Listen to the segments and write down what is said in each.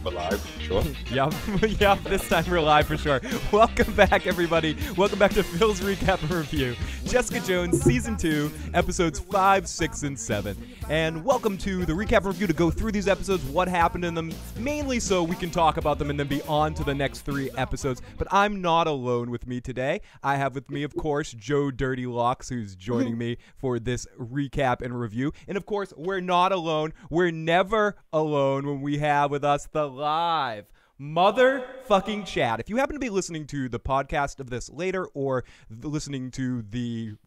We're live, sure. Yep, yep, this time we're live for sure. Welcome back, everybody. Welcome back to Phil's Recap and Review. Jessica Jones, Season 2, Episodes 5, 6, and 7. And welcome to the Recap and Review to go through these episodes, what happened in them, mainly so we can talk about them and then be on to the next 3 episodes. But I'm not alone with me today. I have with me, of course, Joe Dirty Locks, who's joining me for this recap and review. And, of course, we're not alone. We're never alone when we have with us the live motherfucking chat. If you happen to be listening to the podcast of this later or listening to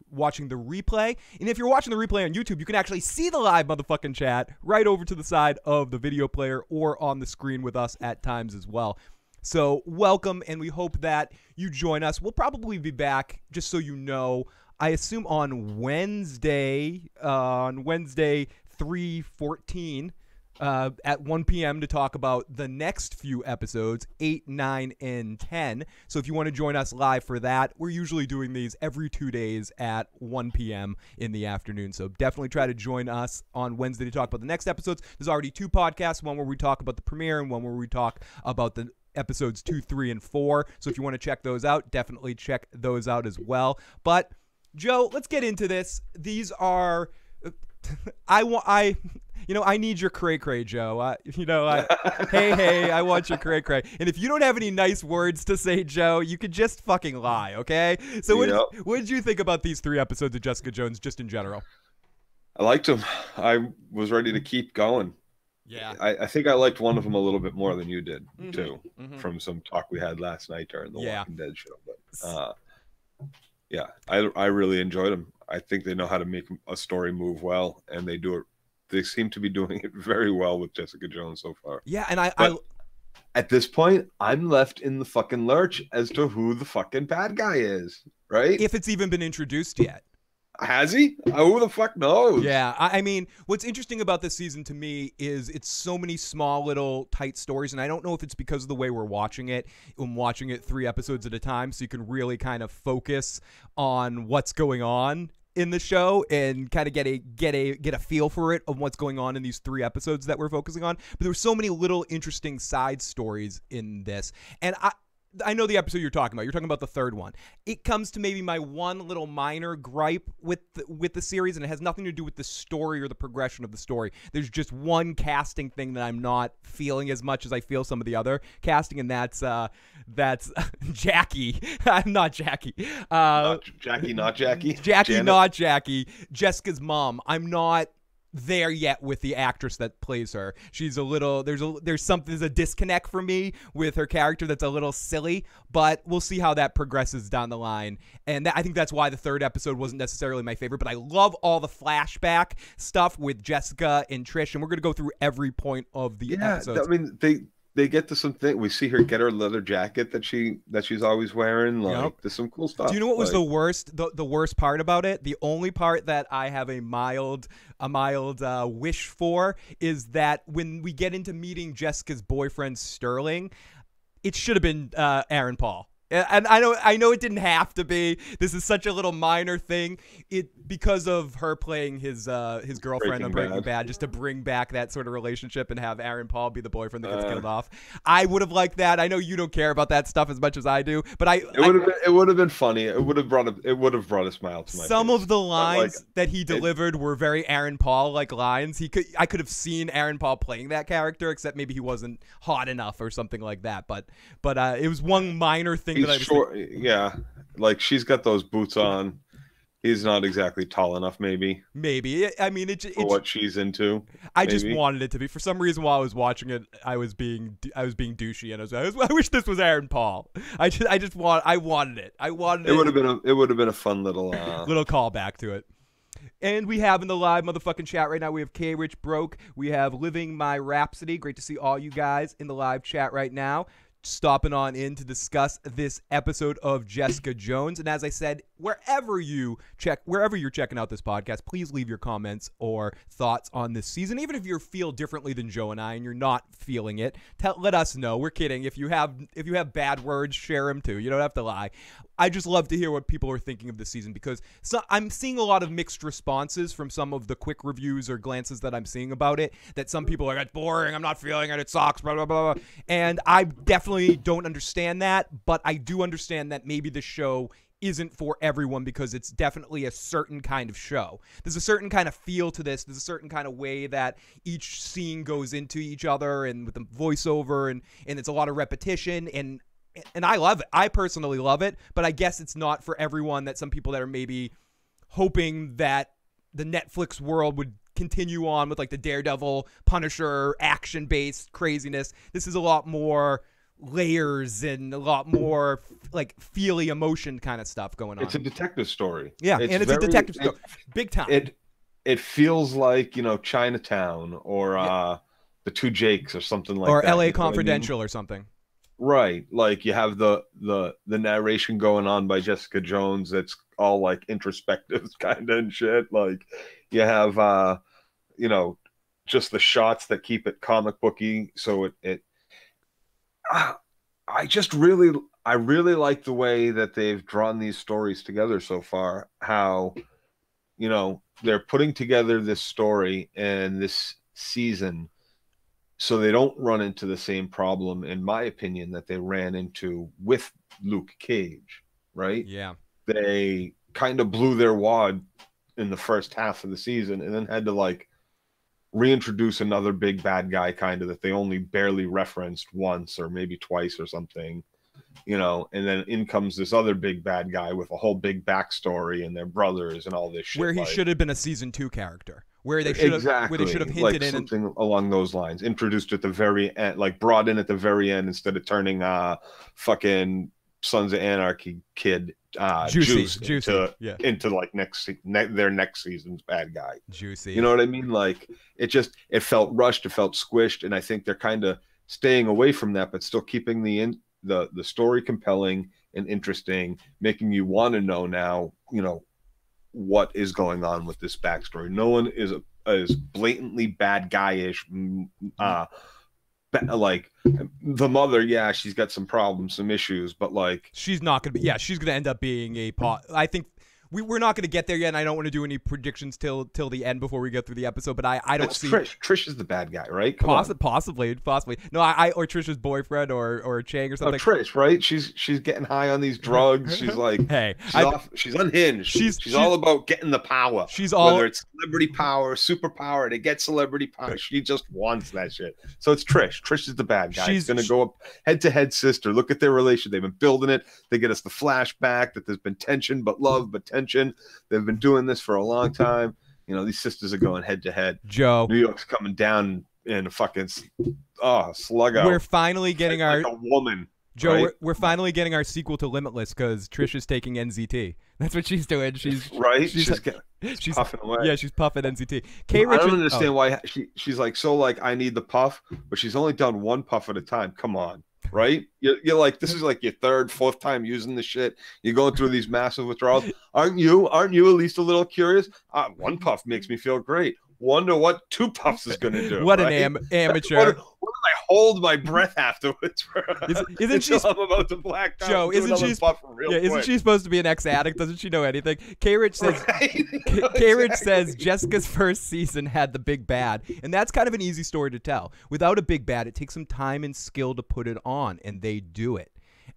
watching the replay, and if you're watching the replay on YouTube, you can actually see the live motherfucking chat right over to the side of the video player or on the screen with us at times as well. So welcome, and we hope that you join us. We'll probably be back, just so you know, I assume on Wednesday 3/14, at 1 p.m. to talk about the next few episodes, 8, 9, and 10. So if you want to join us live for that, we're usually doing these every 2 days at 1 p.m. in the afternoon. So definitely try to join us on Wednesday to talk about the next episodes. There's already 2 podcasts, one where we talk about the premiere and one where we talk about the episodes 2, 3, and 4. So if you want to check those out, definitely check those out as well. But Joe, let's get into this. These are I need your cray, Joe. Hey, I want your cray. And if you don't have any nice words to say, Joe, you could just fucking lie, okay? So what did you think about these 3 episodes of Jessica Jones, just in general? I liked them. I was ready to keep going. Yeah. I think I liked one of them a little bit more than you did, too, from some talk we had last night during the Walking Dead show. But yeah, I really enjoyed them. I think they know how to make a story move well, and they do it. They seem to be doing it very well with Jessica Jones so far. Yeah, and I at this point, I'm left in the fucking lurch as to who the fucking bad guy is, right? If it's even been introduced yet. Has he? Who the fuck knows? Yeah, I mean, what's interesting about this season to me is it's so many small little tight stories, and I don't know if it's because of the way we're watching it. I'm watching it 3 episodes at a time, so you can really kind of focus on what's going on in the show and kind of get a feel for it of what's going on in these 3 episodes that we're focusing on. But there were so many little interesting side stories in this, and I know the episode you're talking about. You're talking about the 3rd one. It comes to maybe my one little minor gripe with the series, and it has nothing to do with the story or the progression of the story. There's just one casting thing that I'm not feeling as much as I feel some of the other casting, and that's Jackie. I'm not Jackie. Jackie, not Jackie. Jackie, Janet. not Jackie. Jessica's mom. I'm not there yet with the actress that plays her. She's a little there's a disconnect for me with her character that's a little silly, but we'll see how that progresses down the line. And I think that's why the 3rd episode wasn't necessarily my favorite, but I love all the flashback stuff with Jessica and Trish, and we're going to go through every point of the episodes. I mean, they get to something. We see her get her leather jacket that she's always wearing. Like, there's some cool stuff. Do you know what was the worst? The worst part about it? The only part that I have a mild wish for is that when we get into meeting Jessica's boyfriend Sterling, it should have been Aaron Paul. And I know it didn't have to be. This is such a little minor thing. Because of her playing his girlfriend on Breaking Bad, just to bring back that sort of relationship and have Aaron Paul be the boyfriend that gets killed off. I would have liked that. I know you don't care about that stuff as much as I do, but it would have been funny. It would have brought a smile to my face. Some of the lines that he delivered were very Aaron Paul like lines. I could have seen Aaron Paul playing that character, except maybe he wasn't hot enough or something like that. But it was one minor thing. Yeah, like she's got those boots on. He's not exactly tall enough, maybe. I mean, it's what she's into. I just wanted it to be. For some reason, while I was watching it, I was being douchey, and I wish this was Aaron Paul. I wanted it. It would have been a fun little little callback to it. And we have in the live motherfucking chat right now, we have K Rich Broke. We have Living My Rhapsody. Great to see all you guys in the live chat right now. stopping on in to discuss this episode of Jessica Jones. And as I said, wherever you're checking out this podcast, please leave your comments or thoughts on this season. Even if you feel differently than Joe and I and you're not feeling it, let us know. We're kidding. If you have bad words, share them too. You don't have to lie. I just love to hear what people are thinking of this season, because I'm seeing a lot of mixed responses from some of the quick reviews or glances that I'm seeing about it, that some people are like, it's boring, I'm not feeling it, it sucks, blah, blah, blah, blah. And I definitely don't understand that, but I do understand that maybe the show isn't for everyone, because it's definitely a certain kind of show. There's a certain kind of feel to this. There's a certain kind of way that each scene goes into each other, and with the voiceover, and it's a lot of repetition, and I love it. I personally love it, but I guess it's not for everyone. That some people that are maybe hoping that the Netflix world would continue on with like the Daredevil, Punisher, action-based craziness. This is a lot more layers and a lot more like feely emotion kind of stuff going on. It's a detective story. Yeah, and it's a detective story. Big time. It feels like, Chinatown or the Two Jakes or something like that. Or LA Confidential or something. Right, like you have the narration going on by Jessica Jones that's all like introspective kind of and shit. Like you have just the shots that keep it comic booky. So I really like the way that they've drawn these stories together so far. How they're putting together this story and this season, so they don't run into the same problem, in my opinion, that they ran into with Luke Cage, right? Yeah. They kind of blew their wad in the first half of the season and then had to like reintroduce another big bad guy kind of that they only barely referenced once or maybe twice or something, and then in comes this other big bad guy with a whole big backstory and their brothers and all this shit. Where he should have been a season 2 character. Where they should have hinted like in something along those lines, introduced at the very end, like brought in at the very end instead of turning fucking Sons of Anarchy kid Juice into like their next season's bad guy. Juicy. You know what I mean? Like it felt rushed, it felt squished, and I think they're kind of staying away from that, but still keeping the story compelling and interesting, making you want to know now, what is going on with this backstory. No one is blatantly bad guy-ish. Like the mother, yeah, she's got some problems, some issues, but like she's not gonna be. Yeah, she's gonna end up being I think we're not gonna get there yet. And I don't want to do any predictions till the end before we go through the episode. But I don't see Trish. Trish is the bad guy, right? Possibly. No, or Trish's boyfriend or Chang or something. Oh, Trish, right? She's getting high on these drugs. She's like, hey, she's unhinged. She's all about getting the power. Whether it's celebrity power, superpower, to get celebrity power. She just wants that shit. So it's Trish. Trish is the bad guy. She's gonna go up head-to-head sister. Look at their relation. They've been building it. They get us the flashback that there's been tension, but love, but tension. They've been doing this for a long time. These sisters are going head to head. Joe, New York's coming down in a fucking slug out. We're finally getting like a woman. Joe, right? we're finally getting our sequel to Limitless, because Trish is taking NZT. That's what she's doing. She's puffing away. Yeah, she's puffing NZT. I don't understand why she's like I need the puff, but she's only done one puff at a time. Come on. Right? You're like, this is like your third, fourth time using the shit. You're going through these massive withdrawals. Aren't you at least a little curious? One puff makes me feel great. Wonder what 2 puffs is going to do. What an amateur. What if I hold my breath afterwards? Isn't she? I'm about to black out. Joe, isn't she supposed to be an ex-addict? Doesn't she know anything? K-Rich says. K-Rich says Jessica's first season had the big bad, and that's kind of an easy story to tell. Without a big bad, it takes some time and skill to put it on, and they do it.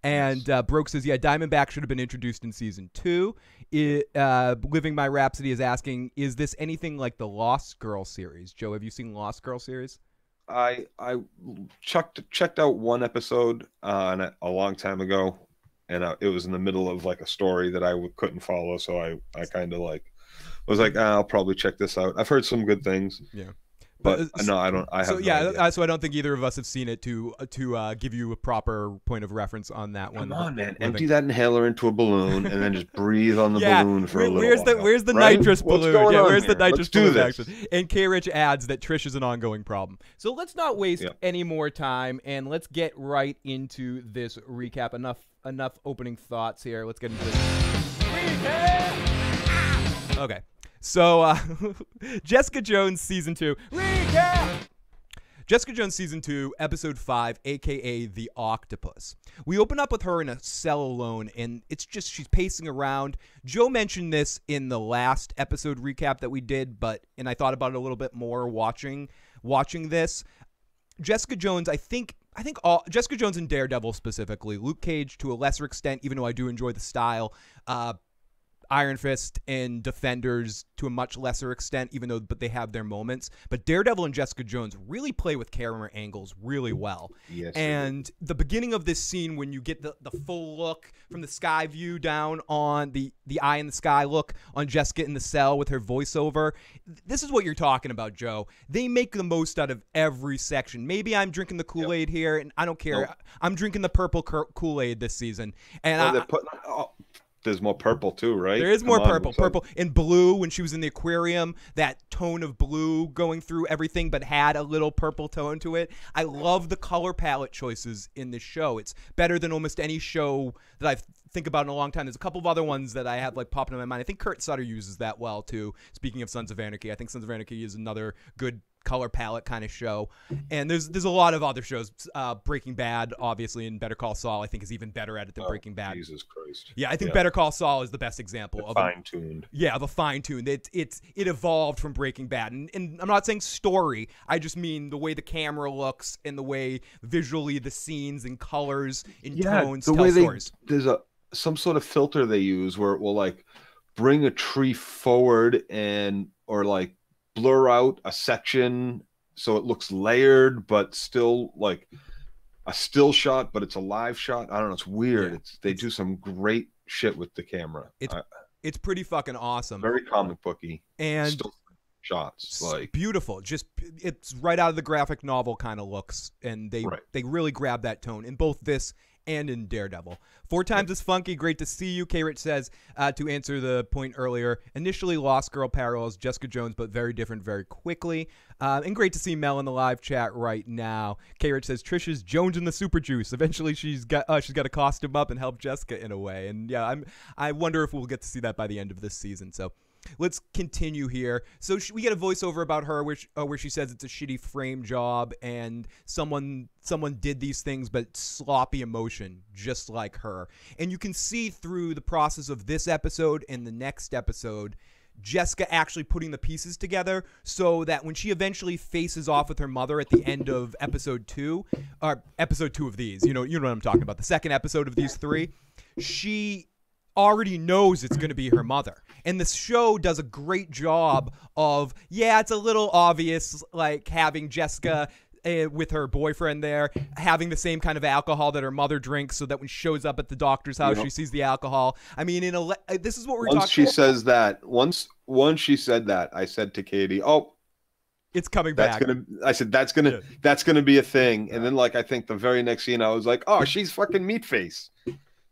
And Broke says, yeah, Diamondback should have been introduced in season 2. Living My Rhapsody is asking, is this anything like the Lost Girl series? Joe, have you seen Lost Girl series? I checked out one episode a long time ago, and it was in the middle of like a story that I couldn't follow, so I kind of like was like, I'll probably check this out. I've heard some good things. Yeah. But no, I don't. I have no idea. So I don't think either of us have seen it to give you a proper point of reference on that one. Come on, man! Empty that inhaler into a balloon and then just breathe on the balloon for a little while. Where's the right? nitrous balloon? Yeah, where's the nitrous balloon action? And K. Rich adds that Trish is an ongoing problem. So let's not waste any more time and let's get right into this recap. Enough opening thoughts here. Let's get into this recap. Okay. So, Jessica Jones Season 2 recap! Jessica Jones Season 2, Episode 5, a.k.a. The Octopus. We open up with her in a cell alone, and it's just she's pacing around. Joe mentioned this in the last episode recap that we did, and I thought about it a little bit more watching this. Jessica Jones, I think Jessica Jones and Daredevil specifically, Luke Cage to a lesser extent, even though I do enjoy the style, Iron Fist and Defenders to a much lesser extent, but they have their moments. But Daredevil and Jessica Jones really play with camera angles really well. Yes. And the beginning of this scene when you get the full look from the sky view down on the eye in the sky look on Jessica in the cell with her voiceover, this is what you're talking about, Joe. They make the most out of every section. Maybe I'm drinking the Kool-Aid here, and I don't care. Nope. I'm drinking the purple Kool-Aid this season. And there's more purple too, right? There is more purple. Purple and blue when she was in the aquarium, that tone of blue going through everything but had a little purple tone to it. I love the color palette choices in this show. It's better than almost any show that I think about in a long time. There's a couple of other ones that I have like popping in my mind. I think Kurt Sutter uses that well too. Speaking of Sons of Anarchy, I think Sons of Anarchy is another good color palette kind of show. And there's a lot of other shows. Breaking Bad, obviously, and Better Call Saul, I think, is even better at it than Breaking Bad. Jesus Christ. Yeah, I think Better Call Saul is the best example of fine-tuned. Of a fine-tuned. It evolved from Breaking Bad. And I'm not saying story. I just mean the way the camera looks and the way visually the scenes and colors and tones tell stories. There's some sort of filter they use where it will like bring a tree forward or like blur out a section so it looks layered but still like a still shot, but it's a live shot. I don't know, it's weird. Yeah. They do some great shit with the camera. It's pretty fucking awesome. Very comic booky and still shots, like beautiful. Just it's right out of the graphic novel kind of looks, and they really grab that tone in both this and in Daredevil. 4 times as funky. Great to see you. K. Rich says, to answer the point earlier, initially Lost Girl parallels Jessica Jones, but very different very quickly. And great to see Mel in the live chat right now. K. Rich says, Trish is Jones in the super juice. Eventually she's got to costume up and help Jessica in a way. And yeah, I wonder if we'll get to see that by the end of this season. So let's continue here. So we get a voiceover about her where she says it's a shitty frame job and someone did these things, but sloppy emotion, just like her. And you can see through the process of this episode and the next episode, Jessica actually putting the pieces together so that when she eventually faces off with her mother at the end of episode 2, or episode 2 of these, you know what I'm talking about, the second episode of these 3, she already knows it's going to be her mother. And the show does a great job of, it's a little obvious, like having Jessica with her boyfriend there, having the same kind of alcohol that her mother drinks so that when she shows up at the doctor's house, she sees the alcohol. I mean, this is what we're talking about. Once she says that, once she said that, I said to Katie, it's coming back. I said, that's gonna be a thing. And then like, I think the very next scene, I was like, oh, she's fucking Meatface.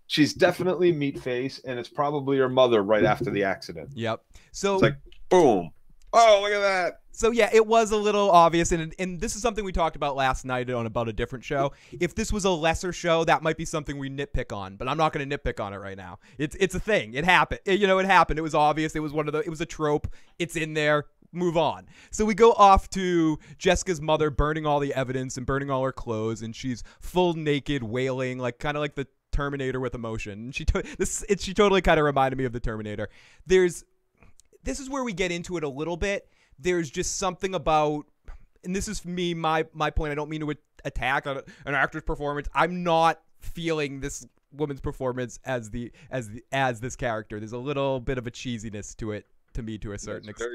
She's definitely Meatface, and it's probably her mother right after the accident. Yep. So it's like, boom. Oh, look at that. So yeah, it was a little obvious, and this is something we talked about last night on about a different show. If this was a lesser show, that might be something we nitpick on, but I'm not going to nitpick on it right now. It's a thing. It happened. It happened. It was obvious. It was a trope. It's in there. Move on. So we go off to Jessica's mother burning all the evidence and burning all her clothes, and she's full naked, wailing, kind of like the Terminator with emotion. She totally kind of reminded me of the Terminator. This is where we get into it a little bit. There's just something about, and this is me, my point. I don't mean to attack an actor's performance. I'm not feeling this woman's performance as this character. There's a little bit of a cheesiness to it, to me, to a certain extent.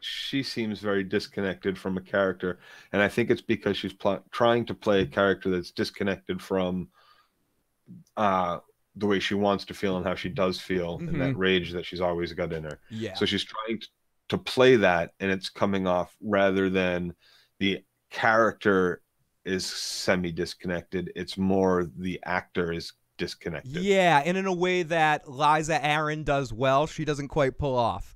She seems very disconnected from a character, and I think it's because she's trying to play a character that's disconnected from the way she wants to feel and how she does feel, and that rage that she's always got in her. Yeah. So she's trying to play that, and it's coming off, rather than the character is semi-disconnected, it's more the actor is disconnected. Yeah, and in a way that Liza Aaron does well, she doesn't quite pull off.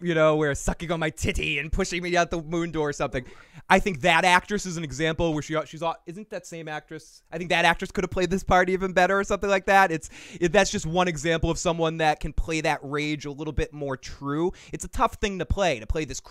You know, where sucking on my titty and pushing me out the moon door or something. I think that actress is an example where she's isn't that same actress? I think that actress could have played this part even better or something like that. That's just one example of someone that can play that rage a little bit more true. It's a tough thing to play this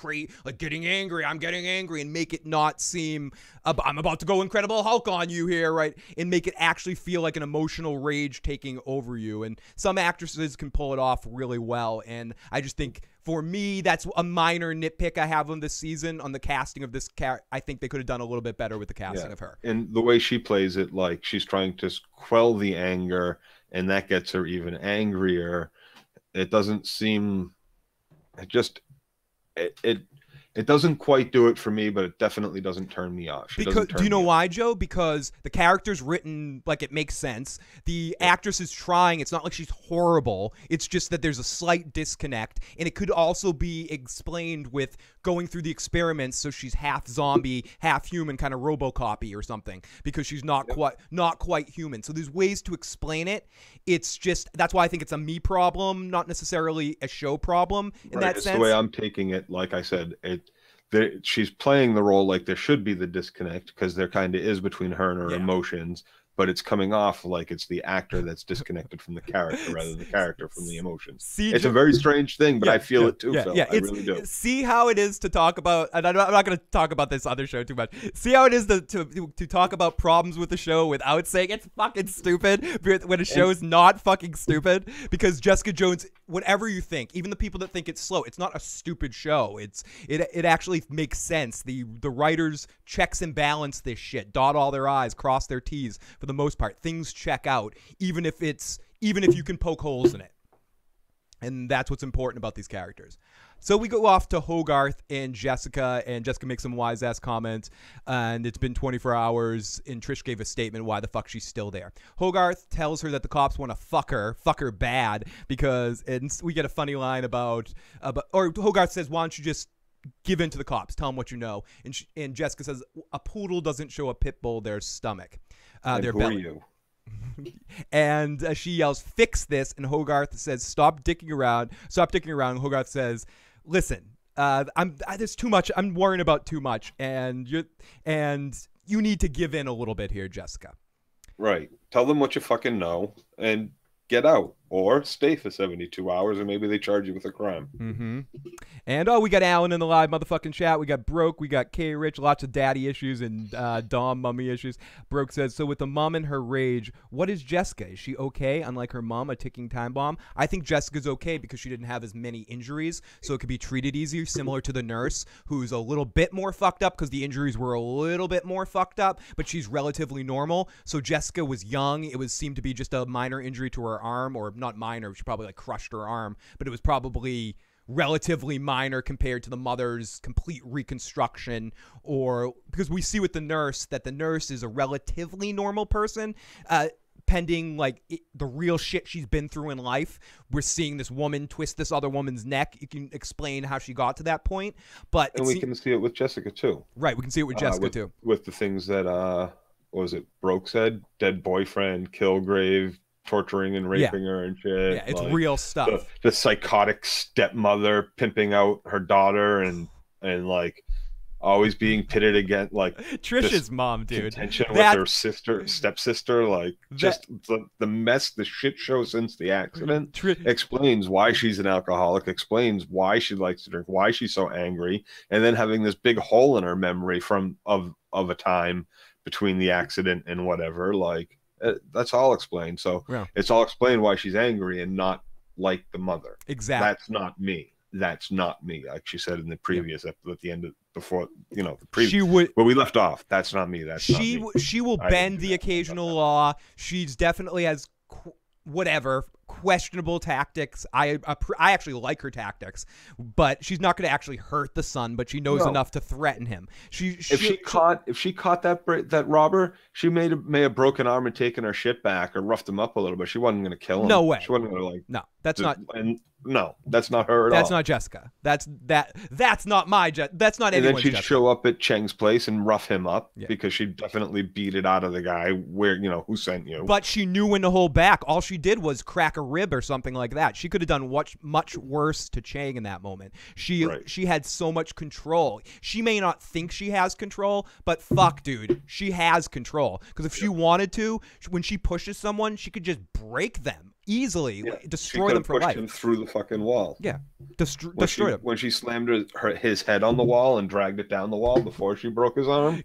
like getting angry, I'm getting angry, and make it not seem I'm about to go Incredible Hulk on you here, right? And make it actually feel like an emotional rage taking over you. And some actresses can pull it off really well, and I just think, for me, that's a minor nitpick I have on this season, on the casting of this character. I think they could have done a little bit better with the casting of her. And the way she plays it, like she's trying to quell the anger, and that gets her even angrier. It doesn't seem, it doesn't quite do it for me, but it definitely doesn't turn me off. Do you know why, Joe? Because the character's written like it makes sense. The actress is trying. It's not like she's horrible. It's just that there's a slight disconnect, and it could also be explained with going through the experiments, so she's half zombie, half human, kind of RoboCop-y or something, because she's not quite human. So there's ways to explain it. It's just, that's why I think it's a me problem, not necessarily a show problem in that sense. It's the way I'm taking it. Like I said, she's playing the role like there should be the disconnect, because there kind of is between her and her emotions, but it's coming off like it's the actor that's disconnected from the character rather than the character from the emotions. It's a very strange thing, but I feel it too, Phil. I really do. See how it is to talk about, and I'm not going to talk about this other show too much. See how it is to talk about problems with the show without saying it's fucking stupid when a show is not fucking stupid. Because Jessica Jones, whatever you think, even the people that think it's slow, it's not a stupid show. It actually makes sense. The writers checks and balance this shit, dot all their I's, cross their T's. For the most part, things check out, even if you can poke holes in it. And that's what's important about these characters. So we go off to Hogarth and Jessica makes some wise-ass comments, and it's been 24 hours, and Trish gave a statement why the fuck she's still there. Hogarth tells her that the cops want to fuck her bad, and we get a funny line or Hogarth says, why don't you just give in to the cops, tell them what you know. And Jessica says, a poodle doesn't show a pit bull their stomach. Their belly. Are you? And she yells, fix this, and Hogarth says, stop dicking around. And Hogarth says, listen, there's too much. I'm worrying about too much, and you need to give in a little bit here, Jessica. Right. Tell them what you fucking know and get out, or stay for 72 hours, and maybe they charge you with a crime. Mm-hmm. And we got Alan in the live motherfucking chat. We got Broke. We got K Rich. Lots of daddy issues and Dom mummy issues. Broke says, so with the mom and her rage, what is Jessica? Is she okay? Unlike her mom, a ticking time bomb. I think Jessica's okay because she didn't have as many injuries, so it could be treated easier, similar to the nurse, who's a little bit more fucked up because the injuries were a little bit more fucked up, but she's relatively normal. So Jessica was young. It seemed to be just a minor injury to her arm, or not minor. She probably crushed her arm, but it was probably relatively minor compared to the mother's complete reconstruction, or because we see with the nurse that the nurse is a relatively normal person, pending the real shit she's been through in life. We're seeing this woman twist this other woman's neck. You can explain how she got to that point, and we can see it with Jessica too. Right, we can see it with Jessica too. With the things that what was it? Broke said, dead boyfriend, Kilgrave, torturing and raping her and shit. Yeah, it's real stuff. The psychotic stepmother pimping out her daughter and always being pitted against Trish's mom, dude. Tension with her stepsister, just the mess, the shit show since the accident. Explains why she's an alcoholic, explains why she likes to drink, why she's so angry, and then having this big hole in her memory of a time between the accident and whatever, that's all explained. So it's all explained why she's angry and not like the mother. Exactly. That's not me. Like she said in the previous episode at the end of before, the previous where we left off. That's not me. She will bend the occasional law. She's definitely has questionable tactics. I actually like her tactics, but she's not going to actually hurt the son. But she knows enough to threaten him. If she caught that robber, she may have broken arm and taken her shit back or roughed him up a little bit. She wasn't going to kill him. No way. She wasn't going to that's not. No, that's not her at all. That's not Jessica. That's not my that's not anyone's Jessica. And then she'd show up at Cheng's place and rough him up because she definitely beat it out of the guy who sent you. But she knew when to hold back. All she did was crack a rib or something like that. She could have done much worse to Cheng in that moment. She had so much control. She may not think she has control, but fuck, dude, she has control. Because if she wanted to, when she pushes someone, she could just break them easily, destroy them for life. Pushed him through the fucking wall. Yeah, destroy him. When she slammed his head on the wall and dragged it down the wall before she broke his arm,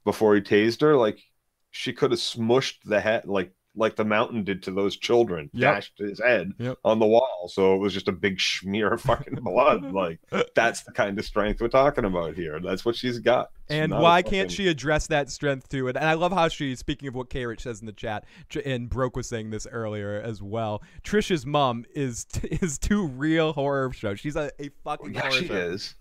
before he tased her, like she could have smushed the head like the mountain did to those children, dashed his head on the wall, so it was just a big smear of fucking blood. Like that's the kind of strength we're talking about here. That's what she's got. And why can't she address that strength too? And I love how speaking of what K-Rich says in the chat, and Broke was saying this earlier as well, Trish's mom is too real horror show. She's a fucking horror she show. Is.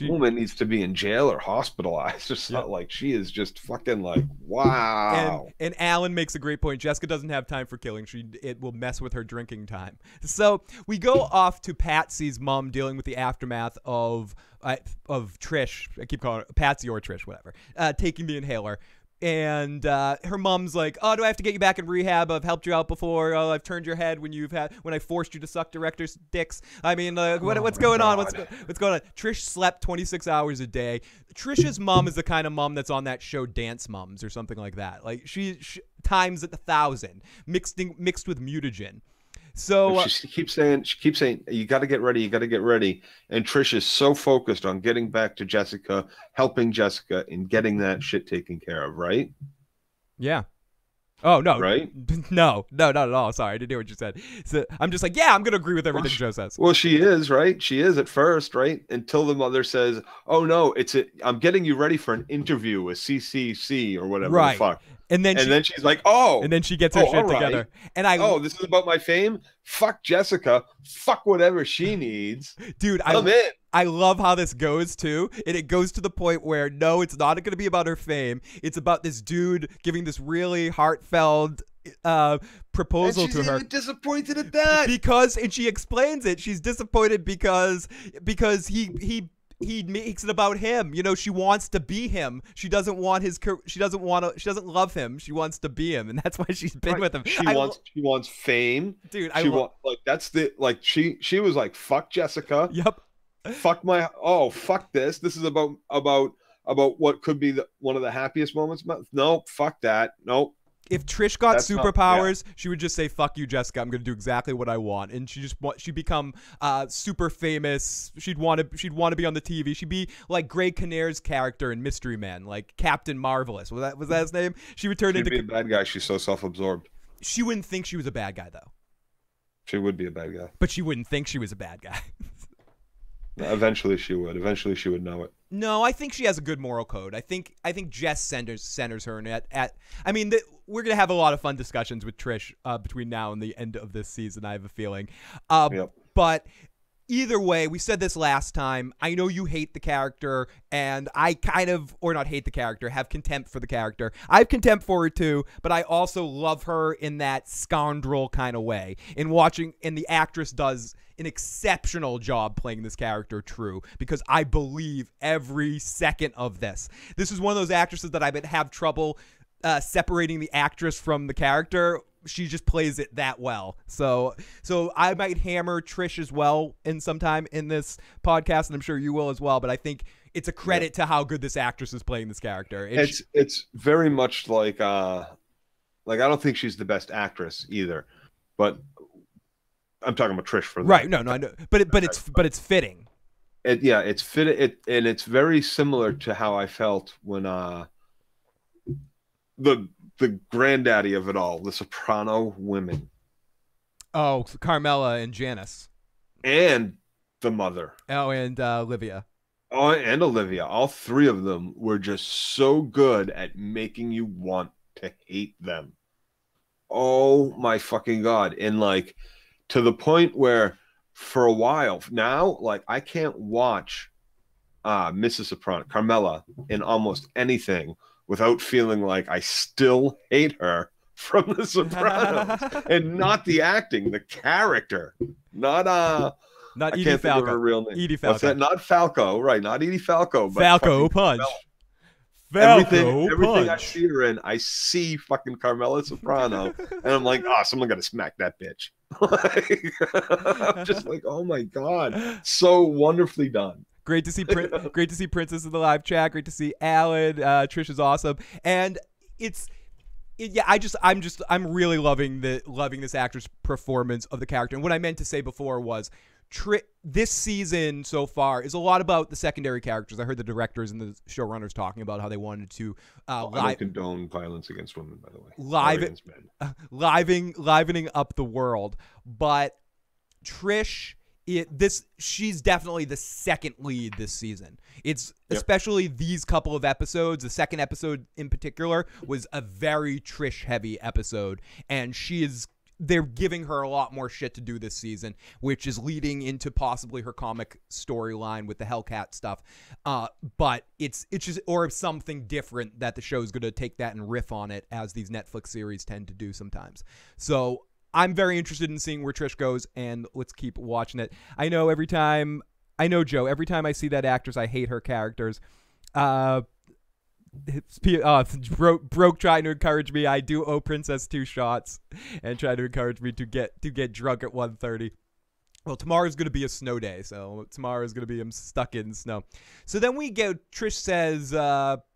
Woman needs to be in jail or hospitalized. It's not like she is just fucking like, wow. And Alan makes a great point. Jessica doesn't have time for killing. It will mess with her drinking time. So we go off to Patsy's mom dealing with the aftermath of Trish. I keep calling her Patsy or Trish, whatever. Taking the inhaler. And her mom's like, oh, do I have to get you back in rehab? I've helped you out before. Oh, I've turned your head when I forced you to suck directors' dicks. I mean, what's going on? What's going on? Trish slept 26 hours a day. Trish's mom is the kind of mom that's on that show Dance Moms or something like that. Like she times at 1,000, mixed with mutagen. So she keeps saying, you got to get ready, and Trish is so focused on getting back to Jessica, helping Jessica, and getting that shit taken care of, right? Yeah. Oh no, right? No, not at all. Sorry, I didn't hear what you said. So I'm just like, yeah, I'm gonna agree with everything Joe says. Well, she is, right? She is at first, right? Until the mother says, "Oh no, I'm getting you ready for an interview with CCC or whatever the fuck." And then she's like, "Oh," and then she gets her shit together. And this is about my fame. Fuck Jessica. Fuck whatever she needs, dude. I'm in. I love how this goes too, and it goes to the point where no, it's not going to be about her fame. It's about this dude giving this really heartfelt proposal to her. She's disappointed at that and she explains it. She's disappointed because he makes it about him. You know, she wants to be him. She doesn't doesn't love him. She wants to be him, and that's why she's been with him. She wants fame, dude. She was like, fuck Jessica. Yep. Fuck this. This is about what could be one of the happiest moments. No, fuck that. Nope. If Trish got superpowers, she would just say, fuck you, Jessica. I'm going to do exactly what I want. And she'd become super famous. She'd want to be on the TV. She'd be like Greg Kinnear's character in Mystery Man, like Captain Marvelous. Was that his name? She'd be a bad guy. She's so self-absorbed. She wouldn't think she was a bad guy, though. She would be a bad guy. But she wouldn't think she was a bad guy. Eventually she would. Eventually she would know it. No, I think she has a good moral code. I think Jess centers her I mean, we're gonna have a lot of fun discussions with Trish between now and the end of this season. I have a feeling. But either way, we said this last time. I know you hate the character, and I kind of, or not hate the character, have contempt for the character. I have contempt for her too, but I also love her in that scoundrel kind of way. And the actress does an exceptional job playing this character true, because I believe every second of this. This is one of those actresses that I would have trouble separating the actress from the character. She just plays it that well. So I might hammer Trish as well in sometime in this podcast, and I'm sure you will as well. But I think it's a credit to how good this actress is playing this character. It's very much like I don't think she's the best actress either, but I'm talking about Trish for that. Right. No, I know, but it's fitting. It's fitting. And it's very similar to how I felt when the granddaddy of it all, the soprano women. Oh, Carmela and Janice. And the mother. Oh, and Olivia. Oh, and Olivia. All three of them were just so good at making you want to hate them. Oh my fucking God. And like to the point where for a while now, like I can't watch Mrs. Soprano, Carmela, in almost anything without feeling like I still hate her from The Sopranos. And not the acting, the character. Not Edie Falco. Her real name. Edie Falco. What's that? Not Falco, right? Not Edie Falco, but Falco Punch. Everything I see her in, I see fucking Carmela Soprano, and I'm like, oh, someone got to smack that bitch. I'm just like, oh my god, so wonderfully done. Great to see great to see Princess in the live chat. Great to see Alan. Trish is awesome, and I'm really loving this actor's performance of the character. And what I meant to say before was, this season so far is a lot about the secondary characters. I heard the directors and the showrunners talking about how they wanted to I don't condone violence against women, by the way. Livening up the world. But Trish, she's definitely the second lead this season. It's especially these couple of episodes. The second episode in particular was a very Trish heavy episode, and they're giving her a lot more shit to do this season, which is leading into possibly her comic storyline with the Hellcat stuff. But it's just, or something different that the show's going to take that and riff on it, as these Netflix series tend to do sometimes. So I'm very interested in seeing where Trish goes, and let's keep watching it. I know, Joe, every time I see that actress, I hate her characters. Broke trying to encourage me. I do owe Princess 2 shots and try to encourage me to get drunk at 1:30. Well, tomorrow's going to be a snow day, so tomorrow's going to be stuck in snow. So then Trish says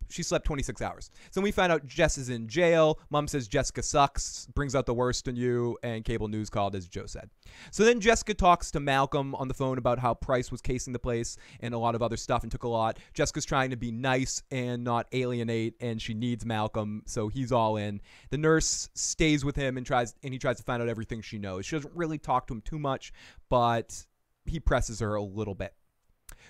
she slept 26 hours. So we find out Jess is in jail. Mom says Jessica sucks, brings out the worst in you, and cable news called, as Joe said. So then Jessica talks to Malcolm on the phone about how Price was casing the place and a lot of other stuff and took a lot. Jessica's trying to be nice and not alienate, and she needs Malcolm, so he's all in. The nurse stays with him and he tries to find out everything she knows. She doesn't really talk to him too much, but he presses her a little bit.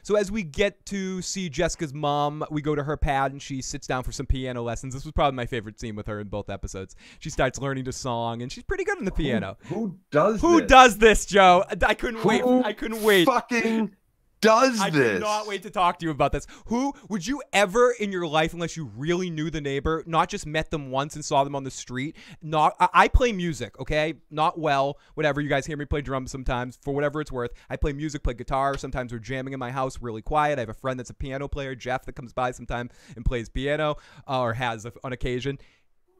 So as we get to see Jessica's mom, we go to her pad and she sits down for some piano lessons. This was probably my favorite scene with her in both episodes. She starts learning to song, and she's pretty good on the piano. Who does this, Joe? I couldn't wait. Fucking does this? I cannot wait to talk to you about this. Who would you ever in your life, unless you really knew the neighbor, not just met them once and saw them on the street? I play music, okay? Not well, whatever. You guys hear me play drums sometimes, for whatever it's worth. I play music, play guitar. Sometimes we're jamming in my house really quiet. I have a friend that's a piano player, Jeff, that comes by sometime and plays piano, or has on occasion.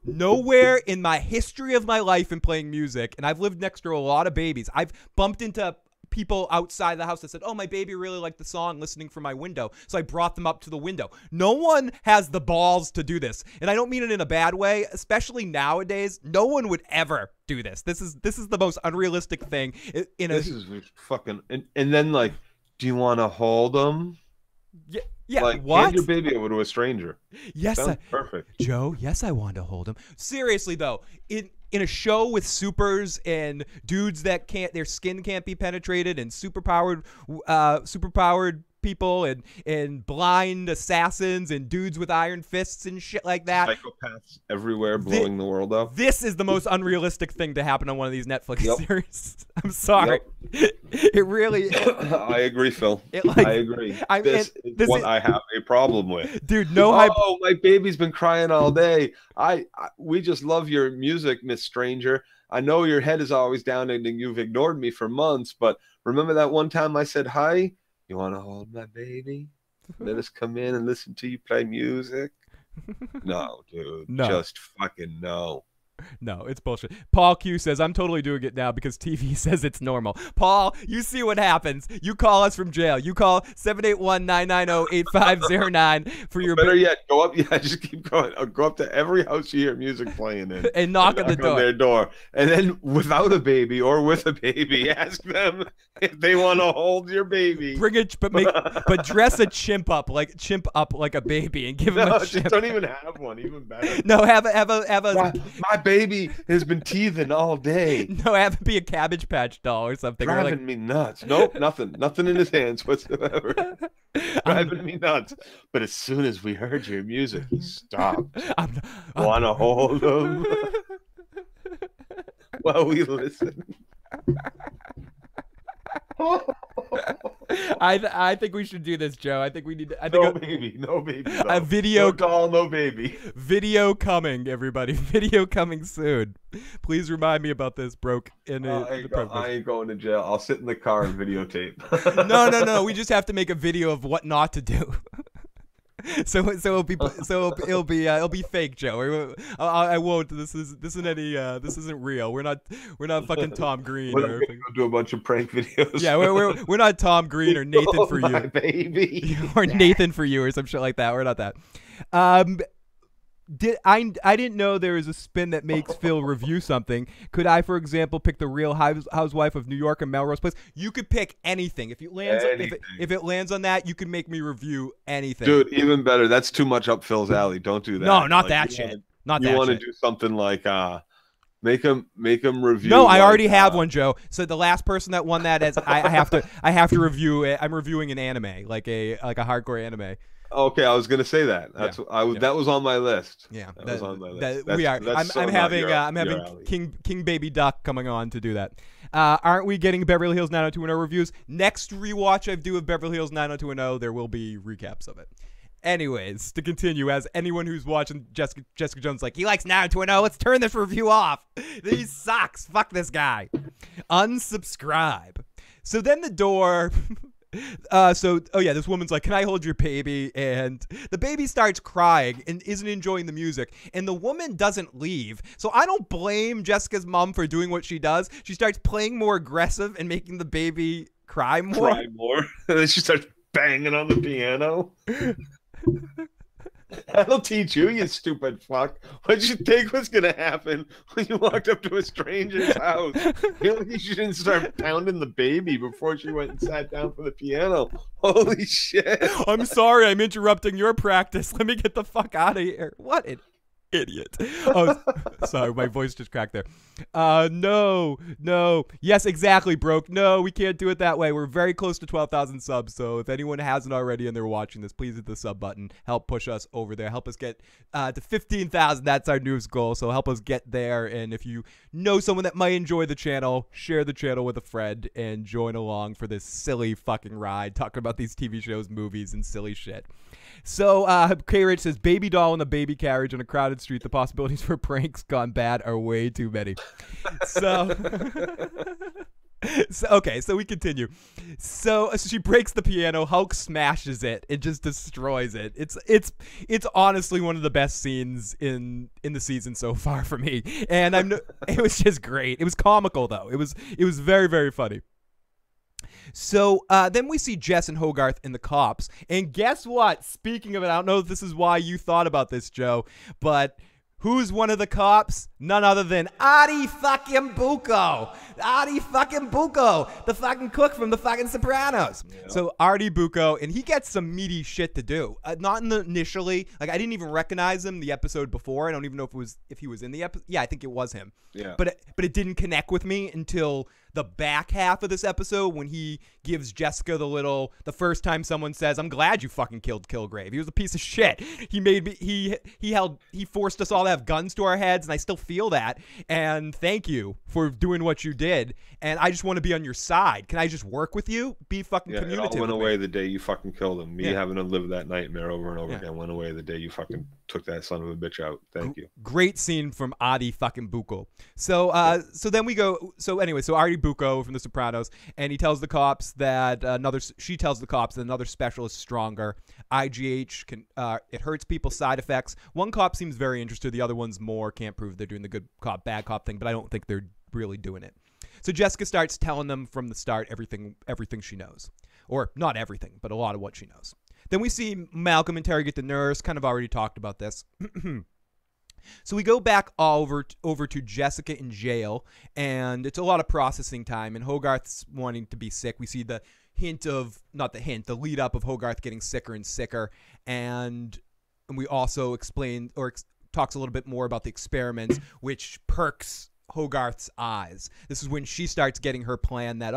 Nowhere in my history of my life in playing music, and I've lived next to a lot of babies, I've bumped into people outside the house that said, oh, my baby really liked the song listening from my window, so I brought them up to the window. No one has the balls to do this, and I don't mean it in a bad way. Especially nowadays, no one would ever do this. This is the most unrealistic thing. This is fucking and then, like, do you want to hold them? Yeah, like, what? Hand your baby over to a stranger. Yes, perfect, Joe. Yes, I wanted to hold him. Seriously though, in a show with supers and dudes that their skin can't be penetrated, and superpowered people and blind assassins and dudes with iron fists and shit like that. Psychopaths everywhere blowing the world up. This is the most unrealistic thing to happen on one of these Netflix series. I'm sorry. It really... I agree, Phil. I agree. This is what I have a problem with. Dude, my baby's been crying all day. We just love your music, Miss Stranger. I know your head is always down and you've ignored me for months, but remember that one time I said hi? You want to hold my baby? Let us come in and listen to you play music? No, dude. No. Just fucking no. No, it's bullshit. Paul Q says, I'm totally doing it now because TV says it's normal. Paul, you see what happens. You call us from jail. You call 781-990-8509 for your... Better yet, go up. Yeah, just keep going. Go up to every house you hear music playing in. And knock on their door. And then without a baby or with a baby, ask them if they want to hold your baby. Bring it, but dress a chimp up like a baby and give him a chimp. Don't even have one. Even better. No, have a my baby has been teething all day. No, have it be a Cabbage Patch doll or something. Driving me nuts. Nope, nothing in his hands whatsoever. Driving me nuts. But as soon as we heard your music, he stopped. Want to hold him while we listen. I think we should do this, Joe. I think we need to, no baby. A video. No doll, no baby. Video coming, everybody. Video coming soon. Please remind me about this, Broke. I ain't going to jail. I'll sit in the car and videotape. No. We just have to make a video of what not to do. So it'll be fake, Joe. I won't. This isn't real. We're not fucking Tom Green. We're gonna do a bunch of prank videos. Yeah, we're not Tom Green or Nathan for you, baby, or Nathan for you or some shit like that. We're not that. I didn't know there is a spin that makes Phil review something. Could I, for example, pick the Real Housewife of New York and Melrose Place? You could pick anything. If it lands on that, you can make me review anything. Dude, even better. That's too much up Phil's alley. Don't do that. No, not that shit. You want to do something like make him review. No, I already have one, Joe. So the last person that won that is I have to review it. I'm reviewing an anime, like a hardcore anime. Okay, I was gonna say that. That was on my list. Yeah, that was on my list. I'm having King Baby Duck coming on to do that. Aren't we getting Beverly Hills 90210 reviews? Next rewatch I do of Beverly Hills 90210, there will be recaps of it. Anyways, to continue, as anyone who's watching Jessica Jones like, he likes 90210, let's turn this review off. He sucks. Fuck this guy. Unsubscribe. So then the door. This woman's like, can I hold your baby? And the baby starts crying and isn't enjoying the music. And the woman doesn't leave. So I don't blame Jessica's mom for doing what she does. She starts playing more aggressive and making the baby cry more. And then she starts banging on the piano. That'll teach you, you stupid fuck. What did you think was gonna happen when you walked up to a stranger's house? You shouldn't start pounding the baby before she went and sat down for the piano. Holy shit. I'm sorry, I'm interrupting your practice. Let me get the fuck out of here. What an idiot. Oh, sorry, my voice just cracked there. No. Yes, exactly, Broke. No, we can't do it that way. We're very close to 12,000 subs, so if anyone hasn't already and they're watching this, please hit the sub button. Help push us over there. Help us get to 15,000. That's our newest goal, so help us get there. And if you know someone that might enjoy the channel, share the channel with a friend and join along for this silly fucking ride, talking about these TV shows, movies, and silly shit. So, K-Rich says, baby doll in a baby carriage on a crowded street. The possibilities for pranks gone bad are way too many. So, so we continue. So she breaks the piano. Hulk smashes it. It just destroys it. It's honestly one of the best scenes in the season so far for me. And it was just great. It was comical though. It was very, very funny. So then we see Jess and Hogarth and the cops. And guess what? Speaking of it, I don't know if this is why you thought about this, Joe, but who's one of the cops? None other than Adi fucking Bucco. Adi fucking Bucco, the fucking cook from the fucking Sopranos. Yeah. So Artie Bucco, and he gets some meaty shit to do. Not initially, like I didn't even recognize him the episode before. I don't even know if he was in the episode. Yeah, I think it was him. Yeah. But it didn't connect with me until the back half of this episode when he gives Jessica the first time someone says, I'm glad you fucking killed Kilgrave. He was a piece of shit. He made me, he forced us all to have guns to our heads, and I still feel that. And thank you for doing what you did. And I just want to be on your side. Can I just work with you? Be fucking communicative. It all went away the day you fucking killed him. Me having to live that nightmare over and over again went away the day you fucking took that son of a bitch out. Thank you. Great scene from Adi fucking Bucco. So then we go. So anyway, so Adi Bucco from The Sopranos, and he tells the cops that she tells the cops that another specialist stronger. IGH can it hurts people's side effects. One cop seems very interested. The other one's more can't prove they're doing the good cop bad cop thing, but I don't think they're really doing it. So Jessica starts telling them from the start everything she knows, or not everything, but a lot of what she knows. Then we see Malcolm interrogate the nurse. Kind of already talked about this. So we go back over to Jessica in jail, and it's a lot of processing time, and Hogarth's wanting to be sick. We see the lead up of Hogarth getting sicker and sicker, and we also talks a little bit more about the experiments, which perks Hogarth's eyes. This is when she starts getting her plan that,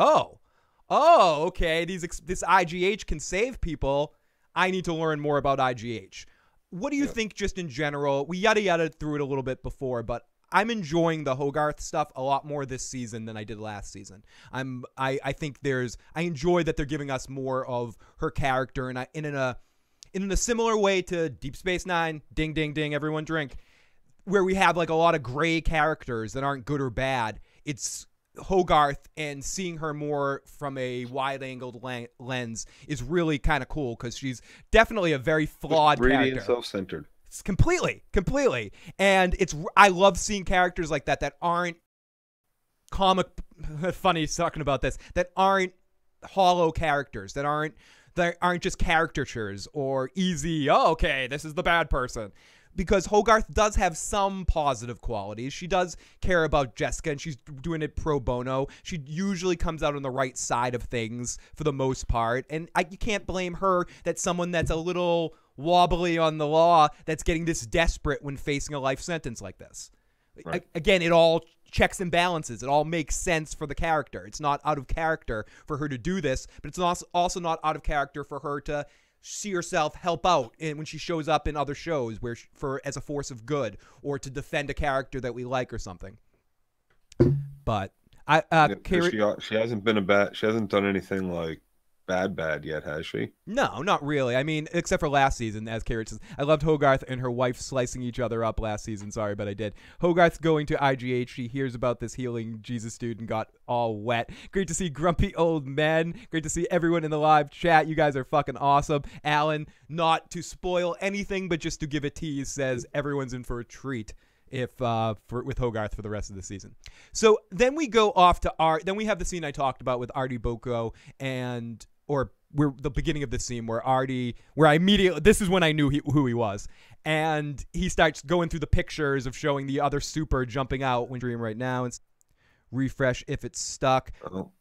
okay, this IGH can save people. I need to learn more about IGH. What do you think just in general? We yada through it a little bit before, but I'm enjoying the Hogarth stuff a lot more this season than I did last season. I think I enjoy that they're giving us more of her character, and in a similar way to Deep Space Nine, ding ding ding, everyone drink, where we have like a lot of gray characters that aren't good or bad. It's Hogarth, and seeing her more from a wide-angled lens is really kind of cool, because she's definitely a very flawed character. And self-centered. It's completely. And I love seeing characters like that aren't comic, funny talking about this, that aren't hollow characters, that aren't just caricatures or easy, oh, okay, this is the bad person. Because Hogarth does have some positive qualities. She does care about Jessica, and she's doing it pro bono. She usually comes out on the right side of things for the most part. And you can't blame her that someone that's a little wobbly on the law that's getting this desperate when facing a life sentence like this. Right. Again, it all checks and balances. It all makes sense for the character. It's not out of character for her to do this, but it's also not out of character for her to see herself help out when she shows up in other shows as a force of good, or to defend a character that we like or something. But she hasn't done anything like bad yet, has she? No, not really. I mean, except for last season, as Carrot says. I loved Hogarth and her wife slicing each other up last season. Sorry, but I did. Hogarth's going to IGH. She hears about this healing Jesus dude and got all wet. Great to see grumpy old men. Great to see everyone in the live chat. You guys are fucking awesome. Alan, not to spoil anything, but just to give a tease, says everyone's in for a treat with Hogarth for the rest of the season. So then we go off to then we have the scene I talked about with Artie Boko, we're the beginning of the scene where this is when I knew who he was. And he starts going through the pictures of showing the other super jumping out when dream right now, and refresh if it's stuck. Oh,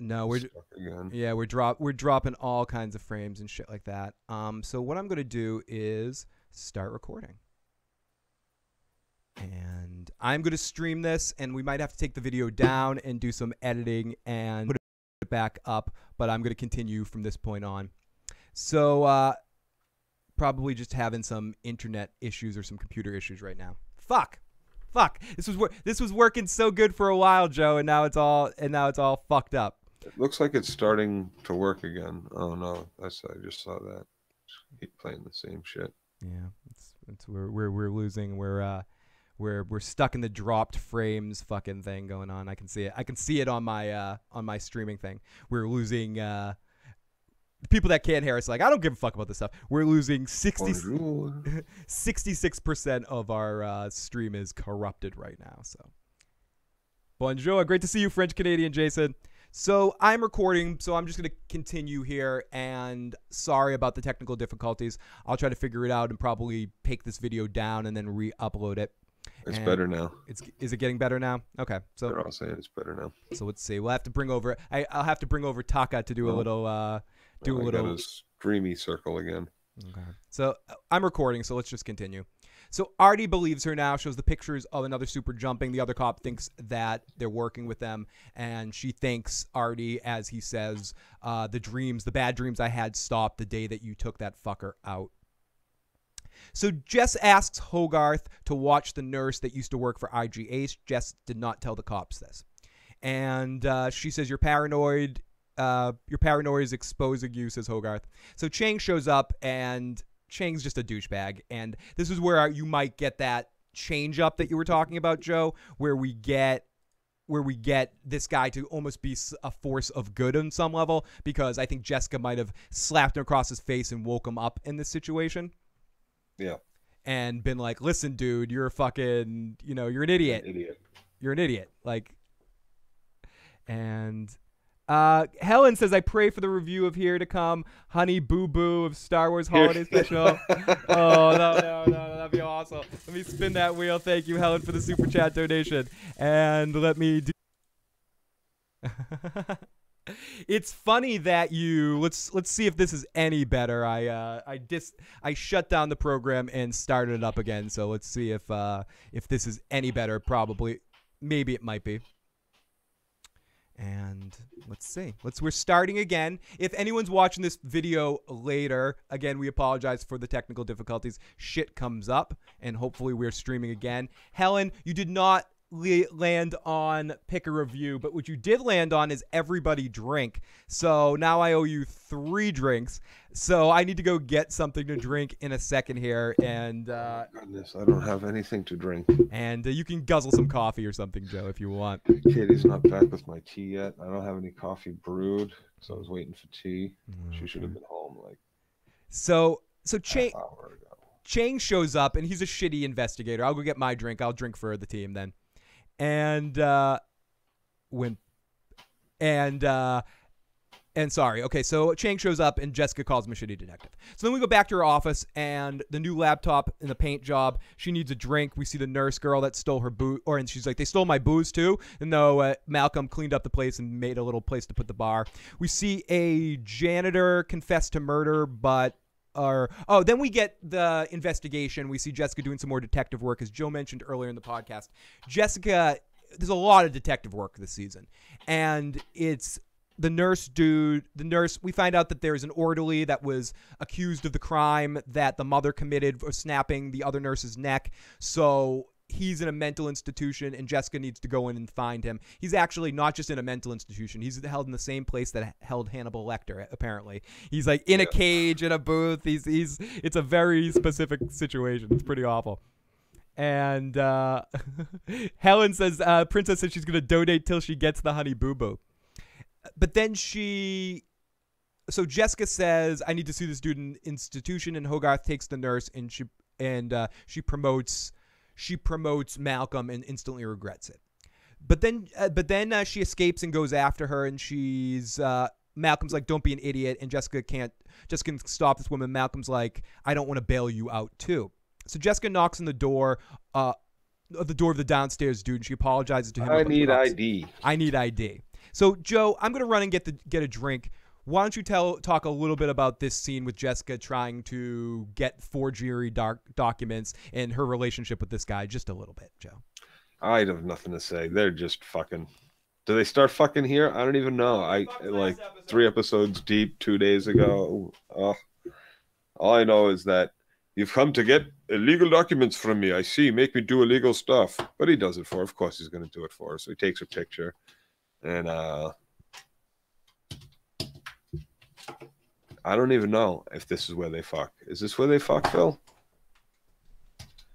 no, we're stuck again. Yeah, we're dropping all kinds of frames and shit like that. So what I'm going to do is start recording. And I'm going to stream this, and we might have to take the video down and do some editing and put it back up, but I'm going to continue from this point on. So probably just having some internet issues or some computer issues right now. Fuck. This was working so good for a while, Joe, and now it's all fucked up. It looks like it's starting to work again. Oh no, I just saw that. Keep playing the same shit. Yeah, we're losing. We're stuck in the dropped frames fucking thing going on. I can see it. I can see it on my streaming thing. We're losing the people that can't hear us. Like, I don't give a fuck about this stuff. We're losing 66% of our stream is corrupted right now. So, bonjour. Great to see you, French Canadian Jason. So I'm recording, so I'm just going to continue here, and sorry about the technical difficulties. I'll try to figure it out and probably take this video down and then re-upload it. It's better now. Is it getting better now? Okay, so they're all saying it's better now. So let's see. We'll have to bring over. I'll have to bring over Taka to do a little. Do a little. Got a streamy circle again. Okay. So I'm recording. So let's just continue. So Artie believes her now. Shows the pictures of another super jumping. The other cop thinks that they're working with them, and she thanks Artie as he says, "The bad dreams I had stopped the day that you took that fucker out." So Jess asks Hogarth to watch the nurse that used to work for IGH. Jess did not tell the cops this. And she says, you're paranoid. Your paranoia is exposing you, says Hogarth. So Chang shows up, and Chang's just a douchebag. And this is where you might get that change up that you were talking about, Joe, where we get this guy to almost be a force of good on some level, because I think Jessica might have slapped him across his face and woke him up in this situation. Yeah. And been like, listen, dude, you're a fucking, you're an idiot. You're an idiot. Like, and Helen says, I pray for the review of Here to Come, Honey Boo Boo of Star Wars Holiday Special. Oh, no, that'd be awesome. Let me spin that wheel. Thank you, Helen, for the super chat donation. And let me do. It's funny that let's see if this is any better. I shut down the program and started it up again. So let's see if this is any better. Probably, maybe it might be. And let's see. We're starting again. If anyone's watching this video later, again, we apologize for the technical difficulties. Shit comes up, and hopefully we're streaming again. Helen, you did not land on pick a review, but what you did land on is everybody drink. So now I owe you 3 drinks. So I need to go get something to drink in a second here. And goodness, I don't have anything to drink. And you can guzzle some coffee or something, Joe, if you want. Katie's not back with my tea yet. I don't have any coffee brewed, so I was waiting for tea. She should have been home like Chang shows up, and he's a shitty investigator. I'll go get my drink. I'll drink for the team then. And sorry. Okay, so Chang shows up, and Jessica calls him a shitty detective. So then we go back to her office, and the new laptop in the paint job. She needs a drink. We see the nurse girl that stole her booze, and she's like, they stole my booze too. And though Malcolm cleaned up the place and made a little place to put the bar. We see a janitor confess to murder, but then we get the investigation. We see Jessica doing some more detective work, as Joe mentioned earlier in the podcast. Jessica, there's a lot of detective work this season, and it's the nurse dude. The nurse, we find out that there's an orderly that was accused of the crime that the mother committed for snapping the other nurse's neck. So he's in a mental institution, and Jessica needs to go in and find him. He's actually not just in a mental institution. He's held in the same place that held Hannibal Lecter, apparently. He's like in a cage, in a booth. It's a very specific situation. It's pretty awful. And Helen says, Princess says she's going to donate till she gets the Honey Boo Boo. But then so Jessica says, I need to sue this dude in institution, and Hogarth takes the nurse, and she promotes Malcolm and instantly regrets it. But then she escapes and goes after her, and Malcolm's like, don't be an idiot, and Jessica can stop this woman. Malcolm's like, I don't want to bail you out too. So Jessica knocks on the door of the downstairs dude, and she apologizes to him. I need ID. So Joe, I'm gonna run and get a drink. Why don't you talk a little bit about this scene with Jessica trying to get forgery documents and her relationship with this guy? Just a little bit, Joe. I have nothing to say. They're just fucking. Do they start fucking here? I don't even know. I like 3 episodes deep 2 days ago. All I know is that you've come to get illegal documents from me. I see. Make me do illegal stuff. But he does it for her. Of course he's going to do it for her. So he takes her picture. And I don't even know if this is where they fuck. Is this where they fuck, Phil?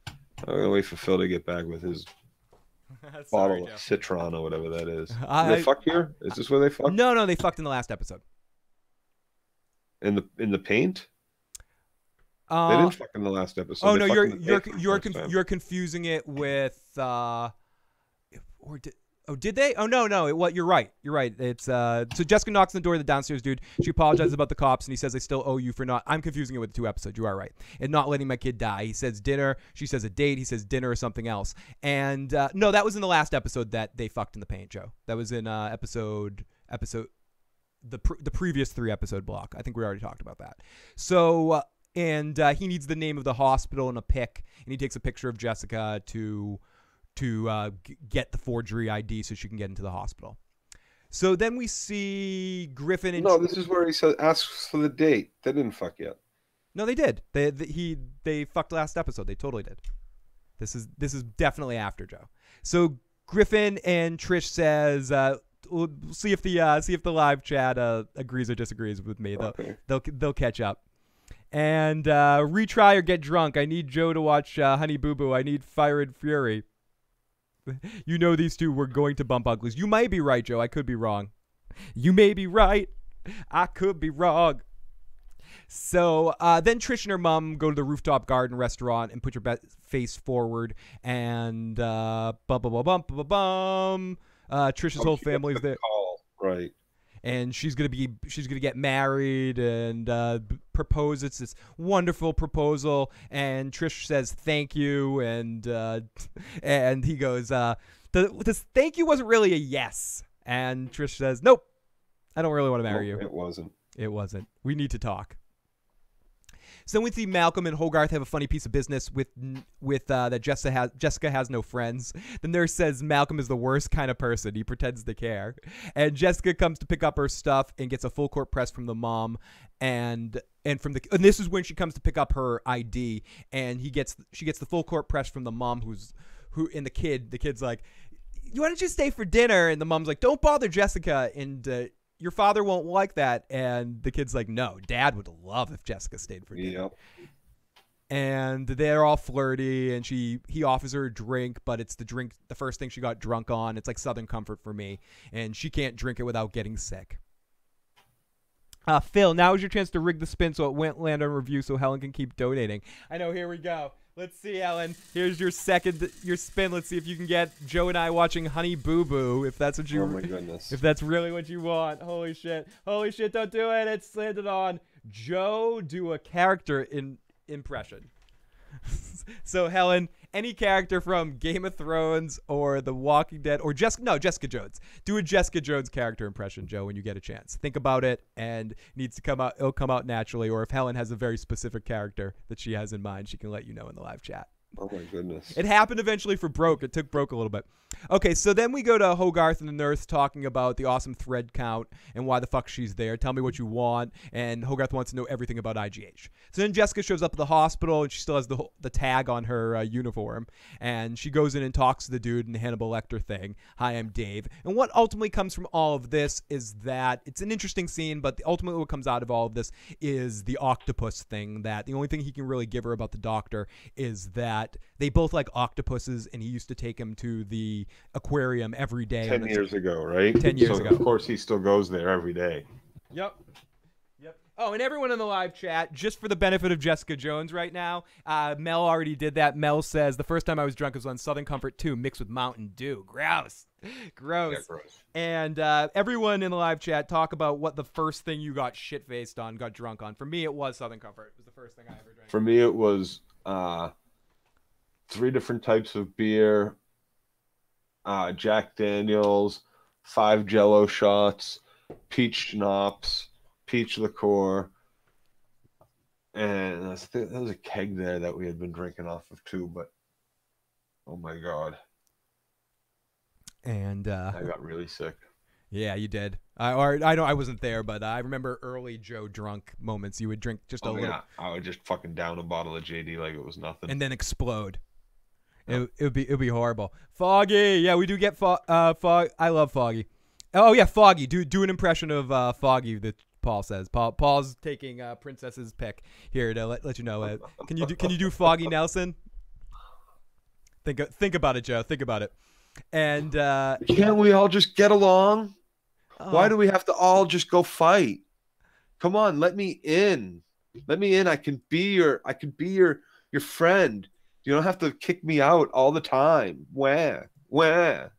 I'm going to wait for Phil to get back with his bottle of Citron or whatever that is. Do they fuck here? Is this where they fuck? No, they fucked in the last episode. In the paint? They didn't fuck in the last episode. Oh, no, you're confusing it with did they? Oh, no. You're right. It's so Jessica knocks on the door of the downstairs dude. She apologizes about the cops, and he says, I still owe you for not. I'm confusing it with the 2 episodes. You are right. And not letting my kid die. He says dinner. She says a date. He says dinner or something else. And no, that was in the last episode that they fucked in the paint, Joe. That was in the previous 3 episode block. I think we already talked about that. So and he needs the name of the hospital and a pic, and he takes a picture of Jessica to get the forgery ID so she can get into the hospital. So then we see Griffin and... No, this is where he asks for the date. They didn't fuck yet. No, they did. They fucked last episode. They totally did. This is definitely after, Joe. So Griffin and Trish says, we'll see if the live chat agrees or disagrees with me. Okay. They'll catch up. And retry or get drunk. I need Joe to watch Honey Boo Boo. I need Fire and Fury. You know these two were going to bump uglies. You might be right, Joe. I could be wrong. You may be right. I could be wrong. So then Trish and her mom go to the rooftop garden restaurant and put your face forward. And Trish's whole family's there. Right. And she's gonna get married and propose. It's this wonderful proposal, and Trish says thank you, and he goes, "This thank you wasn't really a yes." And Trish says, "Nope, I don't really want to marry you." It wasn't. We need to talk. So then we see Malcolm and Hogarth have a funny piece of business with that Jessica has no friends. The nurse says Malcolm is the worst kind of person. He pretends to care. And Jessica comes to pick up her stuff and gets a full court press from the mom, and this is when she comes to pick up her ID, and she gets the full court press from the mom and the kid's like, why don't you stay for dinner? And the mom's like, don't bother Jessica, and your father won't like that. And the kid's like, no, Dad would love if Jessica stayed for dinner. Yep. And they're all flirty, and he offers her a drink, but it's the first thing she got drunk on. It's like Southern Comfort for me, and she can't drink it without getting sick. Phil, now is your chance to rig the spin so it won't land on review so Helen can keep donating. I know, here we go. Let's see, Helen. Here's your spin. Let's see if you can get Joe and I watching Honey Boo Boo, if that's what you... Oh, my goodness. If that's really what you want. Holy shit. Holy shit, don't do it. It's landed on Joe. Do a character impression. So, Helen, any character from Game of Thrones or The Walking Dead or Jessica Jones. Do a Jessica Jones character impression, Joe, when you get a chance. Think about it, and it needs to come out. It'll come out naturally. Or if Helen has a very specific character that she has in mind, she can let you know in the live chat. Oh, my goodness. It happened eventually for Broke. It took Broke a little bit. Okay, so then we go to Hogarth and the nurse talking about the awesome thread count and why the fuck she's there. Tell me what you want. And Hogarth wants to know everything about IGH. So then Jessica shows up at the hospital, and she still has the tag on her uniform. And she goes in and talks to the dude in the Hannibal Lecter thing. Hi, I'm Dave. And what ultimately comes from all of this is that it's an interesting scene, but ultimately what comes out of all of this is the octopus thing, that the only thing he can really give her about the doctor is that they both like octopuses, and he used to take him to the aquarium every day. 10 years ago, right? 10 years ago. Of course, he still goes there every day. Yep. Oh, and everyone in the live chat, just for the benefit of Jessica Jones right now, Mel already did that. Mel says, the first time I was drunk was on Southern Comfort 2 mixed with Mountain Dew. Gross. Yeah, gross. And everyone in the live chat, talk about what the first thing you got shit-faced on, got drunk on. For me, it was Southern Comfort. It was the first thing I ever drank. For me, it was 3 different types of beer, Jack Daniels, 5 Jello shots, peach schnapps, peach liqueur, and there was a keg there that we had been drinking off of too, but oh my god. And I got really sick. Yeah, you did. I know I wasn't there, but I remember early Joe drunk moments. You would drink just a little. Yeah, I would just fucking down a bottle of JD like it was nothing, and then explode. It would be horrible. Foggy, yeah, we do get Fog. I love Foggy. Oh yeah, Foggy. Do an impression of Foggy that Paul says. Paul's taking Princess's pick here to let you know. Can you do Foggy Nelson? Think about it, Joe. Think about it. And can't we all just get along? Why do we have to all just go fight? Come on, let me in. Let me in. I can be your friend. You don't have to kick me out all the time. Where? That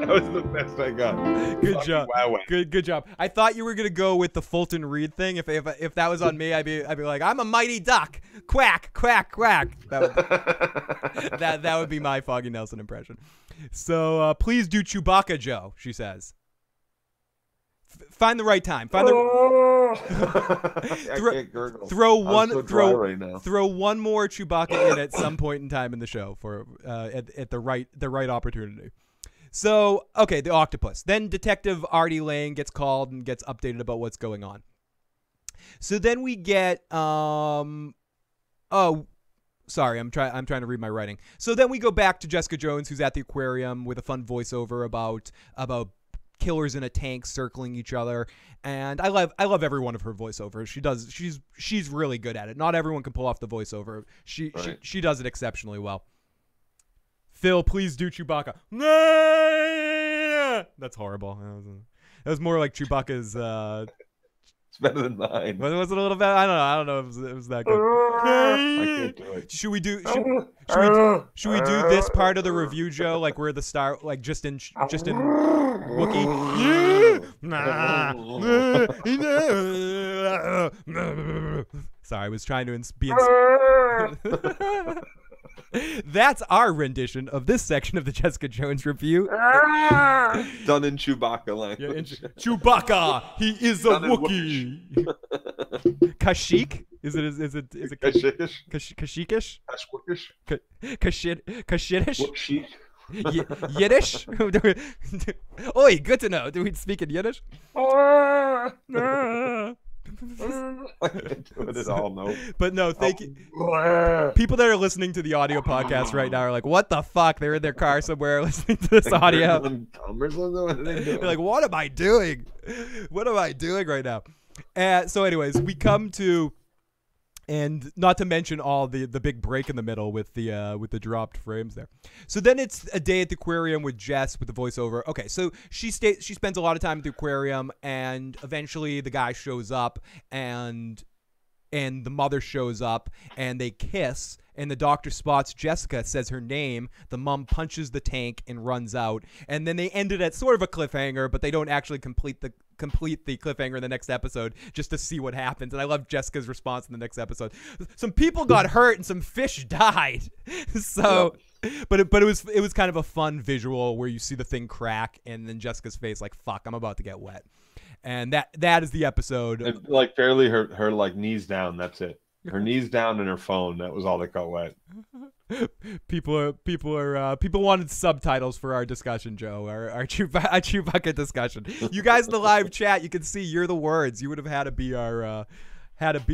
was the best I got. Good job. Good job. I thought you were gonna go with the Fulton Reed thing. If that was on me, I'd be like, I'm a mighty duck. Quack, quack, quack. That would be my Foggy Nelson impression. So please do Chewbacca, Joe. She says. Find the right time. Find the. Throw one more Chewbacca in at some point in time in the show for at the right opportunity. So okay, the octopus. Then Detective Artie Lane gets called and gets updated about what's going on. So then we get sorry, I'm trying to read my writing. So then we go back to Jessica Jones, who's at the aquarium with a fun voiceover about killers in a tank circling each other, and I love every one of her voiceovers. She's really good at it. Not everyone can pull off the voiceover. She does it exceptionally well. Phil, please do Chewbacca. That's horrible. That was more like Chewbacca's. It's better than mine. Was it a little better? I don't know if it was that good. I can't do it. Should we do this part of the review, Joe? Like we're the star, like just in Wookiee. Sorry, I was trying to be. That's our rendition of this section of the Jessica Jones review. Done in Chewbacca language. Yeah, Chewbacca, he is a Wookiee. Kashyyyk? Is it Kashyyykish? Kashyikish? Kashwookish? Kashyidish? Yiddish? Oi, good to know. Do we speak in Yiddish? I do it all, no. But no, thank you. People that are listening to the audio podcast right now are like, what the fuck? They're in their car somewhere listening to this audio. They're like, what am I doing? What am I doing right now? So anyways, we come to, and not to mention all the big break in the middle with the dropped frames there. So then it's a day at the aquarium with Jess with the voiceover. Okay, so she spends a lot of time at the aquarium, and eventually the guy shows up, and the mother shows up, and they kiss, and the doctor spots Jessica, says her name, the mom punches the tank and runs out, and then they ended at sort of a cliffhanger, but they don't actually complete the cliffhanger in the next episode just to see what happens. And I love Jessica's response in the next episode. Some people got hurt and some fish died. So, but it was kind of a fun visual where you see the thing crack and then Jessica's face like, fuck, I'm about to get wet. And that is the episode. And like barely her like knees down. That's it. Her knees down and her phone. That was all that got wet. People wanted subtitles for our discussion, Joe. Our Chewbacca discussion. You guys in the live chat, you can see you're the words. You would have had to be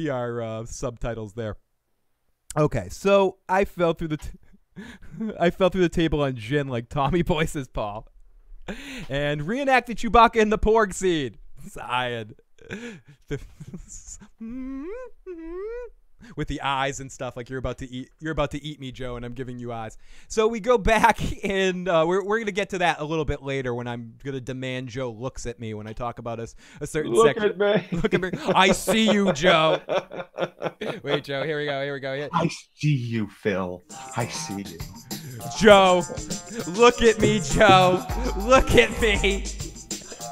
our subtitles there. Okay, so I fell through the table on Jin like Tommy Boy says Paul, and reenacted Chewbacca in the porg scene. Zion. With the eyes and stuff, like you're about to eat me, Joe, and I'm giving you eyes. So we go back and we're gonna get to that a little bit later when I'm gonna demand Joe looks at me when I talk about a certain section. Look at me. I see you, Joe. Wait, Joe. Here we go. I see you, Phil. I see you. Joe, look at me, Joe. Look at me.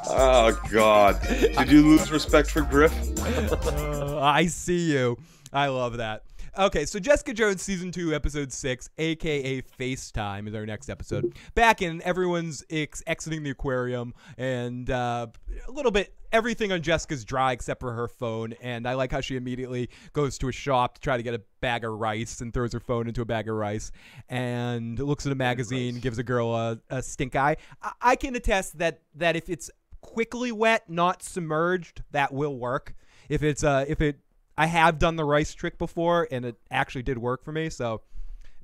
Oh God! Did you lose respect for Griff? I see you. I love that. Okay, so Jessica Jones Season 2, Episode 6, a.k.a. FaceTime, is our next episode. Back in, everyone's exiting the aquarium, and a little bit, everything on Jessica's dry except for her phone, and I like how she immediately goes to a shop to try to get a bag of rice and throws her phone into a bag of rice and looks at a magazine, gives a girl a stink eye. I can attest that if it's quickly wet, not submerged, that will work. I have done the rice trick before, and it actually did work for me. So,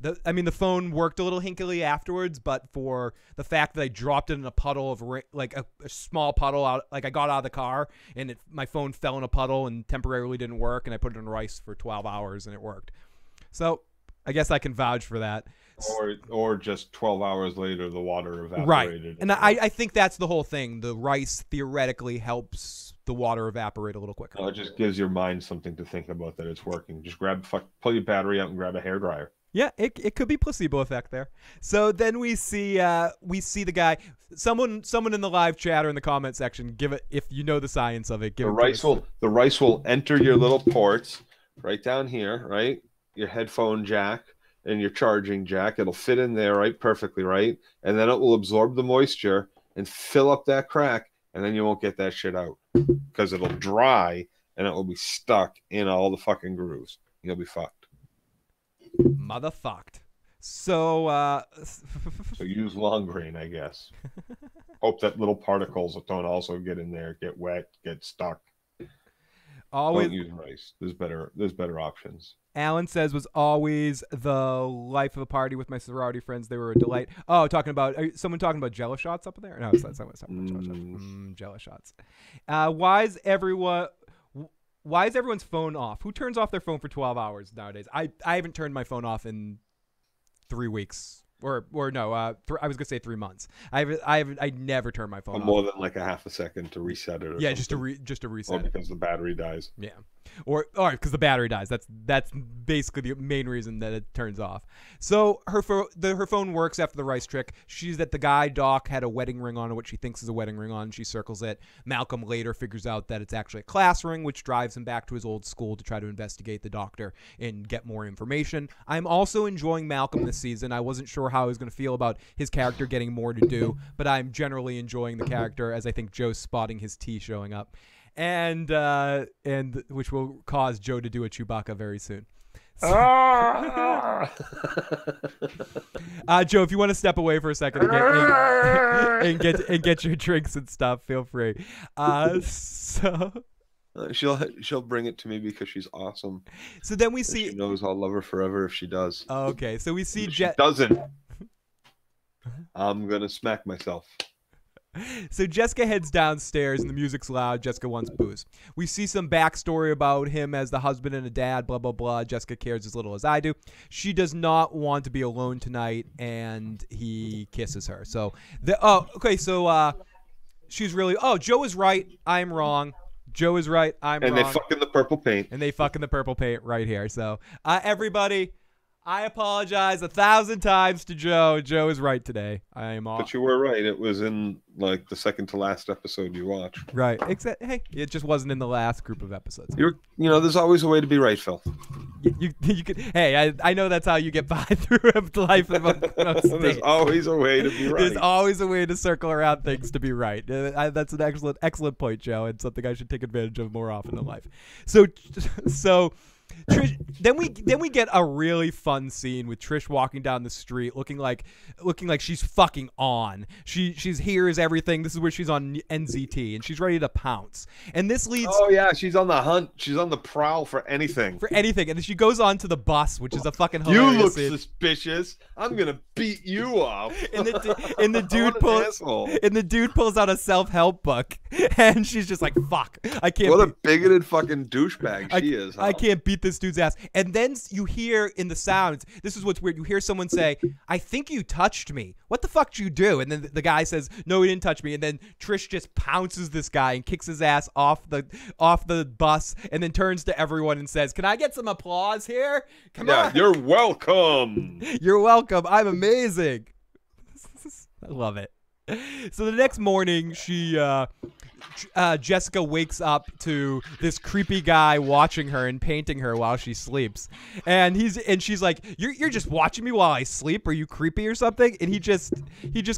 the phone worked a little hinkily afterwards, but for the fact that I dropped it in a puddle of like a small puddle out, like I got out of the car and my phone fell in a puddle and temporarily didn't work, and I put it in rice for 12 hours and it worked. So, I guess I can vouch for that. Or just 12 hours later, the water evaporated. Right, and I think that's the whole thing. The rice theoretically helps the water evaporate a little quicker. No, it just gives your mind something to think about that it's working. Just pull your battery out and grab a hairdryer. Yeah, it could be placebo effect there. So then we see the guy. Someone in the live chat or in the comment section, give it, if you know the science of it. The rice will enter your little ports right down here, right? Your headphone jack and your charging jack. It'll fit in there right perfectly, right? And then it will absorb the moisture and fill up that crack, and then you won't get that shit out because it'll dry and it will be stuck in all the fucking grooves. You'll be fucked. Motherfucked. So so use long grain, I guess. Hope that little particles don't also get in there, get wet, get stuck. Always don't use rice. There's better options. Alan says was always the life of a party with my sorority friends. They were a delight. Oh, someone talking about Jello shots up there? No, it's not someone talking about Jello shots. Jello shots. Why is everyone's phone off? Who turns off their phone for 12 hours nowadays? I haven't turned my phone off in 3 weeks. Or no, I was gonna say 3 months. I never turn my phone off. More than like a half a second to reset it. Yeah, something. just to reset. Or because the battery dies. Yeah. Or because the battery dies. That's basically the main reason that it turns off. So her phone works after the rice trick. She's that the guy Doc had a wedding ring on, what she thinks is a wedding ring on. She circles it. Malcolm later figures out that it's actually a class ring, which drives him back to his old school to try to investigate the doctor and get more information. I'm also enjoying Malcolm this season. I wasn't sure how I was going to feel about his character getting more to do, but I'm generally enjoying the character, as I think Joe's spotting his tea showing up. And which will cause Joe to do a Chewbacca very soon. So, Joe, if you want to step away for a second and get your drinks and stuff, feel free. She'll bring it to me because she's awesome. So then we see she knows I'll love her forever if she does. Okay, so we see Jet doesn't. I'm gonna smack myself. So Jessica heads downstairs and the music's loud. Jessica wants booze. We see some backstory about him as the husband and a dad, blah, blah, blah. Jessica cares as little as I do. She does not want to be alone tonight, and he kisses her. So, she's really, Joe is right. I'm wrong. Joe is right. I'm wrong. And they fuck in the purple paint. And they fuck in the purple paint right here. So, everybody, I apologize 1,000 times to Joe. Joe is right today. I am off. But you were right. It was in like the second to last episode you watched. Right. Except, hey, it just wasn't in the last group of episodes. There's always a way to be right, Phil. You could. Hey, I know that's how you get by through life. There's always a way to be right. There's always a way to circle around things to be right. That's an excellent point, Joe, and something I should take advantage of more often in life. So. Trish, then we get a really fun scene with Trish walking down the street looking like she's fucking on. She's hears everything. This is where she's on NZT and she's ready to pounce. And this leads Oh yeah, she's on the hunt. She's on the prowl for anything. And then she goes on to the bus, which is a fucking hilarious You look scene. Suspicious. I'm going to beat you up. And the dude pulls out a self-help book and she's just like, "Fuck. I can't." What a bigoted fucking douchebag she is. Huh? I can't beat this dude's ass. And then you hear in the sounds, this is what's weird, you hear someone say, "I think you touched me. What the fuck did you do?" And then the guy says, "No, he didn't touch me." And then Trish just pounces this guy and kicks his ass off the bus and then turns to everyone and says, "Can I get some applause here? Come on. You're welcome. You're welcome. I'm amazing." I love it. So the next morning, Jessica wakes up to this creepy guy watching her and painting her while she sleeps, and she's like, "You're just watching me while I sleep? Are you creepy or something?" And he just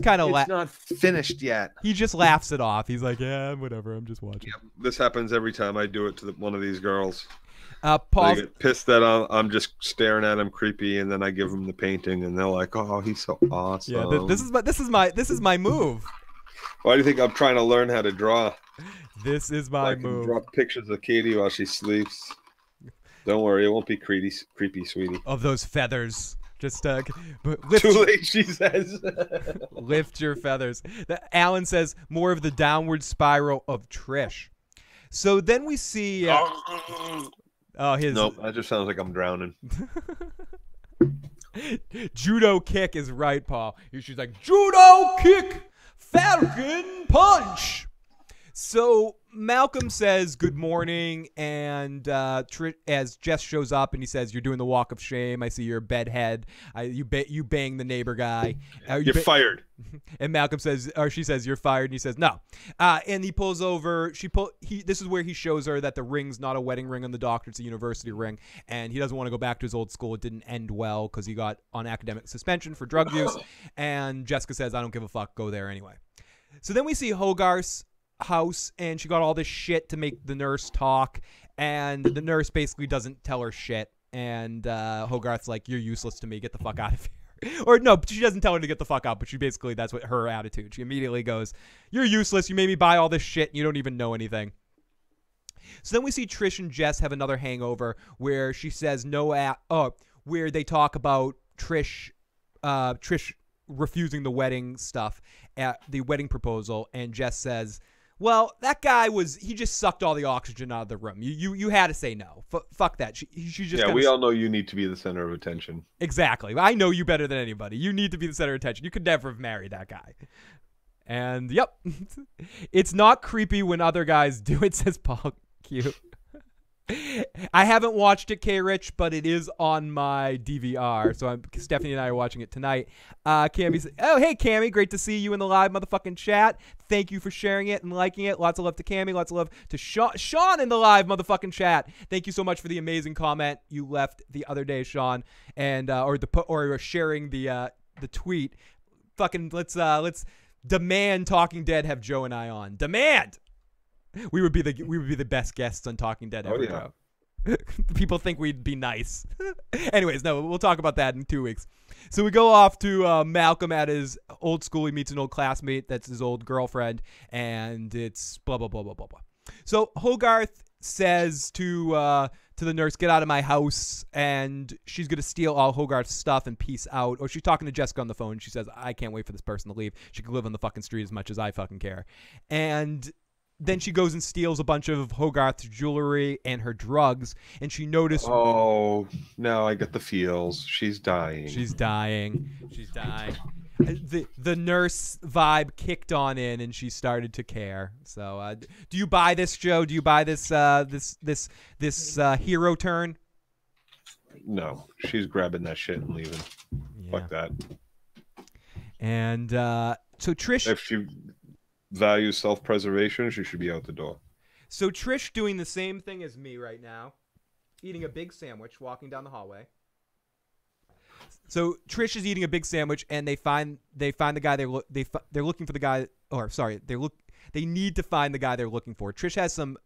kind of It's not finished yet. He just laughs it off. He's like, "Yeah, whatever. I'm just watching." Yeah, this happens every time I do it to one of these girls. Paul, they get pissed that I'm just staring at him creepy, and then I give them the painting, and they're like, "Oh, he's so awesome." Yeah, this is my move. Why do you think I'm trying to learn how to draw? This is my move. Draw pictures of Katie while she sleeps. Don't worry, it won't be creepy, sweetie. Of those feathers. Just lift. Too late, she says. Lift your feathers. Alan says more of the downward spiral of Trish. So then we see. Nope, that just sounds like I'm drowning. Judo kick is right, Paul. She's like, "Judo kick, Falcon punch." So Malcolm says good morning, and as Jess shows up and he says, "You're doing the walk of shame. I see your bedhead. You bang the neighbor guy. You're fired." And Malcolm says, or she says, "You're fired." And he says, "No." And he pulls over. This is where he shows her that the ring's not a wedding ring on the doctor; it's a university ring, and he doesn't want to go back to his old school. It didn't end well because he got on academic suspension for drug use. And Jessica says, "I don't give a fuck. Go there anyway." So then we see Hogarth's house, and she got all this shit to make the nurse talk, and the nurse basically doesn't tell her shit, and Hogarth's like, "You're useless to me, get the fuck out of here." Or no, she doesn't tell her to get the fuck out, but that's what her attitude. She immediately goes, "You're useless, you made me buy all this shit and you don't even know anything." So then we see Trish and Jess have another hangover where she says where they talk about Trish refusing the wedding stuff, the wedding proposal, and Jess says, "Well, that guy he just sucked all the oxygen out of the room. You had to say no. Fuck that." She just we all know you need to be the center of attention. Exactly. I know you better than anybody. You need to be the center of attention. You could never have married that guy. And yep, it's not creepy when other guys do it, says Paul Q. I haven't watched it, K-Rich, but it is on my DVR. So Stephanie and I are watching it tonight. Cammy said, oh, hey, Cammy. Great to see you in the live motherfucking chat. Thank you for sharing it and liking it. Lots of love to Cammy. Lots of love to Sean in the live motherfucking chat. Thank you so much for the amazing comment you left the other day, Sean, and or sharing the tweet. Fucking let's demand Talking Dead have Joe and I on. Demand. We would be the best guests on Talking Dead ever, Joe. People think we'd be nice. Anyways, no, we'll talk about that in 2 weeks. So we go off to Malcolm at his old school. He meets an old classmate that's his old girlfriend, and it's blah, blah, blah, blah, blah, blah. So Hogarth says to the nurse, get out of my house, and she's going to steal all Hogarth's stuff and peace out. Or she's talking to Jessica on the phone. She says, I can't wait for this person to leave. She can live on the fucking street as much as I fucking care. And then she goes and steals a bunch of Hogarth's jewelry and her drugs, and she noticed... Oh, now I get the feels. She's dying. She's dying. The nurse vibe kicked on in, and she started to care. So, do you buy this, Joe? Do you buy this this hero turn? No, she's grabbing that shit and leaving. Yeah. Fuck that. And so Trish... If she values self-preservation, she should be out the door. So Trish doing the same thing as me right now, eating a big sandwich, walking down the hallway. So Trish is eating a big sandwich, and they find the guy they're looking for the guy. Or sorry, they need to find the guy they're looking for. Trish has some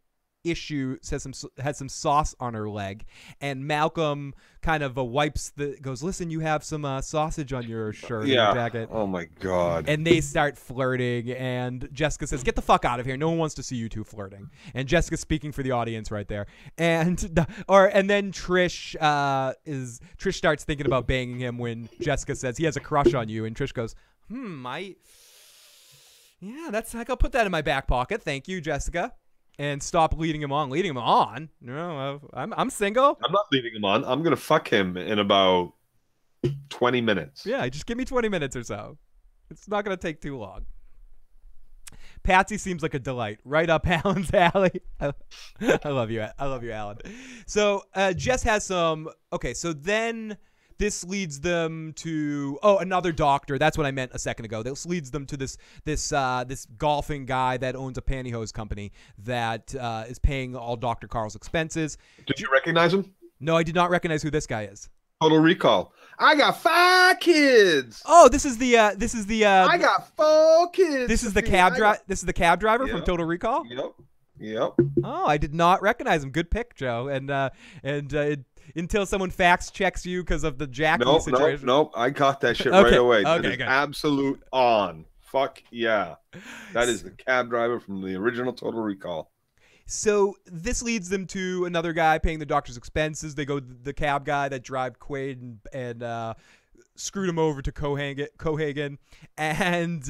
has some sauce on her leg, and Malcolm kind of goes, listen, you have some sausage on your shirt and your jacket. Oh my god. And they start flirting, and Jessica says, get the fuck out of here, no one wants to see you two flirting. And Jessica's speaking for the audience right there. And then Trish starts thinking about banging him when Jessica says he has a crush on you, and Trish goes, I can put that in my back pocket, thank you, Jessica. And stop leading him on. Leading him on? No, I'm single. I'm not leading him on. I'm going to fuck him in about 20 minutes. Yeah, just give me 20 minutes or so. It's not going to take too long. Patsy seems like a delight. Right up Alan's alley. I love you. I love you, Alan. So Jess has some... Okay, so then... This leads them to another doctor. That's what I meant a second ago. This leads them to this golfing guy that owns a pantyhose company that is paying all Dr. Carl's expenses. Did you recognize him? No, I did not recognize who this guy is. Total Recall. I got 5 kids. Oh, this is the I got 4 kids. This is the cab driver. This is the cab driver from Total Recall. Yep. Oh, I did not recognize him. Good pick, Joe. Until someone fax checks you because of the Jackie situation. Nope. I got that shit right away. Okay, that is absolute on. Fuck yeah. That is the cab driver from the original Total Recall. So this leads them to another guy paying the doctor's expenses. They go the cab guy that drove Quaid and screwed him over to Cohagen. And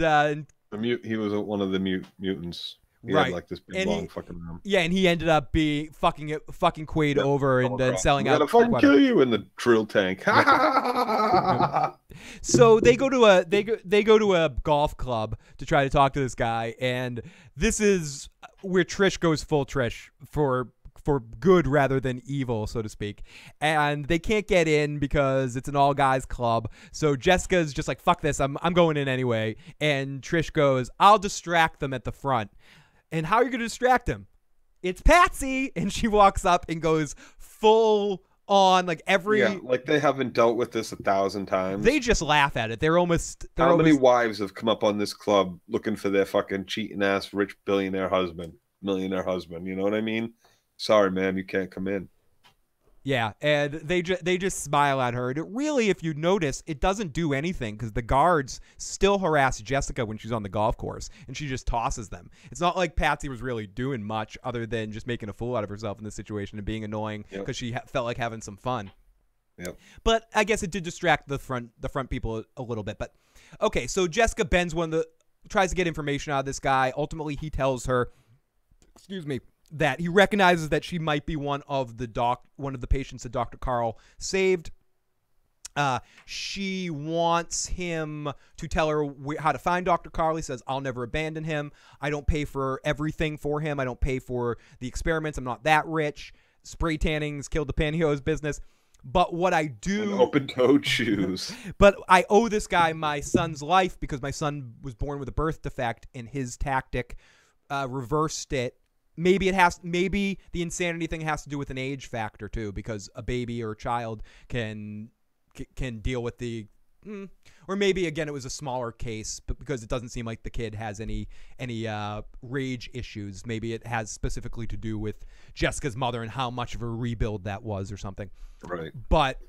he was one of the mutants. He had like this big long fucking room. Yeah, and he ended up fucking Quaid over and then selling out. I'm gonna fucking kill you in the drill tank. So they go to a golf club to try to talk to this guy, and this is where Trish goes full Trish for good rather than evil, so to speak. And they can't get in because it's an all guys club. So Jessica's just like, fuck this, I'm going in anyway. And Trish goes, I'll distract them at the front. And how are you going to distract him? It's Patsy. And she walks up and goes full on like like they haven't dealt with this 1,000 times. They just laugh at it. How many wives have come up on this club looking for their fucking cheating ass rich millionaire husband? You know what I mean? Sorry, ma'am, you can't come in. Yeah, and they just smile at her. And really, if you notice, it doesn't do anything because the guards still harass Jessica when she's on the golf course, and she just tosses them. It's not like Patsy was really doing much other than just making a fool out of herself in this situation and being annoying because she felt like having some fun. Yep. But I guess it did distract the front people a little bit. But okay, so Jessica bends tries to get information out of this guy. Ultimately, he tells her, that he recognizes that she might be one of the patients that Dr. Carl saved. She wants him to tell her how to find Dr. Carl. He says, I'll never abandon him. I don't pay for everything for him. I don't pay for the experiments. I'm not that rich. spray tannings killed the pantyhose business. But what I do... And open-toed shoes. But I owe this guy my son's life because my son was born with a birth defect, and his tactic reversed it. Maybe the insanity thing has to do with an age factor, too, because a baby or a child can deal with the... Or maybe, again, it was a smaller case, but because it doesn't seem like the kid has any rage issues. Maybe it has specifically to do with Jessica's mother and how much of a rebuild that was or something. Right. But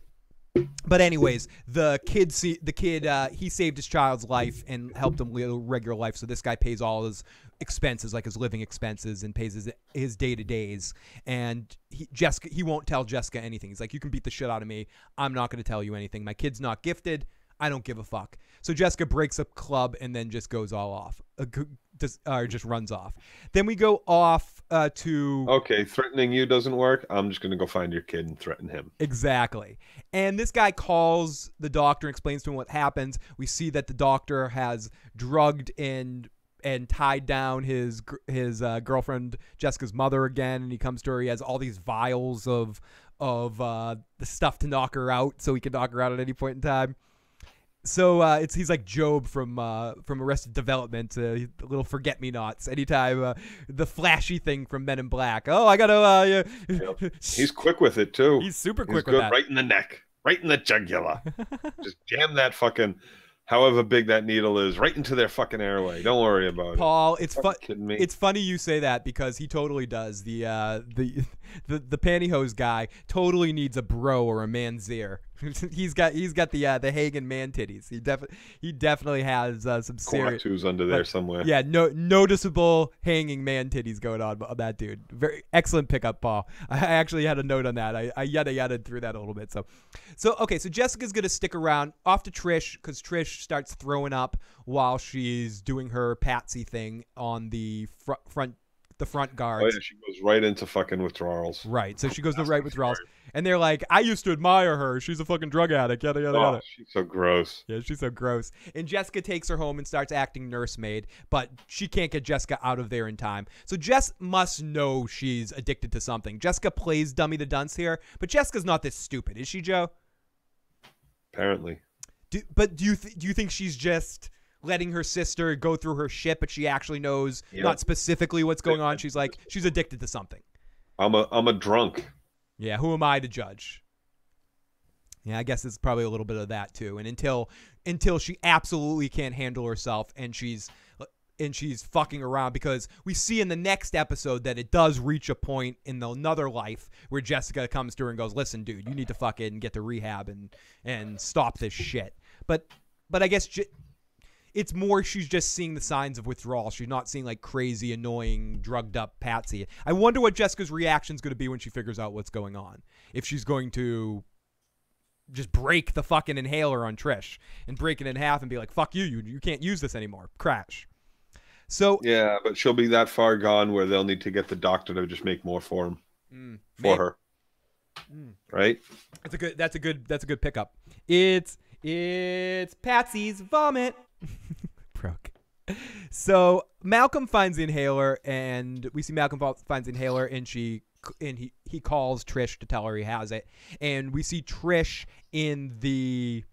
anyways, the kid he saved his child's life and helped him live a regular life. So this guy pays all his expenses, like his living expenses, and pays his day-to-days. And he won't tell Jessica anything. He's like, you can beat the shit out of me. I'm not going to tell you anything. My kid's not gifted. I don't give a fuck. So Jessica breaks up club and then just goes all off. Just runs off. Then we go off to... Okay, threatening you doesn't work. I'm just going to go find your kid and threaten him. Exactly. And this guy calls the doctor and explains to him what happens. We see that the doctor has drugged and tied down his girlfriend, Jessica's mother, again. And he comes to her. He has all these vials of the stuff to knock her out, so he can knock her out at any point in time. So he's like Job from Arrested Development, a little forget-me-nots. Anytime the flashy thing from Men in Black. Oh, I gotta. Yep. He's quick with it too. He's super quick with with that. Right in the neck, right in the jugular. Just jam that fucking, however big that needle is, right into their fucking airway. Don't worry about Paul, it. Paul, it's funny you say that because he totally does. The pantyhose guy totally needs a bro or a man's-ear. he's got the Hagen man titties. He definitely has some serious Quatu's under there somewhere. Yeah, noticeable hanging man titties going on that dude. Very excellent pickup, Paul. I actually had a note on that. I yada through that a little bit. So okay. So Jessica's gonna stick around off to Trish because Trish starts throwing up while she's doing her Patsy thing on the front guards. Oh yeah, she goes right into fucking withdrawals. Right, so she goes to right withdrawals. And they're like, I used to admire her. She's a fucking drug addict. Yada, yada, yada. She's so gross. Yeah, she's so gross. And Jessica takes her home and starts acting nursemaid, but she can't get Jessica out of there in time. So Jess must know she's addicted to something. Jessica plays dummy the dunce here, but Jessica's not this stupid, is she, Joe? Apparently. Do you think she's just letting her sister go through her shit, but she actually knows not specifically what's going on? She's like, she's addicted to something. I'm a drunk. Yeah, who am I to judge? Yeah, I guess it's probably a little bit of that too. And until she absolutely can't handle herself and she's fucking around, because we see in the next episode that it does reach a point in another life where Jessica comes to her and goes, listen, dude, you need to fucking get to rehab and stop this shit. But I guess it's more she's just seeing the signs of withdrawal. She's not seeing like crazy, annoying, drugged up Patsy. I wonder what Jessica's reaction is going to be when she figures out what's going on. If she's going to just break the fucking inhaler on Trish and break it in half and be like, fuck you, you can't use this anymore. Crash. So yeah, but she'll be that far gone where they'll need to get the doctor to just make more for him, her. Right? That's a good pickup. It's Patsy's vomit. Broke. So Malcolm finds the inhaler, and we see Malcolm finds the inhaler, and he calls Trish to tell her he has it, and we see Trish in the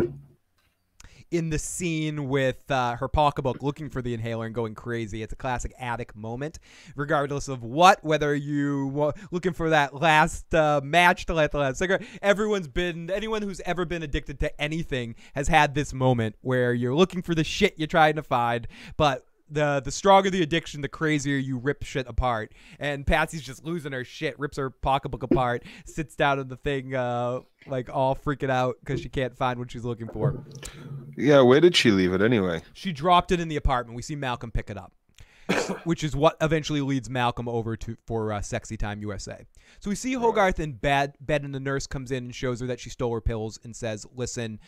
scene with her pocketbook looking for the inhaler and going crazy. It's a classic addict moment, regardless of whether you looking for that last match to light the last cigarette. Anyone who's ever been addicted to anything has had this moment where you're looking for the shit you're trying to find, but the stronger the addiction, the crazier you rip shit apart. And Patsy's just losing her shit, rips her pocketbook apart, sits down on the thing like all freaking out because she can't find what she's looking for. Yeah, where did she leave it anyway? She dropped it in the apartment. We see Malcolm pick it up, which is what eventually leads Malcolm over for Sexy Time USA. So we see Hogarth in bed, and the nurse comes in and shows her that she stole her pills and says, listen,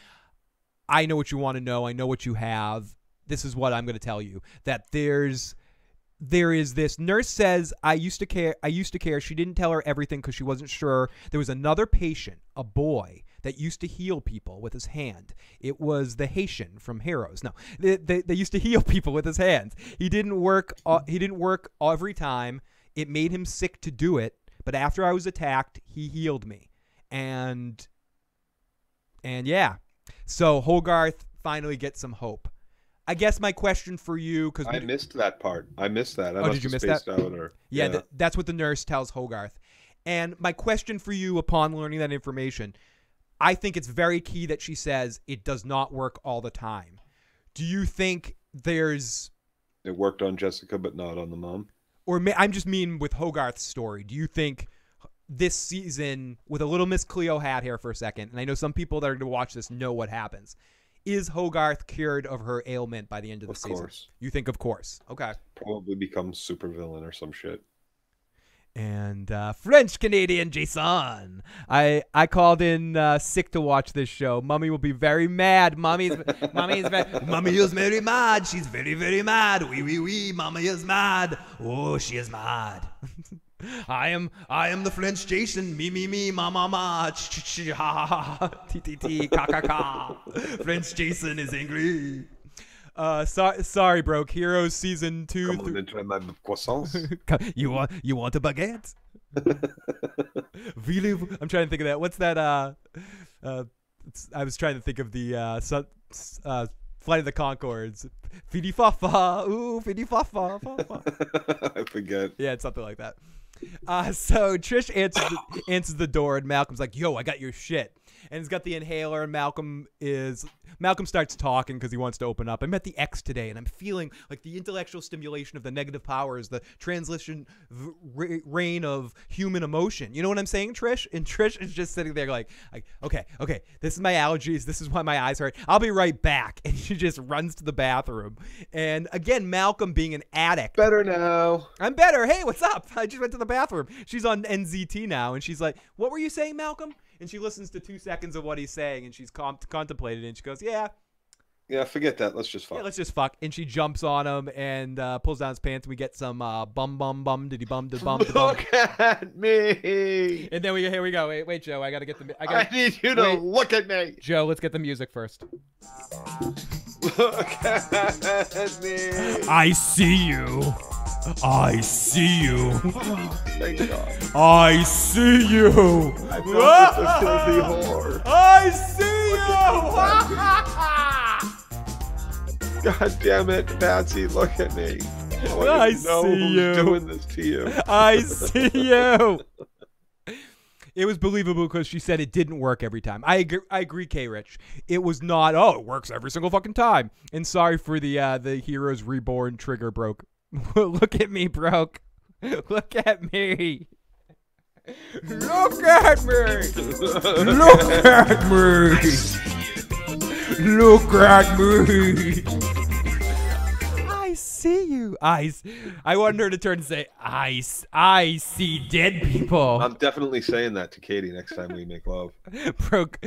I know what you want to know. I know what you have. This is what I'm going to tell you, that there is this nurse says, I used to care. She didn't tell her everything because she wasn't sure. There was another patient, a boy, that used to heal people with his hand. It was the Haitian from Heroes. No, they used to heal people with his hands. He didn't work every time. It made him sick to do it, but after I was attacked, he healed me. And yeah. So Hogarth finally gets some hope. I guess my question for you, because I missed that part. I missed that. Oh, did you miss that? Yeah, that's what the nurse tells Hogarth. And my question for you upon learning that information, I think it's very key that she says it does not work all the time. Do you think it worked on Jessica, but not on the mom? Or I'm just mean with Hogarth's story. Do you think this season, with a little Miss Cleo hat here for a second, and I know some people that are going to watch this know what happens, is Hogarth cured of her ailment by the end of the season? Of course. You think of course. Okay. Probably becomes supervillain or some shit. And French-Canadian Jason. I called in sick to watch this show. Mummy will be very mad. Mummy is very mad. She's very, very mad. Oui. Mummy is mad. Oh, she is mad. I am the French Jason. Me, ma, ch, ha, ha, t, ka. French Jason is angry. Sorry, broke. Heroes season 2. Come on into my croissants. You want a baguette? I'm trying to think of that. What's that? I was trying to think of the Flight of the Conchords. Fidi fa fa, ooh, fidi fa fa. I forget. Yeah, it's something like that. So Trish answers the door, and Malcolm's like, "Yo, I got your shit." And he's got the inhaler, and Malcolm starts talking because he wants to open up. I met the X today, and I'm feeling like the intellectual stimulation of the negative powers, the translation reign of human emotion. You know what I'm saying, Trish? And Trish is just sitting there like, okay, this is my allergies. This is why my eyes hurt. I'll be right back. And she just runs to the bathroom. And again, Malcolm being an addict. Better now. I'm better. Hey, what's up? I just went to the bathroom. She's on NZT now, and she's like, what were you saying, Malcolm? And she listens to 2 seconds of what he's saying, and she's contemplated it, and she goes, yeah, forget that. Let's just fuck. Yeah, let's just fuck. And she jumps on him and pulls down his pants, and we get some bum diddy bum diddy bum. Look at me. And then here we go. Wait, Joe, I gotta get the. I need you to look at me. Joe, let's get the music first. Look at me. I see you. I see you. Thank God. I see you. I felt the filthy whore. I see you. God damn it, Patsy, look at me. I see you. Doing this to you. I see you. It was believable because she said it didn't work every time. I agree, K-Rich. It was not, it works every single fucking time. And sorry for the Heroes Reborn trigger broke. Look at me, broke. Look at me. Look at me. Look at me. Look at me. I see you. I wanted her to turn and say, I see dead people. I'm definitely saying that to Katie next time we make love. Broke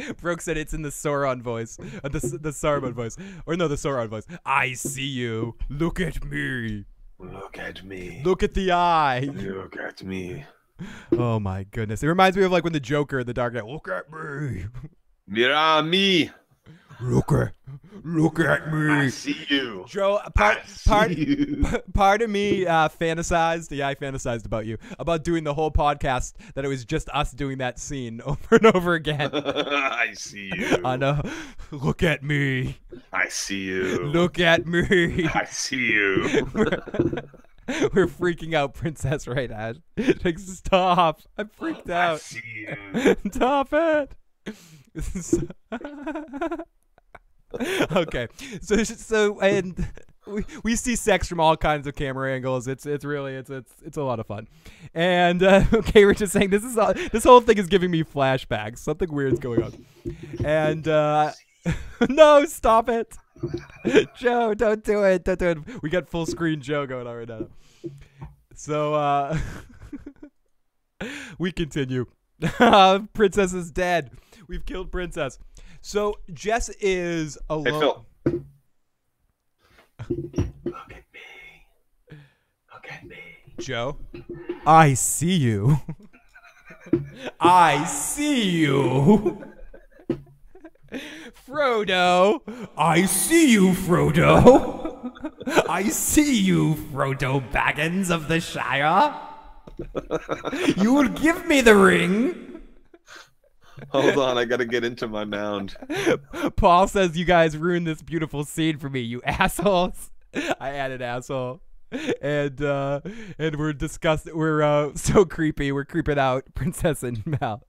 said it's in the Sauron voice. The Saruman voice. Or no, the Sauron voice. I see you. Look at me. Look at me. Look at the eye. Look at me. Oh my goodness. It reminds me of like when the Joker in The Dark Knight. Look at me. Mira me. Look at me. I see you. Joe, part of me fantasized. Yeah, I fantasized about you. About doing the whole podcast that it was just us doing that scene over and over again. I see you. I know. Look at me. I see you. Look at me. I see you. We're freaking out, Princess, right now. Like, stop. I'm freaked out. I see you. Stop it. Okay, so and we see sex from all kinds of camera angles. It's really a lot of fun. And okay, we're just saying this whole thing is giving me flashbacks. Something weird's going on. And no, stop it, Joe! Don't do it! Don't do it! We got full screen Joe going on right now. So we continue. Princess is dead. We've killed Princess. So Jess is alone. Hey, Phil. Look at me. Look at me. Joe, I see you. I see you. Frodo, I see you, Frodo. I see you, Frodo Baggins of the Shire. You will give me the ring. Hold on, I gotta get into my mound. Paul says you guys ruined this beautiful scene for me, you assholes. I added asshole. And we're disgusted. We're so creepy. We're creeping out Princess and Mel.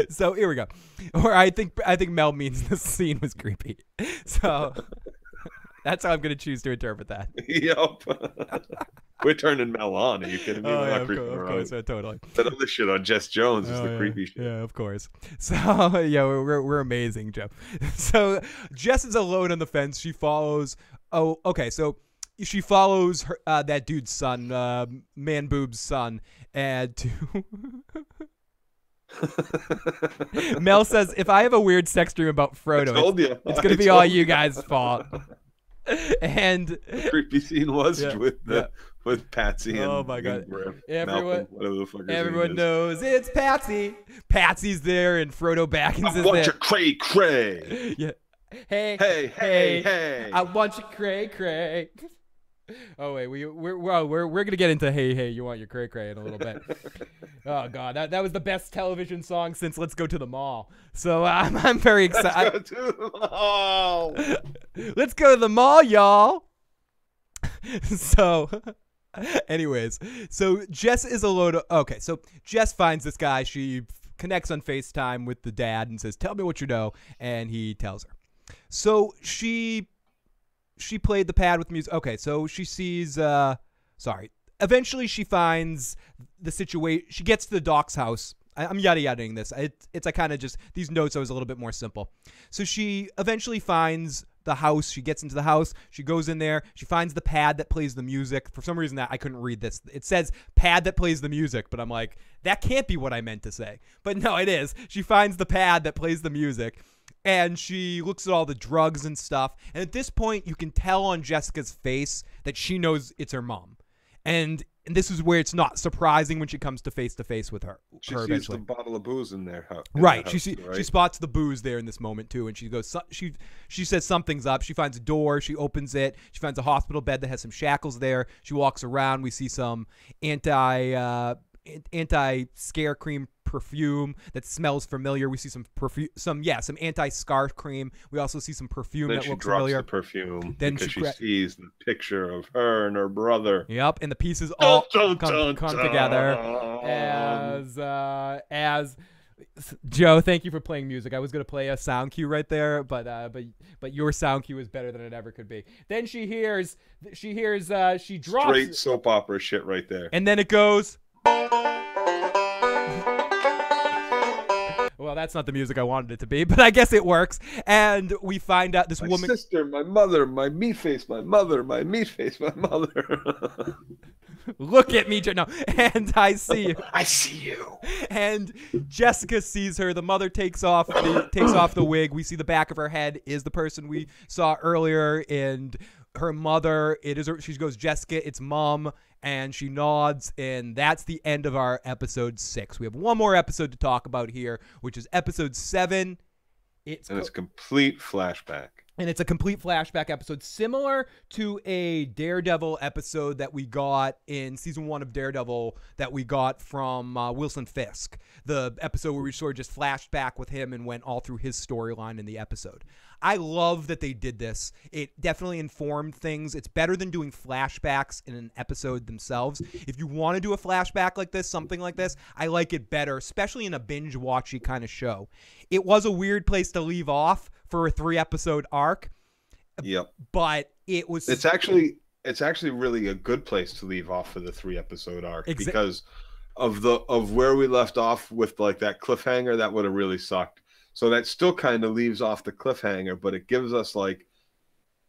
So here we go. Or I think Mel means the scene was creepy. So that's how I'm gonna choose to interpret that. Yep. We're turning Mel on. Are you kidding me? Oh, yeah, of course, totally. That other shit on Jess Jones is the creepy shit. Yeah, of course. So yeah, we're amazing, Joe. So Jess is alone on the fence. She follows. Oh, okay. So she follows her, that dude's son, Man Boob's son, and to. Mel says, if I have a weird sex dream about Frodo, it's going to be all you guys' fault. And the creepy scene was with Patsy and oh my god, Malcolm, whatever the fuck everyone knows it's Patsy. Patsy's there and Frodo Baggins is there. I want your cray. Yeah. Hey, I want your cray. Oh wait, we're gonna get into hey you want your cray in a little bit. Oh god, that was the best television song since Let's Go to the Mall. So I'm very excited. Let's go to the mall. Let's go to the mall, y'all. So, anyways, so Jess is alone. Okay, so Jess finds this guy. She connects on FaceTime with the dad and says, "Tell me what you know," and he tells her. So she played the pad with music. Okay, so she sees, eventually she finds the situation. She gets to the doc's house. I'm yada-yadaing this. It's I kind of just, these notes I was a little bit more simple. So she eventually finds the house. She gets into the house. She goes in there. She finds the pad that plays the music. For some reason I couldn't read this. It says pad that plays the music, but I'm like, that can't be what I meant to say. But no, it is. She finds the pad that plays the music. And she looks at all the drugs and stuff. And at this point, you can tell on Jessica's face that she knows it's her mom. And this is where it's not surprising when she comes to face with her. She sees eventually the bottle of booze in there. Right. She spots the booze there in this moment too. And she goes, she says something's up. She finds a door. She opens it. She finds a hospital bed that has some shackles there. She walks around. We see some anti-scare cream perfume that smells familiar. We see some perfume, some anti-scar cream. We also see some perfume that looks familiar. The perfume then because she sees the picture of her and her brother. Yep, and the pieces all come together as Joe, thank you for playing music. I was gonna play a sound cue right there, but your sound cue is better than it ever could be. Then she drops straight soap opera shit right there, and then it goes. Well, that's not the music I wanted it to be, but I guess it works. And we find out this woman... My sister, my mother, my meat face, my mother, my meat face, my mother. Look at me, no. And I see you. I see you. And Jessica sees her. The mother takes off the wig. We see the back of her head is the person we saw earlier, and her mother. She goes, Jessica, it's mom. And she nods, and that's the end of our episode 6. We have one more episode to talk about here, which is episode 7. It's a complete flashback. And it's a complete flashback episode, similar to a Daredevil episode that we got in season 1 of Daredevil that we got from Wilson Fisk. The episode where we sort of just flashed back with him and went all through his storyline in the episode. I love that they did this. It definitely informed things. It's better than doing flashbacks in an episode themselves. If you want to do a flashback like this, something like this, I like it better, especially in a binge-watchy kind of show. It was a weird place to leave off for a 3-episode arc. Yep. But it was... It's actually really a good place to leave off for the 3-episode arc because of where we left off with like that cliffhanger. That would have really sucked. So that still kind of leaves off the cliffhanger, but it gives us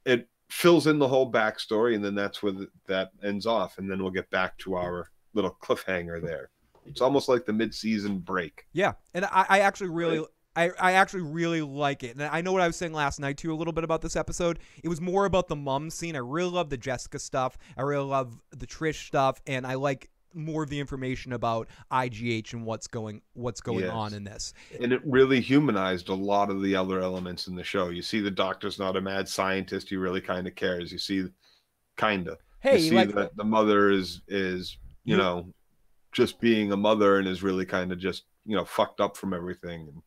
it fills in the whole backstory, and then that's where that ends off, and then we'll get back to our little cliffhanger there. It's almost like the mid-season break. Yeah, and I actually really... I actually really like it. And I know what I was saying last night, too, a little bit about this episode. It was more about the mom scene. I really love the Jessica stuff. I really love the Trish stuff. And I like more of the information about IGH and what's going on in this. And it really humanized a lot of the other elements in the show. You see the doctor's not a mad scientist. He really kind of cares. You see, kind of. Hey, you see that the mother is you know, just being a mother and is really kind of just, you know, fucked up from everything. And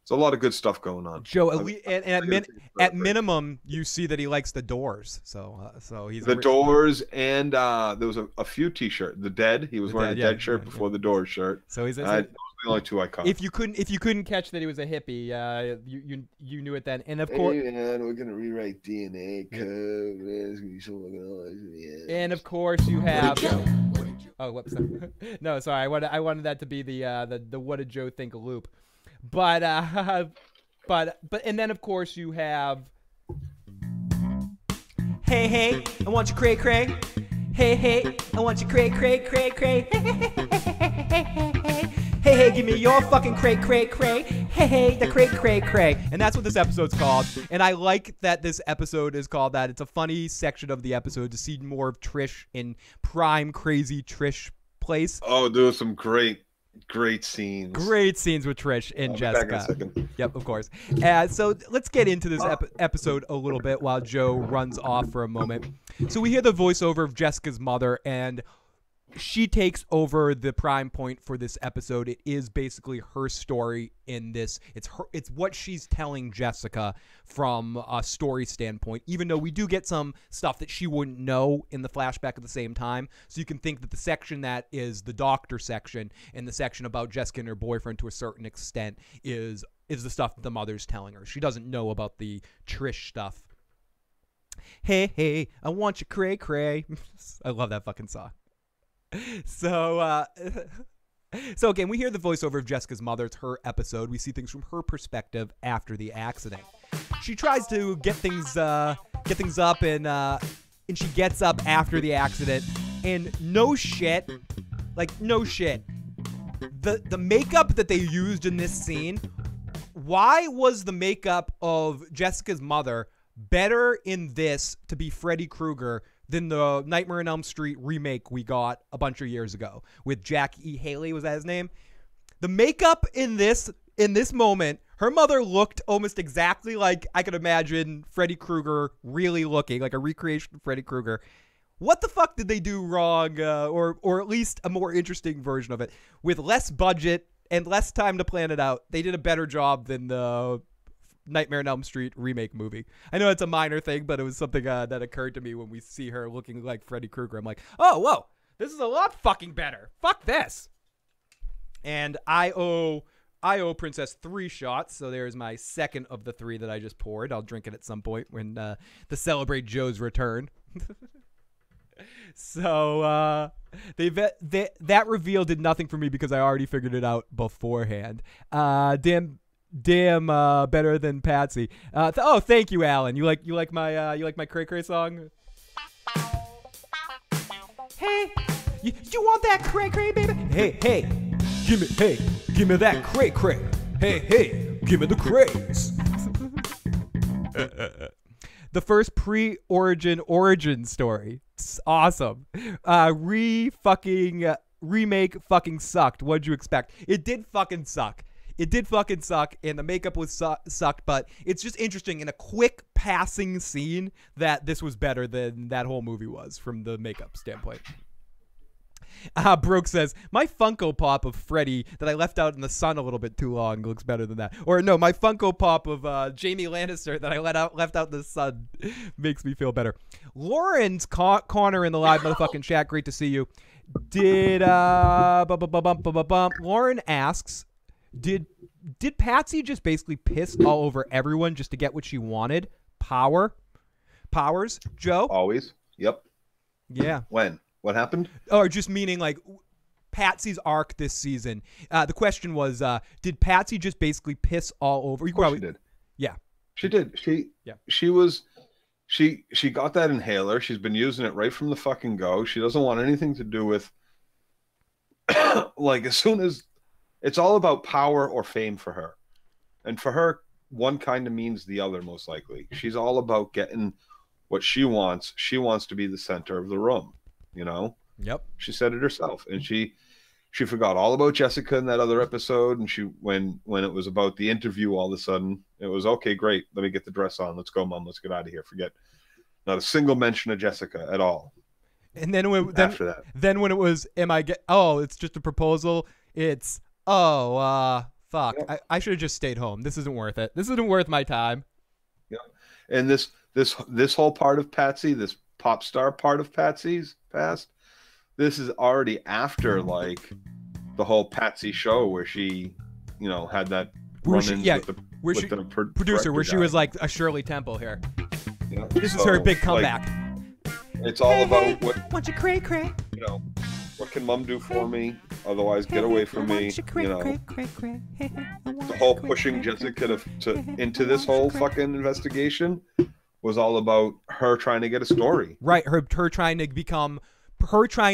it's a lot of good stuff going on. Joe, at minimum, you see that he likes the Doors. So he's the Doors, and there was a few T-shirts. The Dead. He was wearing a Dead shirt before the Doors shirt. So he's those are the only two I caught. If you couldn't catch that he was a hippie, you knew it then. And of course, hey man, we're gonna rewrite DNA code. Man, it's gonna be so fucking awesome. And of course, you have. Oh, whoops. No, sorry. I wanted that to be the what did Joe think loop. But and then of course you have hey I want you cray hey I want you cray hey give me your fucking cray hey the cray and that's what this episode's called. And I like that this episode is called that. It's a funny section of the episode to see more of Trish in prime crazy Trish place. Oh, there was some great scenes. Great scenes with Trish and Jessica. Back in a second. Yep, of course. So let's get into this episode a little bit while Joe runs off for a moment. So we hear the voiceover of Jessica's mother, and she takes over the prime point for this episode. It is basically her story in this. It's what she's telling Jessica from a story standpoint, even though we do get some stuff that she wouldn't know in the flashback at the same time. So you can think that the section that is the doctor section and the section about Jessica and her boyfriend to a certain extent is the stuff that the mother's telling her. She doesn't know about the Trish stuff. Hey, I want you cray. I love that fucking song. So again, we hear the voiceover of Jessica's mother. It's her episode. We see things from her perspective after the accident. She tries to get things up, and she gets up after the accident. And no shit, the makeup that they used in this scene. Why was the makeup of Jessica's mother better in this to be Freddy Krueger than the Nightmare on Elm Street remake we got a bunch of years ago with Jack E. Haley? Was that his name? The makeup in this moment, her mother looked almost exactly like I could imagine Freddy Krueger really looking, like a recreation of Freddy Krueger. What the fuck did they do wrong, or at least a more interesting version of it? With less budget and less time to plan it out, they did a better job than the Nightmare on Elm Street remake movie. I know it's a minor thing, but it was something that occurred to me when we see her looking like Freddy Krueger. I'm like, oh, whoa, this is a lot fucking better. Fuck this. And I owe Princess 3 shots, so there's my second of the 3 that I just poured. I'll drink it at some point when to celebrate Joe's return. So that reveal did nothing for me because I already figured it out beforehand. Damn better than Patsy. Thank you, Alan. You like my Cray Cray song? Hey, you want that Cray Cray, baby? Hey, give me that Cray Cray. Hey, give me the craze. The first origin story. It's awesome. Remake fucking sucked. What'd you expect? It did fucking suck. And the makeup was sucked, but it's just interesting in a quick passing scene that this was better than that whole movie was from the makeup standpoint. Brooke says, my Funko Pop of Freddy that I left out in the sun a little bit too long looks better than that. Or no, my Funko Pop of Jamie Lannister that I left out in the sun makes me feel better. Lauren's Connor in the live motherfucking chat. Great to see you. Lauren asks, Did Patsy just basically piss all over everyone just to get what she wanted? Powers? Joe? Always. Yep. Yeah. When? What happened? Or just meaning like Patsy's arc this season. The question was, did Patsy just basically piss all over? Of course she did. Yeah. She did. She got that inhaler. She's been using it right from the fucking go. She doesn't want anything to do with like as soon as it's all about power or fame for her. And for her, one kind of means the other, most likely. She's all about getting what she wants. She wants to be the center of the room, you know? Yep. She said it herself. And she forgot all about Jessica in that other episode. And when it was about the interview, all of a sudden, it was, okay, great. Let me get the dress on. Let's go, Mom. Let's get out of here. Forget. Not a single mention of Jessica at all. And then when after that, then when it was, it's just a proposal. It's fuck. Yep. I should have just stayed home. This isn't worth it. This isn't worth my time. Yeah. And this whole part of Patsy, this pop star part of Patsy's past, this is already after like the whole Patsy show where she, had that run-ins with the producer, where she was like a Shirley Temple here. Yeah. This is her big comeback. It's all about what you cray. What can mom do for me? Otherwise, get away from me. The whole pushing Jessica into this whole fucking investigation was all about her trying to get a story. Right, her trying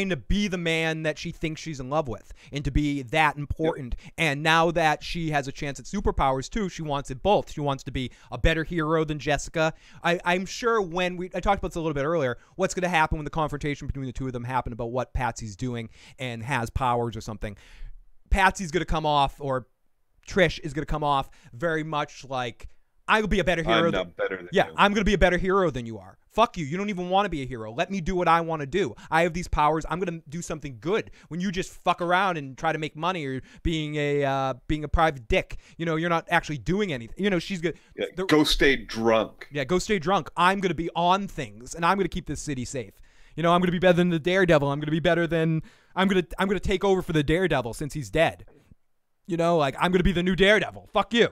to be the man that she thinks she's in love with, and to be that important. Yep. And now that she has a chance at superpowers too, she wants it both. She wants to be a better hero than Jessica. I'm sure I talked about this a little bit earlier, what's going to happen when the confrontation between the two of them happen about what Patsy's doing and has powers or something. Patsy's going to come off, or Trish is going to come off very much like, I will be a better hero. I'm not better than you. I'm going to be a better hero than you are. Fuck you. You don't even want to be a hero. Let me do what I want to do. I have these powers. I'm going to do something good. When you just fuck around and try to make money or being a private dick, you're not actually doing anything. She's good. Yeah, go stay drunk. Yeah, go stay drunk. I'm going to be on things, and I'm going to keep this city safe. I'm going to be better than the Daredevil. I'm going to be better than I'm going to take over for the Daredevil since he's dead. I'm going to be the new Daredevil. Fuck you.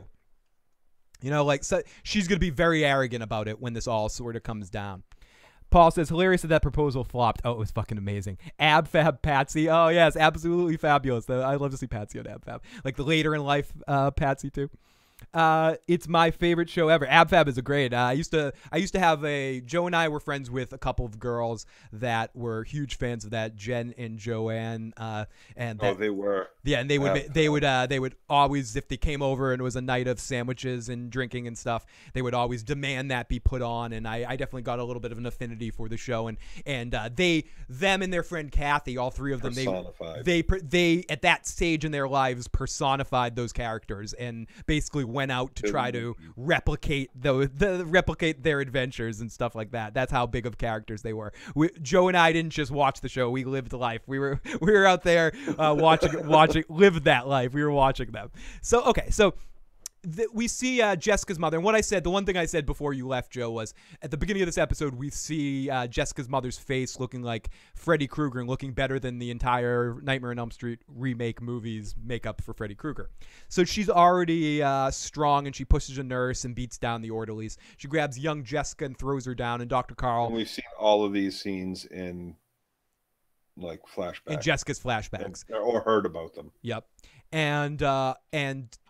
So she's going to be very arrogant about it when this all sort of comes down. Paul says, hilarious that proposal flopped. Oh, it was fucking amazing. Ab Fab Patsy. Oh, yes, absolutely fabulous. I'd love to see Patsy on Ab Fab. Like the later in life Patsy, too. It's my favorite show ever. Ab Fab is a great. I used to have Joe and I were friends with a couple of girls that were huge fans of that, Jen and Joanne. They were. Yeah, and they would always, if they came over and it was a night of sandwiches and drinking and stuff, they would always demand that be put on. And I definitely got a little bit of an affinity for the show. And them and their friend Kathy, all three of them, they at that stage in their lives personified those characters and basically went out to try to replicate their adventures and stuff like that. That's how big of characters they were. Joe and I didn't just watch the show; we lived life. We were out there lived that life. We were watching them. So we see Jessica's mother, and the one thing I said before you left, Joe, was at the beginning of this episode we see Jessica's mother's face looking like Freddy Krueger and looking better than the entire Nightmare on Elm Street remake movies makeup for Freddy Krueger. So she's already strong, and she pushes a nurse and beats down the orderlies. She grabs young Jessica and throws her down, and Dr. Carl. And we've seen all of these scenes in like flashbacks. In Jessica's flashbacks. Or heard about them. Yep. And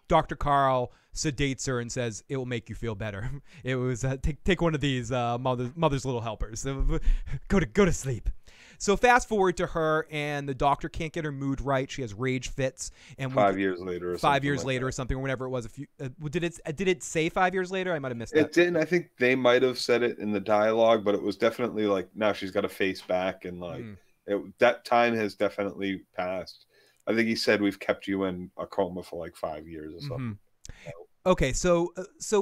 Dr. Carl sedates her and says, "It will make you feel better." It was take one of these mother's little helpers. Go to sleep. So fast forward to her, and the doctor can't get her mood right. She has rage fits. And 5 years later, or something, or whenever it was. Did it say 5 years later? I might have missed that. It didn't. I think they might have said it in the dialogue, but it was definitely like now she's got to face back, and like that time has definitely passed. I think he said we've kept you in a coma for like 5 years or something. Okay, so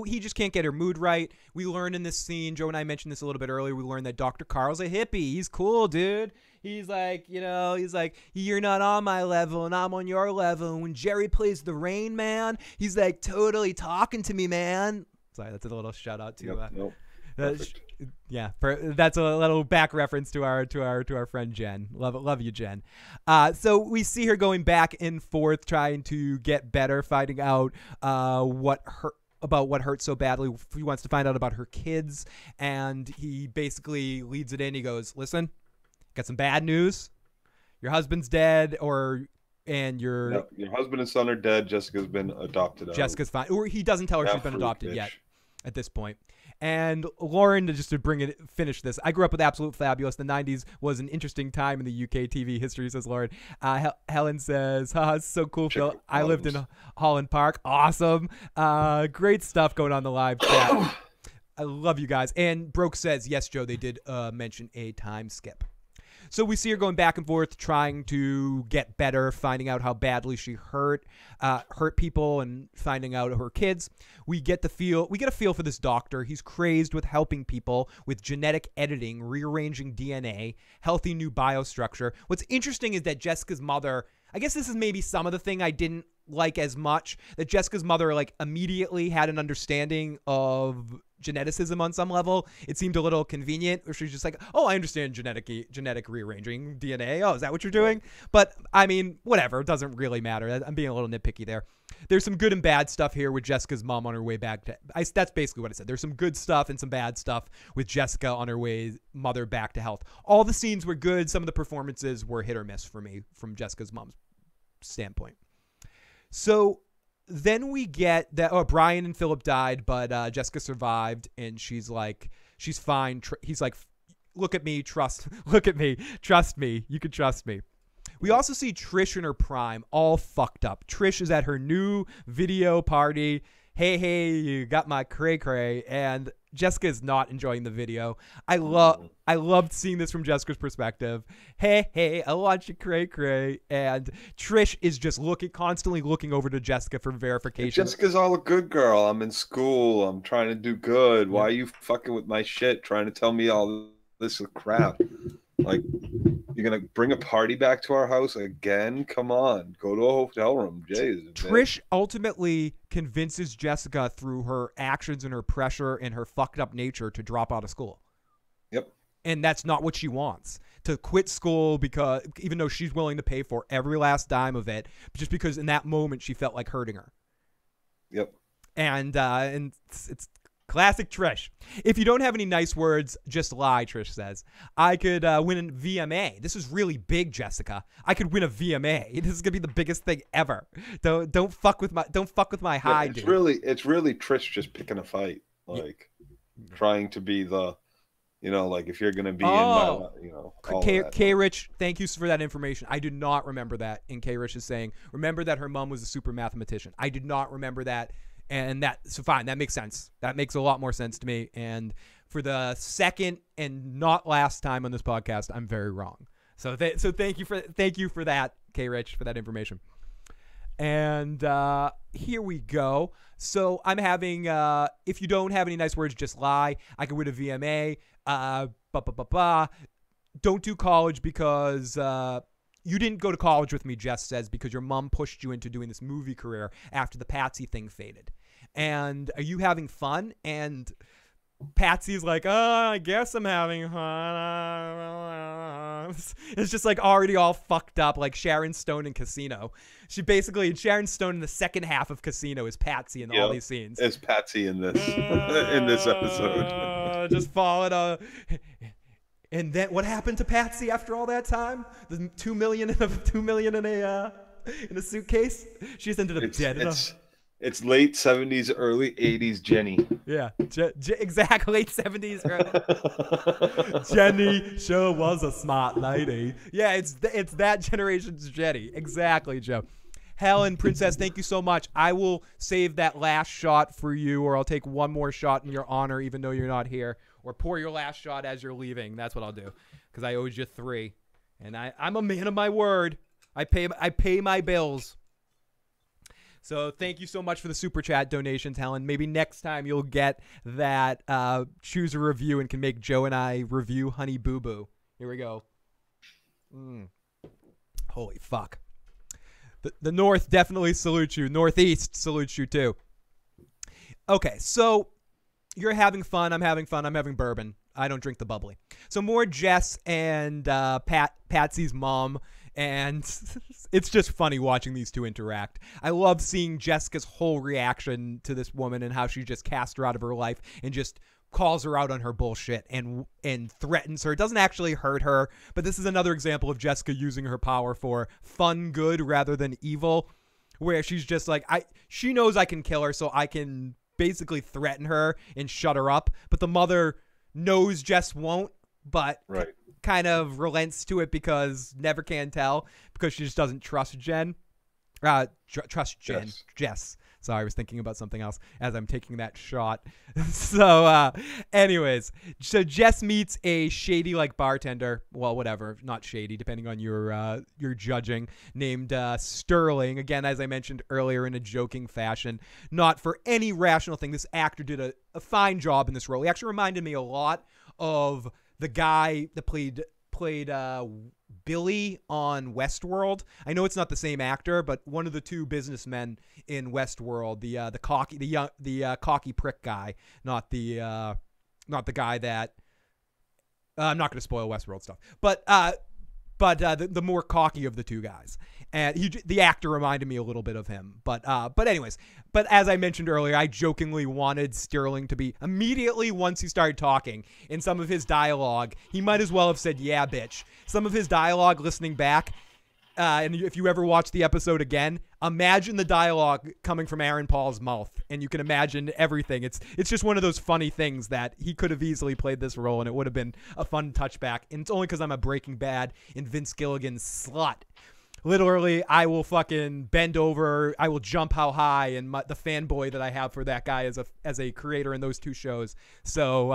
he just can't get her mood right. We learn in this scene, Joe and I mentioned this a little bit earlier, we learned that Dr. Carl's a hippie. He's cool, dude. He's like, you're not on my level and I'm on your level. And when Jerry plays the Rain Man, he's like totally talking to me, man. Sorry, that's a little shout out to that's a little back reference to our friend Jen. Love you, Jen. So we see her going back and forth, trying to get better, finding out what hurt so badly. He wants to find out about her kids, and he basically leads it in. He goes, "Listen, got some bad news. Your husband's dead, and your husband and son are dead. Jessica's been adopted. Jessica's fine." Or he doesn't tell her she's been adopted yet at this point. And Lauren, just to finish this, I grew up with Absolute Fabulous. The 90s was an interesting time in the UK TV history, says Lauren. Helen says, it's so cool, Phil. I lived in Holland Park. Awesome. Great stuff going on in the live chat. I love you guys. And Broke says, yes, Joe, they did mention a time skip. So we see her going back and forth, trying to get better, finding out how badly she hurt people, and finding out her kids. We get a feel for this doctor. He's crazed with helping people with genetic editing, rearranging DNA, healthy new biostructure. What's interesting is that Jessica's mother, I guess this is maybe some of the thing I didn't like as much, that Jessica's mother like immediately had an understanding of geneticism on some level. It seemed a little convenient, where she's just like, oh, I understand genetic rearranging DNA. Oh, is that what you're doing? But I mean, whatever. It doesn't really matter. I'm being a little nitpicky there. There's some good and bad stuff here with Jessica's mom on her way back to. That's basically what I said. There's some good stuff and some bad stuff with Jessica on her mother back to health. All the scenes were good. Some of the performances were hit or miss for me from Jessica's mom's standpoint. So then we get that, Brian and Philip died, but Jessica survived, and she's fine. He's like, look at me, trust me, you can trust me. We also see Trish in her prime, all fucked up. Trish is at her new video party. Hey, you got my cray, and Jessica is not enjoying the video. I loved seeing this from Jessica's perspective. Hey, I want you cray, and Trish is just constantly looking over to Jessica for verification. Jessica's all a good girl. I'm in school. I'm trying to do good. Why are you fucking with my shit? Trying to tell me all this crap? Like, you're gonna bring a party back to our house again? Come on, go to a hotel room. Jesus, Trish ultimately convinces Jessica through her actions and her pressure and her fucked up nature to drop out of school. Yep. And that's not what she wants. To quit school, because even though she's willing to pay for every last dime of it, just because in that moment she felt like hurting her. Yep. And it's classic Trish. If you don't have any nice words, just lie, Trish says. I could win a VMA. This is really big, Jessica. I could win a VMA. This is gonna be the biggest thing ever. Don't fuck with my high, dude. It's really Trish just picking a fight, like trying to be the, like if you're gonna be in my, K Rich, thank you for that information. I did not remember that. And K Rich is saying, remember that her mom was a super mathematician. I did not remember that. And so fine, that makes sense. That makes a lot more sense to me. And for the second and not last time on this podcast, I'm very wrong. So thank you for that, K Rich, for that information. And here we go. So I'm having, if you don't have any nice words, just lie. I could win a VMA. Don't do college because you didn't go to college with me, Jess says, because your mom pushed you into doing this movie career after the Patsy thing faded. And are you having fun? And Patsy's like, I guess I'm having fun. It's just like already all fucked up, like Sharon Stone in Casino. Sharon Stone in the second half of Casino is Patsy in all these scenes. It's Patsy in this in this episode. Just followed a. And then what happened to Patsy after all that time? The $2 million in a suitcase. She just ended up dead. It's late 70s, early 80s Jenny. Yeah, exactly. Late 70s, early. Jenny sure was a smart lady. Yeah, it's that generation's Jenny. Exactly, Joe. Helen, Princess, thank you so much. I will save that last shot for you, or I'll take one more shot in your honor, even though you're not here. Or pour your last shot as you're leaving. That's what I'll do, because I owed you 3, and I'm a man of my word. I pay my bills. So thank you so much for the super chat donations, Helen. Maybe next time you'll get that choose a review and can make Joe and I review Honey Boo Boo. Here we go. Holy fuck. The North definitely salutes you. Northeast salutes you too. Okay, so you're having fun. I'm having fun. I'm having bourbon. I don't drink the bubbly. So more Jess and Patsy's mom. And it's just funny watching these two interact. I love seeing Jessica's whole reaction to this woman and how she just cast her out of her life and just calls her out on her bullshit and threatens her. It doesn't actually hurt her, but this is another example of Jessica using her power for fun good rather than evil, where she's just like, she knows I can kill her, so I can basically threaten her and shut her up. But the mother knows Jess won't, but kind of relents to it because never can tell, because she just doesn't trust Jess. Sorry, I was thinking about something else as I'm taking that shot. So, anyways, so Jess meets a shady-like bartender. Well, whatever, not shady, depending on your judging, named Sterling. Again, as I mentioned earlier, in a joking fashion, not for any rational thing. This actor did a fine job in this role. He actually reminded me a lot of the guy that played Billy on Westworld. I know it's not the same actor, but one of the two businessmen in Westworld, the cocky prick guy, not the guy that I'm not going to spoil Westworld stuff, but the more cocky of the two guys. And the actor reminded me a little bit of him. But anyways, but as I mentioned earlier, I jokingly wanted Sterling to be immediately once he started talking in some of his dialogue. He might as well have said, "Yeah, bitch." Some of his dialogue, listening back, and if you ever watch the episode again, imagine the dialogue coming from Aaron Paul's mouth, and you can imagine everything. It's just one of those funny things that he could have easily played this role, and it would have been a fun touchback. And it's only because I'm a Breaking Bad and Vince Gilligan slut. Literally, I will fucking bend over. I will jump how high, and the fanboy that I have for that guy as a creator in those two shows. So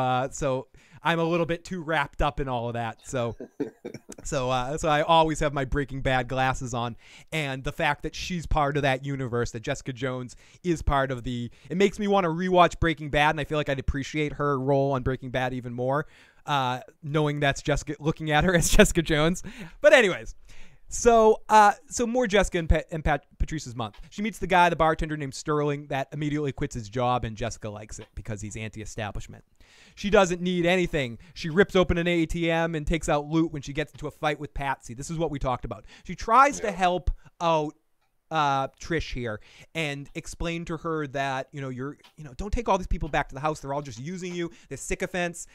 I'm a little bit too wrapped up in all of that. So I always have my Breaking Bad glasses on, and the fact that she's part of that universe, that Jessica Jones is part of it makes me want to rewatch Breaking Bad, and I feel like I'd appreciate her role on Breaking Bad even more, knowing that's Jessica, looking at her as Jessica Jones. But anyways. So more Jessica and Patrice's month. She meets the bartender named Sterling, that immediately quits his job, and Jessica likes it because he's anti-establishment. She doesn't need anything. She rips open an ATM and takes out loot when she gets into a fight with Patsy. This is what we talked about. She tries to help out Trish here and explain to her that, don't take all these people back to the house. They're all just using you. They're sycophants.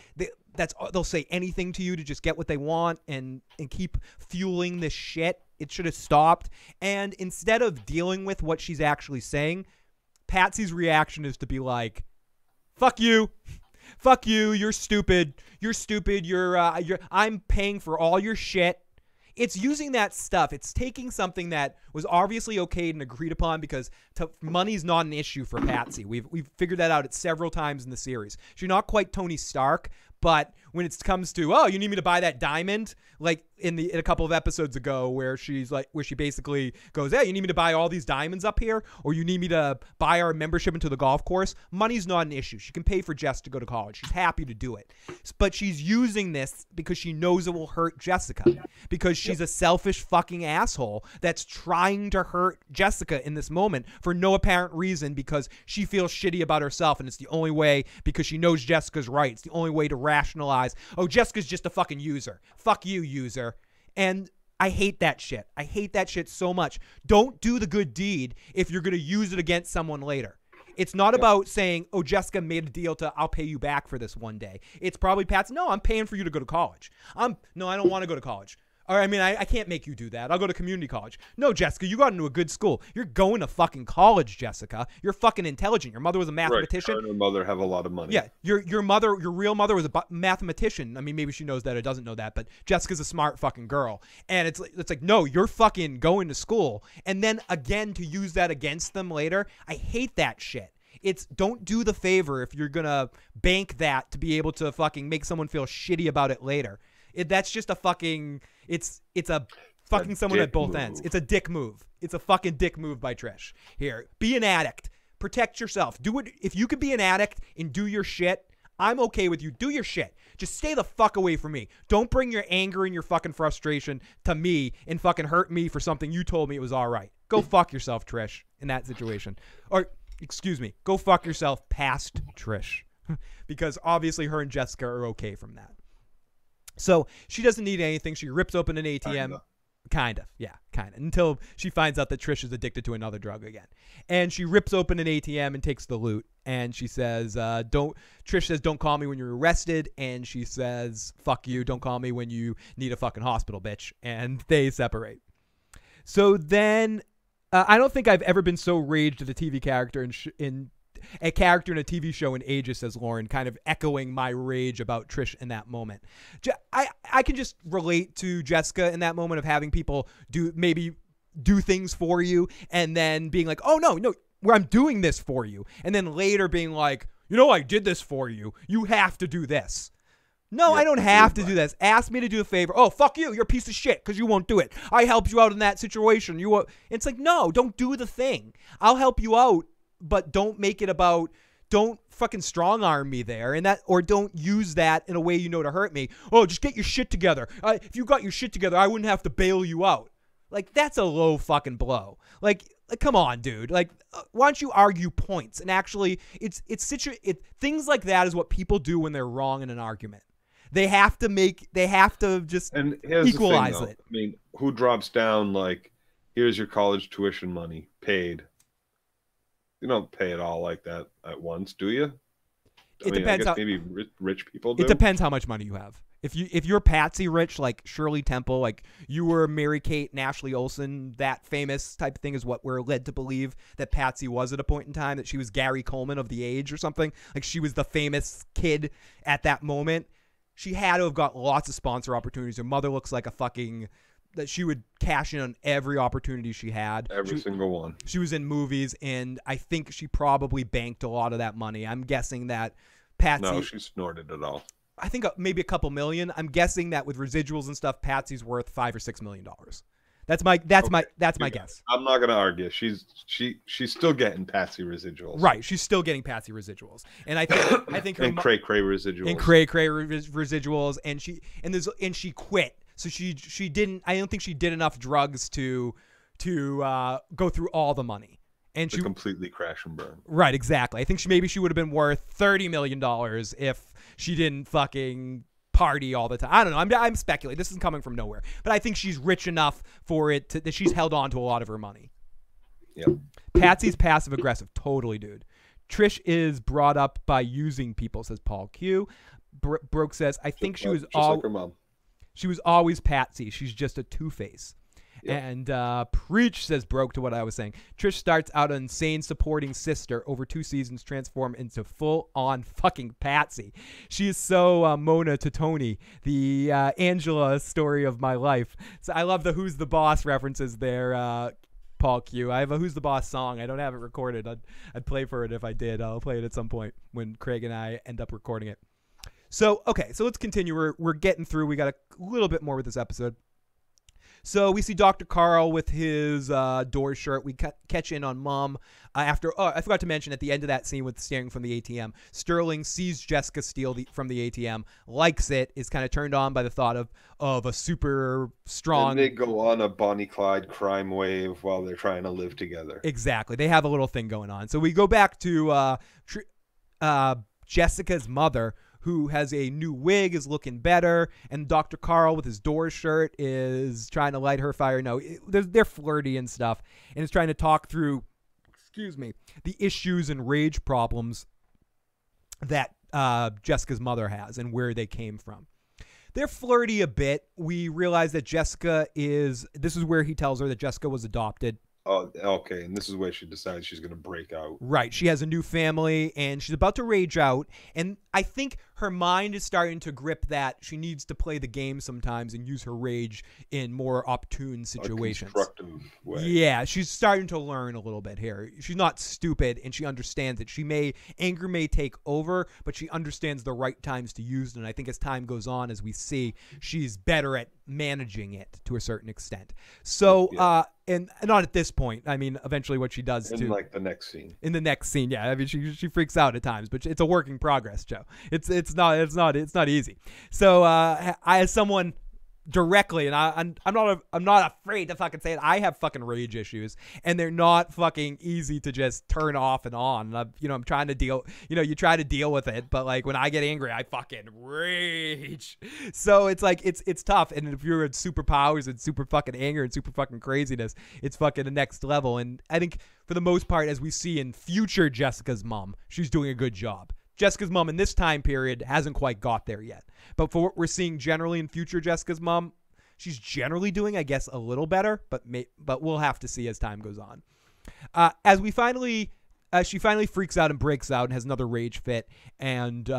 They'll say anything to you to just get what they want and keep fueling this shit. It should have stopped. And instead of dealing with what she's actually saying, Patsy's reaction is to be like, "Fuck you. Fuck you. You're stupid. You're stupid. I'm paying for all your shit." It's using that stuff. It's taking something that was obviously okayed and agreed upon, because money's not an issue for Patsy. We've figured that out several times in the series. She's not quite Tony Stark, but when it comes to, "Oh, you need me to buy that diamond," like in a couple of episodes ago, where she basically goes, "Hey, you need me to buy all these diamonds up here, or you need me to buy our membership into the golf course?" Money's not an issue. She can pay for Jess to go to college. She's happy to do it. But she's using this because she knows it will hurt Jessica, because she's a selfish fucking asshole that's trying to hurt Jessica in this moment for no apparent reason, because she feels shitty about herself, and it's the only way, because she knows Jessica's right. It's the only way to rationalize, "Oh, Jessica's just a fucking user. Fuck you, user." And I hate that shit. I hate that shit so much. Don't do the good deed if you're going to use it against someone later. It's not about saying, "Oh, Jessica made a deal I'll pay you back for this one day." It's probably Pat's, "No, I'm paying for you to go to college. No, I don't want to go to college. Or, I can't make you do that. I'll go to community college." "No, Jessica, you got into a good school. You're going to fucking college, Jessica. You're fucking intelligent. Your mother was a mathematician." Right. Her and her mother have a lot of money. Yeah, your real mother was a mathematician. Maybe she knows that or doesn't know that, but Jessica's a smart fucking girl. And it's like, no, you're fucking going to school. And then again, to use that against them later, I hate that shit. Don't do the favor if you're gonna bank that to be able to fucking make someone feel shitty about it later. That's just a fucking, it's a fucking someone at both ends. It's a dick move. It's a fucking dick move by Trish. Here, be an addict. Protect yourself. Do it. If you could be an addict and do your shit, I'm okay with you. Do your shit. Just stay the fuck away from me. Don't bring your anger and your fucking frustration to me and fucking hurt me for something you told me it was all right. Go fuck yourself, Trish, in that situation. Or, excuse me, go fuck yourself past Trish. Because obviously her and Jessica are okay from that. So she doesn't need anything. She rips open an ATM. Kind of. Until she finds out that Trish is addicted to another drug again. And she rips open an ATM and takes the loot. And she says, Trish says, "Don't call me when you're arrested." And she says, "Fuck you. Don't call me when you need a fucking hospital, bitch." And they separate. So then, I don't think I've ever been so raged at a TV character in a character in a TV show in ages, says Lauren, kind of echoing my rage about Trish in that moment. I can just relate to Jessica in that moment of having people do things for you and then being like, "Oh, no, where I'm doing this for you, and then later being like, you know, I did this for you. You have to do this. No, I don't have to do this. Ask me to do a favor. Oh, fuck you. You're a piece of shit because you won't do it. I helped you out in that situation. It's like, no, don't do the thing. I'll help you out, but don't make it about, don't fucking strong arm me there, or don't use that in a way you know to hurt me. Oh, just get your shit together. If you got your shit together, I wouldn't have to bail you out. Like, that's a low fucking blow. Like come on, dude. Like, why don't you argue points? And actually, things like that is what people do when they're wrong in an argument. They have to just equalize it. I mean, who drops down like, here's your college tuition money paid? You don't pay it all like that at once, do you? Depends. Maybe rich people do. It depends how much money you have. If you're Patsy rich, like Shirley Temple, like you were Mary-Kate and Ashley Olsen, that famous type of thing is what we're led to believe that Patsy was at a point in time, that she was Gary Coleman of the age or something. Like, she was the famous kid at that moment. She had to have got lots of sponsor opportunities. Her mother looks like that she would cash in on every opportunity she had. Every single one. She was in movies, and I think she probably banked a lot of that money. I'm guessing that Patsy... No, she snorted it all. I think maybe a couple million. I'm guessing that with residuals and stuff, Patsy's worth $5 or $6 million. That's my guess. I'm not gonna argue. She's still getting Patsy residuals. Right, she's still getting Patsy residuals, and I think her and Cray residuals. And Cray residuals, and she quit. So she didn't. I don't think she did enough drugs to go through all the money. And she completely crash and burn. Right, exactly. I think maybe she would have been worth $30 million if she didn't fucking party all the time. I don't know. I'm speculating. This is coming from nowhere. But I think she's rich enough for it that she's held on to a lot of her money. Yep. Patsy's passive aggressive. Totally, dude. Trish is brought up by using people, says Paul Q. Broke says, I think she was like her mom. She was always Patsy. She's just a two-face. Yep. And Preach, says Broke, to what I was saying. Trish starts out an insane supporting sister, over 2 seasons transform into full-on fucking Patsy. She is so Mona to Tony, the Angela story of my life. So I love the Who's the Boss references there, Paul Q. I have a Who's the Boss song. I don't have it recorded. I'd play for it if I did. I'll play it at some point when Craig and I end up recording it. So, okay, so let's continue. We're getting through. We got a little bit more with this episode. So we see Dr. Carl with his door shirt. We catch in on Mom after. Oh, I forgot to mention at the end of that scene with steering from the ATM, Sterling sees Jessica steal from the ATM, likes it, is kind of turned on by the thought of a super strong. And they go on a Bonnie Clyde crime wave while they're trying to live together. Exactly, they have a little thing going on. So we go back to Jessica's mother, who has a new wig, is looking better, and Dr. Carl with his door shirt is trying to light her fire. No, they're flirty and stuff, and is trying to talk through, the issues and rage problems that Jessica's mother has and where they came from. They're flirty a bit. We realize that this is where he tells her that Jessica was adopted. Oh, okay. And this is where she decides she's going to break out. Right. She has a new family, and she's about to rage out. And I think her mind is starting to grip that she needs to play the game sometimes and use her rage in more opportune situations. A constructive way. Yeah, she's starting to learn a little bit here. She's not stupid, and she understands it. Anger may take over, but she understands the right times to use it. And I think as time goes on, as we see, she's better at managing it to a certain extent. So, yeah. And not at this point. I mean, eventually what she does in like the next scene. In the next scene, yeah. I mean, she freaks out at times, but it's a work in progress, Joe. It's not easy. So, I, as someone directly, and I'm not afraid to fucking say it, I have fucking rage issues, and they're not fucking easy to just turn off and on. I'm trying to deal. You try to deal with it, but like when I get angry, I fucking rage. So it's like it's tough. And if you're at superpowers and super fucking anger and super fucking craziness, it's fucking the next level. And I think for the most part, as we see in future Jessica's mom, she's doing a good job. Jessica's mom in this time period hasn't quite got there yet. But for what we're seeing generally in future Jessica's mom, she's generally doing, I guess, a little better. But we'll have to see as time goes on. As she finally freaks out and breaks out and has another rage fit, and she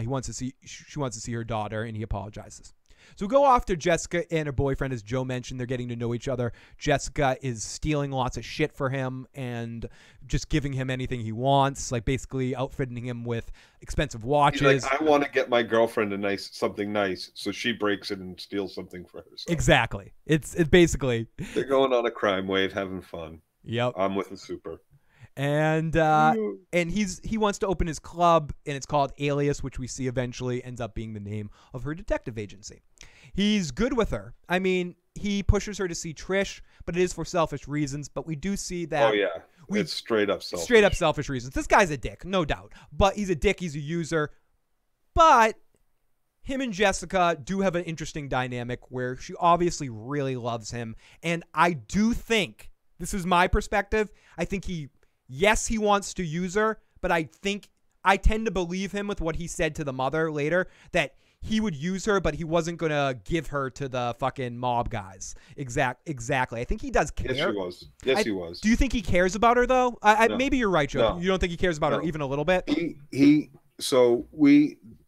wants to see her daughter, and he apologizes. So we go off to Jessica and her boyfriend. As Joe mentioned, they're getting to know each other. Jessica is stealing lots of shit for him and just giving him anything he wants, like basically outfitting him with expensive watches. He's like, I want to get my girlfriend something nice, so she breaks it and steals something for herself. Exactly. It's basically they're going on a crime wave, having fun. Yep. I'm with the super. And he wants to open his club, and it's called Alias, which we see eventually ends up being the name of her detective agency. He's good with her. I mean, he pushes her to see Trish, but it is for selfish reasons. But we do see that. Oh yeah, it's straight up selfish. Straight up selfish reasons. This guy's a dick, no doubt. But he's a dick. He's a user. But him and Jessica do have an interesting dynamic where she obviously really loves him, and I do think, this is my perspective, I think he wants to use her, but I tend to believe him with what he said to the mother later, that he would use her, but he wasn't going to give her to the fucking mob guys. Exactly. I think he does care. Yes, he was. Yes, he was. Do you think he cares about her, though? No. Maybe you're right, Joe. No. You don't think he cares about her even a little bit?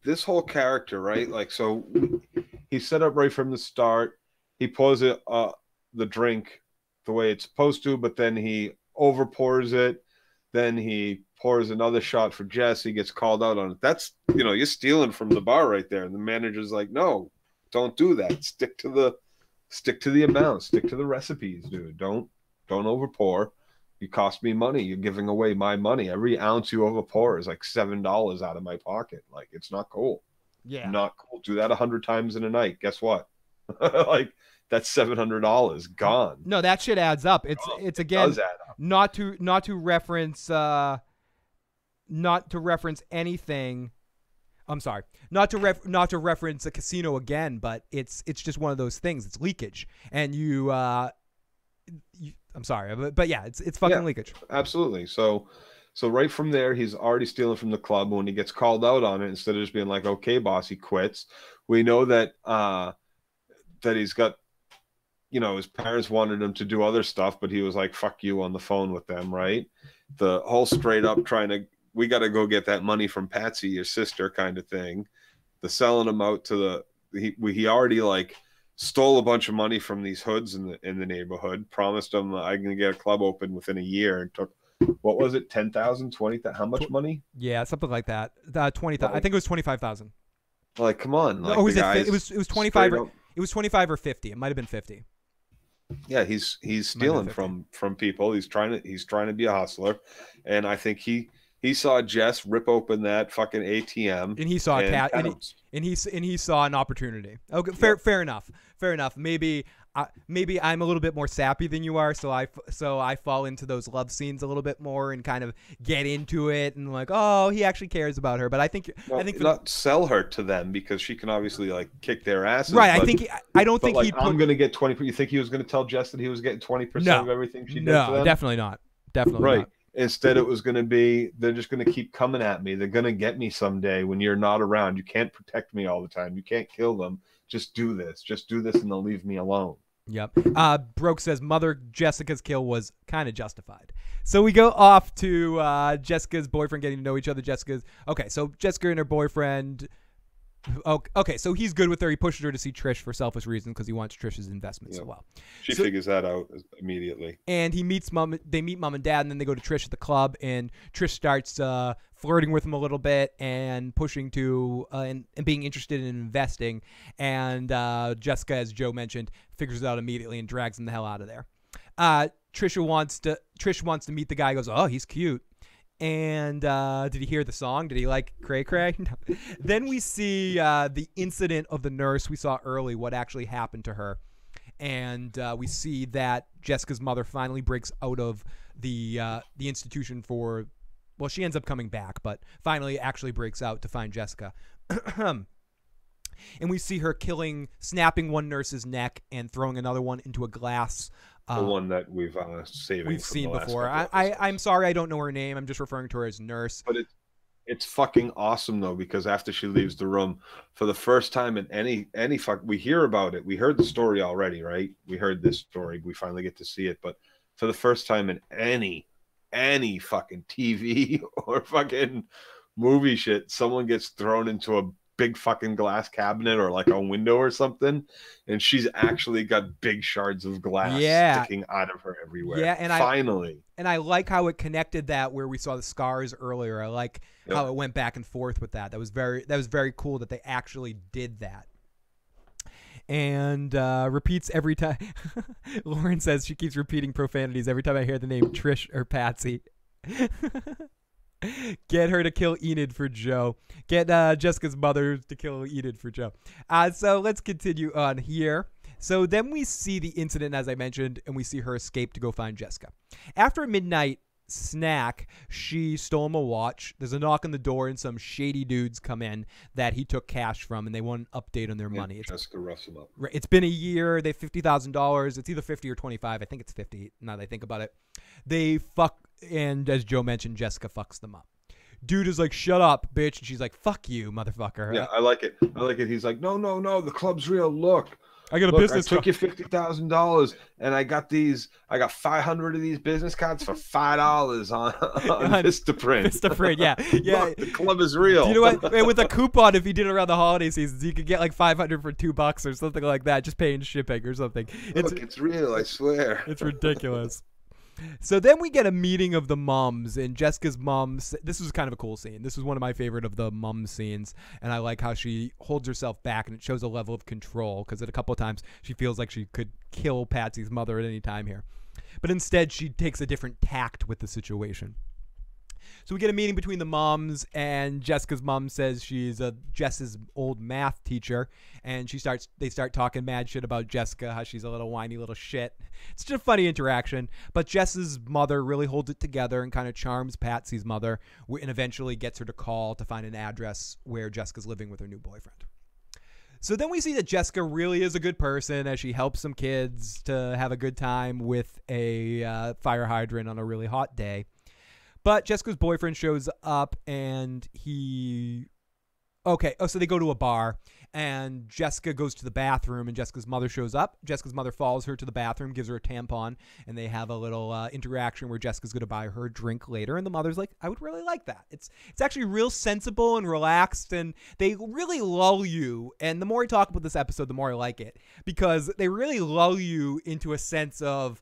This whole character, right? Like, so he set up right from the start. He pours it, the drink the way it's supposed to, but then he overpours it. Then he pours another shot for Jess. He gets called out on it. That's, you're stealing from the bar right there. And the manager's like, no, don't do that. Stick to the amount. Stick to the recipes, dude. Don't overpour. You cost me money. You're giving away my money. Every ounce you overpour is like $7 out of my pocket. Like, it's not cool. Yeah. Not cool. Do that 100 times in a night. Guess what? Like, that's $700 gone. No, that shit adds up. It's again, does add up. not to reference anything. I'm sorry, not to reference a casino again, but it's just one of those things. It's leakage, and I'm sorry, but yeah, it's fucking leakage. Absolutely. So right from there, he's already stealing from the club. When he gets called out on it, instead of just being like, "Okay, boss," he quits. We know that he's got, his parents wanted him to do other stuff, but he was like, "Fuck you" on the phone with them, right? The whole straight up we got to go get that money from Patsy, your sister, kind of thing. The selling him out to he already like stole a bunch of money from these hoods in the neighborhood, promised them I'm going to get a club open within a year, and took, what was it, 10,000, 20,000, how much money? Yeah, something like that. 20,000. I think it was 25,000. Like, come on. Like, no, it was 25 it was 25 or 50. It might have been 50. Yeah, he's stealing from people. He's trying to be a hustler, and I think he saw Jess rip open that fucking ATM, and he saw a cat, and he saw an opportunity. Okay, fair enough. Maybe I'm a little bit more sappy than you are, so I fall into those love scenes a little bit more and kind of get into it and like, oh, he actually cares about her. But I think not sell her to them, because she can obviously like kick their asses. Right. I don't think like, I'm going to get 20%. You think he was going to tell Jess that he was getting 20% of everything she did? No, definitely not. Definitely not. Instead, it was going to be, they're just going to keep coming at me. They're going to get me someday when you're not around. You can't protect me all the time. You can't kill them. Just do this, and they'll leave me alone. Yep. Broke says Mother Jessica's kill was kind of justified. So we go off to Jessica's boyfriend getting to know each other. So Jessica and her boyfriend. Okay, so he's good with her. He pushes her to see Trish for selfish reasons because he wants Trish's investments as well. She figures that out immediately. And they meet mom and dad, and then they go to Trish at the club, and Trish starts flirting with him a little bit and pushing to and being interested in investing. And Jessica, as Joe mentioned, figures it out immediately and drags him the hell out of there. Trish wants to meet the guy. Goes, oh, he's cute. And did he hear the song? Did he like Cray Cray? No. Then we see the incident of the nurse we saw early, what actually happened to her. And we see that Jessica's mother finally breaks out of the institution for, well, she ends up coming back, but finally actually breaks out to find Jessica. And we see her snapping one nurse's neck and throwing another one into a glass. The one that we've seen before. I'm sorry, I don't know her name. I'm just referring to her as Nurse. But it's fucking awesome though, because after she leaves the room, for the first time in any we hear about it. We heard the story already, right? We heard this story. We finally get to see it, but for the first time in any fucking TV or fucking movie shit, someone gets thrown into big fucking glass cabinet or like a window or something, and she's actually got big shards of glass sticking out of her everywhere. Yeah, and finally. I like how it connected that where we saw the scars earlier. I like how it went back and forth with that. That was very cool that they actually did that. And repeats every time. Lauren says she keeps repeating profanities every time I hear the name Trish or Patsy. Get her to kill Enid for Joe. Get Jessica's mother to kill Enid for Joe. So let's continue on here. So then we see the incident, as I mentioned, and we see her escape to go find Jessica. After a midnight snack, she stole him a watch. There's a knock on the door, and some shady dudes come in that he took cash from, and they want an update on their money. Jessica roughs him up. It's been a year. They have $50,000. It's either 50 or 25. I think it's 50 now that I think about it. They fuck, and as Joe mentioned, Jessica fucks them up. Dude is like, shut up, bitch. And she's like, fuck you, motherfucker. Yeah, I like it. He's like, no, the club's real. Look, I got a business. I took you $50,000, and I got 500 of these business cards for $5 on Vistaprint. Vistaprint, yeah. Look, the club is real. You know what? With a coupon, if you did it around the holiday seasons, you could get like 500 for $2 or something like that, just paying shipping or something. It's real, I swear. It's ridiculous. So then we get a meeting of the mums, and Jessica's mom. This was kind of a cool scene. This was one of my favorite of the mum scenes, and I like how she holds herself back, and it shows a level of control because at a couple of times she feels like she could kill Patsy's mother at any time here. But instead, she takes a different tact with the situation. So we get a meeting between the moms, and Jessica's mom says she's Jess's old math teacher, and they start talking mad shit about Jessica, how she's a little whiny little shit. It's just a funny interaction, but Jess's mother really holds it together and kind of charms Patsy's mother, and eventually gets her to call to find an address where Jessica's living with her new boyfriend. So then we see that Jessica really is a good person as she helps some kids to have a good time with a fire hydrant on a really hot day. But Jessica's boyfriend shows up, and so they go to a bar, and Jessica goes to the bathroom, and Jessica's mother shows up. Jessica's mother follows her to the bathroom, gives her a tampon, and they have a little interaction where Jessica's going to buy her a drink later, and the mother's like, I would really like that. It's actually real sensible and relaxed, and they really lull you, and the more I talk about this episode, the more I like it, because they really lull you into a sense of,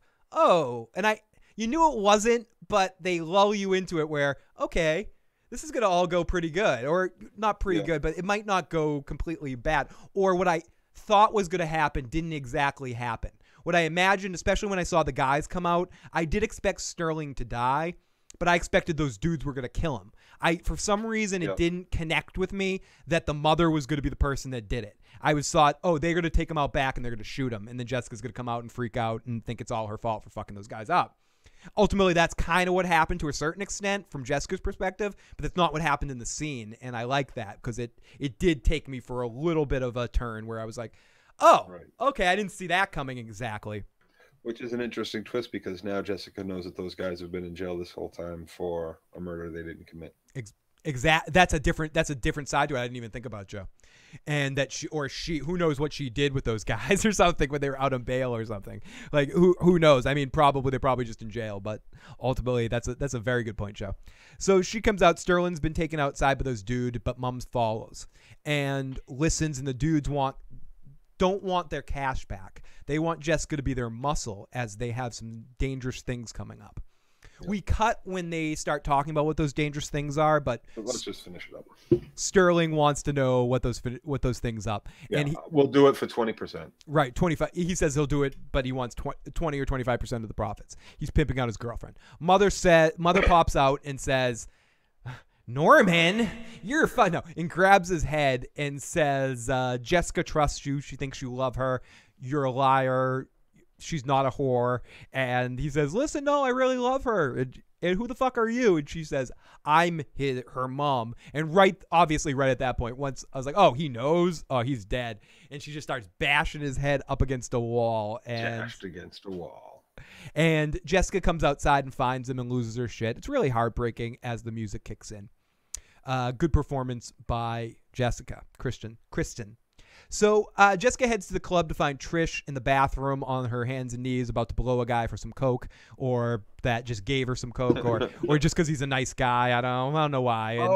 you knew it wasn't, but they lull you into it where, okay, this is going to all go pretty good. Or not pretty good, but it might not go completely bad. Or what I thought was going to happen didn't exactly happen. What I imagined, especially when I saw the guys come out, I did expect Sterling to die, but I expected those dudes were going to kill him. For some reason, it didn't connect with me that the mother was going to be the person that did it. I thought, they're going to take him out back and they're going to shoot him. And then Jessica's going to come out and freak out and think it's all her fault for fucking those guys up. Ultimately, that's kind of what happened to a certain extent from Jessica's perspective, but that's not what happened in the scene, and I like that because it did take me for a little bit of a turn where I was like, okay, I didn't see that coming exactly. Which is an interesting twist because now Jessica knows that those guys have been in jail this whole time for a murder they didn't commit. That's a different side to it. I didn't even think about, Joe. And that she, who knows what she did with those guys or something when they were out on bail or something. Like who knows? I mean, they're probably just in jail, but ultimately that's a very good point, Joe. So she comes out. Sterling's been taken outside by those dudes, but Mums follows and listens, and the dudes don't want their cash back. They want Jessica to be their muscle as they have some dangerous things coming up. We cut when they start talking about what those dangerous things are, but let's just finish it up. Sterling wants to know what those things up. Yeah, and we'll do it for 20%. Right, 25. He says he'll do it, but he wants 20 or 25% of the profits. He's pimping out his girlfriend. Mother pops out and says, Norman, you're fun. No, and grabs his head and says, Jessica trusts you. She thinks you love her. You're a liar. She's not a whore. And he says, listen, no, I really love her. And who the fuck are you? And she says, I'm her mom. And obviously right at that point, once I was like, oh, he knows. Oh, he's dead. And she just starts bashing his head up against a wall. Bashed against a wall. And Jessica comes outside and finds him and loses her shit. It's really heartbreaking as the music kicks in. Good performance by Jessica. Kristen. So Jessica heads to the club to find Trish in the bathroom on her hands and knees about to blow a guy for some coke, or that just gave her some coke, or just because he's a nice guy. I don't know why. And,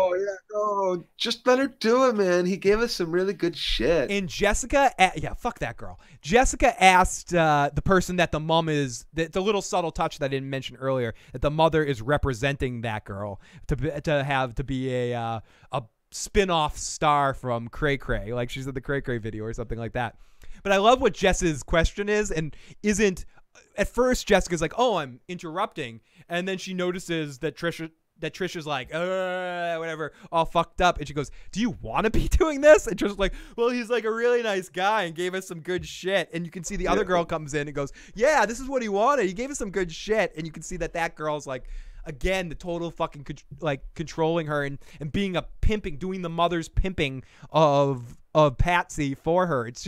no, just let her do it, man. He gave us some really good shit. And Jessica, fuck that girl. Jessica asked the person that the mom is, the little subtle touch that I didn't mention earlier, that the mother is representing that girl to be a spin-off star from Cray, like she's in the Cray video or something like that. But I love what Jess's question is, and isn't at first Jessica's like, oh, I'm interrupting, and then she notices that Trish is like, whatever, all fucked up, and she goes, do you want to be doing this? And Trish is like, well, he's like a really nice guy and gave us some good shit. And you can see the other girl comes in and goes, yeah, this is what he wanted, he gave us some good shit. And you can see that girl's like, again, the total fucking controlling her and being a pimping, doing the mother's pimping of Patsy for her. It's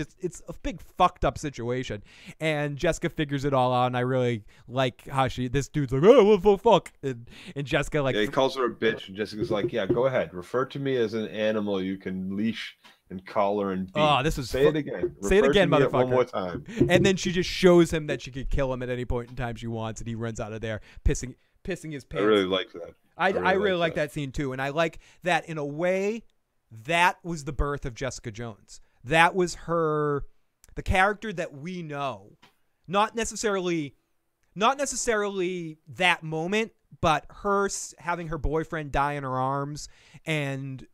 a big fucked up situation, and Jessica figures it all out. And I really like how this dude's like, oh, what the fuck, and Jessica like, he calls her a bitch, and Jessica's like, yeah, go ahead, refer to me as an animal you can leash and collar and beat. Oh, this was say it again. Say it again, motherfucker. One more time. And then she just shows him that she could kill him at any point in time she wants, and he runs out of there pissing his pants. I really like that. I really like that scene too, and I like that in a way. That was the birth of Jessica Jones. That was the character that we know. Not necessarily that moment, but her having her boyfriend die in her arms and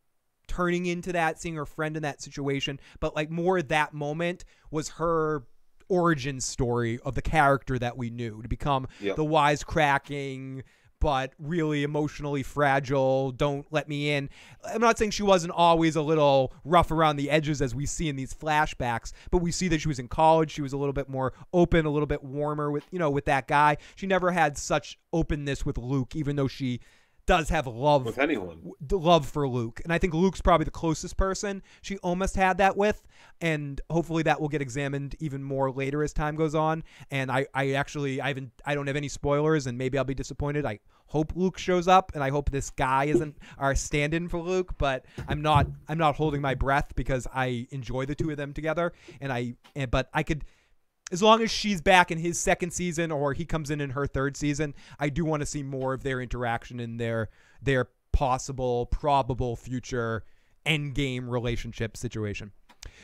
turning into that, seeing her friend in that situation. But like more that moment was her origin story of the character that we knew to become the wisecracking, but really emotionally fragile, don't let me in. I'm not saying she wasn't always a little rough around the edges as we see in these flashbacks, but we see that she was in college. She was a little bit more open, a little bit warmer with that guy. She never had such openness with Luke, even though she does have love with anyone, love for Luke. And I think Luke's probably the closest person she almost had that with. And hopefully that will get examined even more later as time goes on. And I don't have any spoilers, and maybe I'll be disappointed. I hope Luke shows up, and I hope this guy isn't our stand-in for Luke, but I'm not holding my breath because I enjoy the two of them together. But I could, as long as she's back in his second season or he comes in her third season, I do want to see more of their interaction in their possible, probable future endgame relationship situation.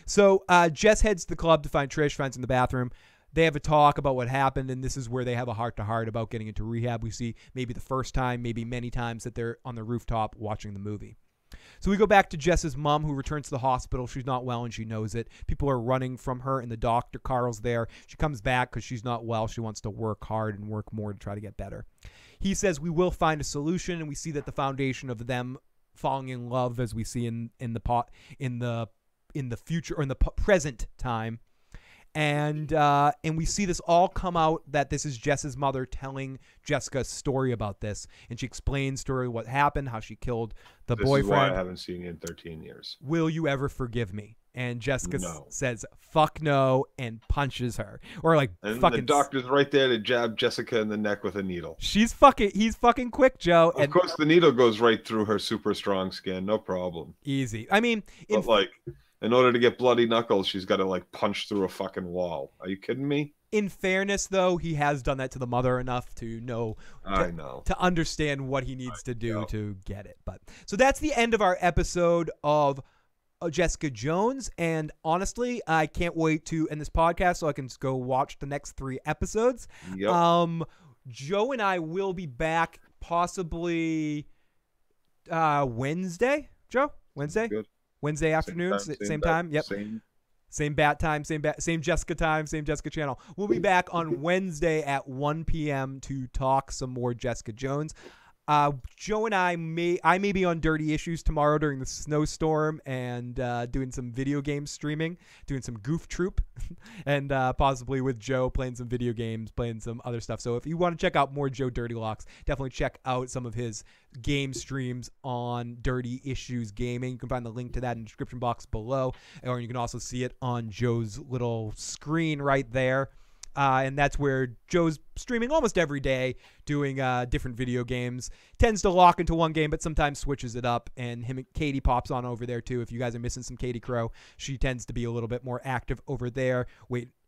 So Jess heads to the club to find Trish, finds her in the bathroom. They have a talk about what happened, and this is where they have a heart-to-heart about getting into rehab. We see maybe the first time, maybe many times, that they're on the rooftop watching the movie. So we go back to Jess's mom, who returns to the hospital. She's not well, and she knows it. People are running from her, and the doctor, Carl's there. She comes back because she's not well. She wants to work hard and work more to try to get better. He says, we will find a solution, and we see that the foundation of them falling in love, as we see in the future, or in the present time. And we see this all come out, that this is Jess's mother telling Jessica a story about this, and she explains to her what happened, how she killed the boyfriend. This is why I haven't seen you in 13 years. Will you ever forgive me? And Jessica says, "Fuck no," and punches her, or like and fucking. The doctor's right there to jab Jessica in the neck with a needle. He's fucking quick, Joe. Of course, the needle goes right through her super strong skin, no problem. Easy. I mean, but in order to get bloody knuckles, she's got to like punch through a fucking wall. Are you kidding me? In fairness, though, he has done that to the mother enough to know. To understand what he needs to do to get it. But so that's the end of our episode of Jessica Jones, and honestly, I can't wait to end this podcast so I can go watch the next 3 episodes. Yep. Joe and I will be back possibly Wednesday. Joe, Wednesday. Good. Wednesday afternoon, same time. Yep. Same bat time, same Jessica time, same Jessica channel. We'll be back on Wednesday at 1 p.m. to talk some more Jessica Jones. Joe and I may be on Dirty Issues tomorrow during the snowstorm, and doing some video game streaming, doing some Goof Troop, and possibly with Joe playing some video games, playing some other stuff. So if you want to check out more Joe Dirty Locks, definitely check out some of his game streams on Dirty Issues Gaming. You can find the link to that in the description box below, or you can also see it on Joe's little screen right there. and that's where Joe's streaming almost every day, doing different video games. Tends to lock into one game, but sometimes switches it up, and him and Katie pops on over there too. If you guys are missing some Katie Crow, she tends to be a little bit more active over there.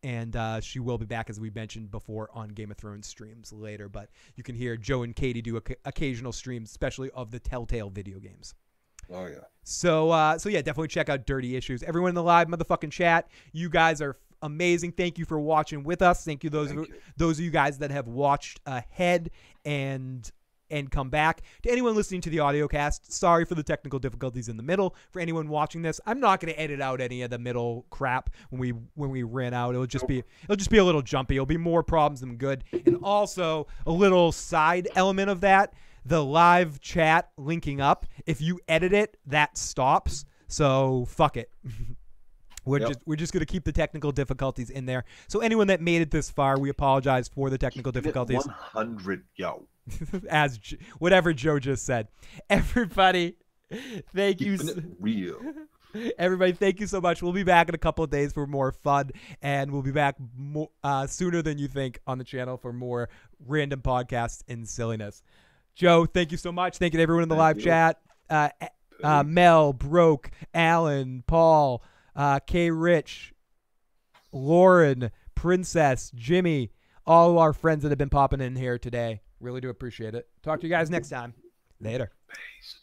And she will be back, as we mentioned before, on Game of Thrones streams later. But you can hear Joe and Katie do occasional streams, especially of the Telltale video games. Oh, yeah. So yeah, definitely check out Dirty Issues. Everyone in the live motherfucking chat, you guys are amazing. Thank you for watching with us. Thank you those of you guys that have watched ahead and come back. To anyone listening to the audio cast, sorry for the technical difficulties in the middle. For anyone watching this, I'm not going to edit out any of the middle crap when we ran out. It'll just be a little jumpy. It'll be more problems than good. And also a little side element of that, the live chat linking up. If you edit it, that stops. So fuck it. We're just going to keep the technical difficulties in there. So anyone that made it this far, we apologize for the technical difficulties. 100, yo. As whatever Joe just said. Everybody, thank you. Real. Everybody, thank you so much. We'll be back in a couple of days for more fun, and we'll be back sooner than you think on the channel for more random podcasts and silliness. Joe, thank you so much. Thank you to everyone in the live chat. Mel, Broke, Alan, Paul, K. Rich, Lauren, Princess, Jimmy, all our friends that have been popping in here today. Really do appreciate it. Talk to you guys next time. Later. Peace.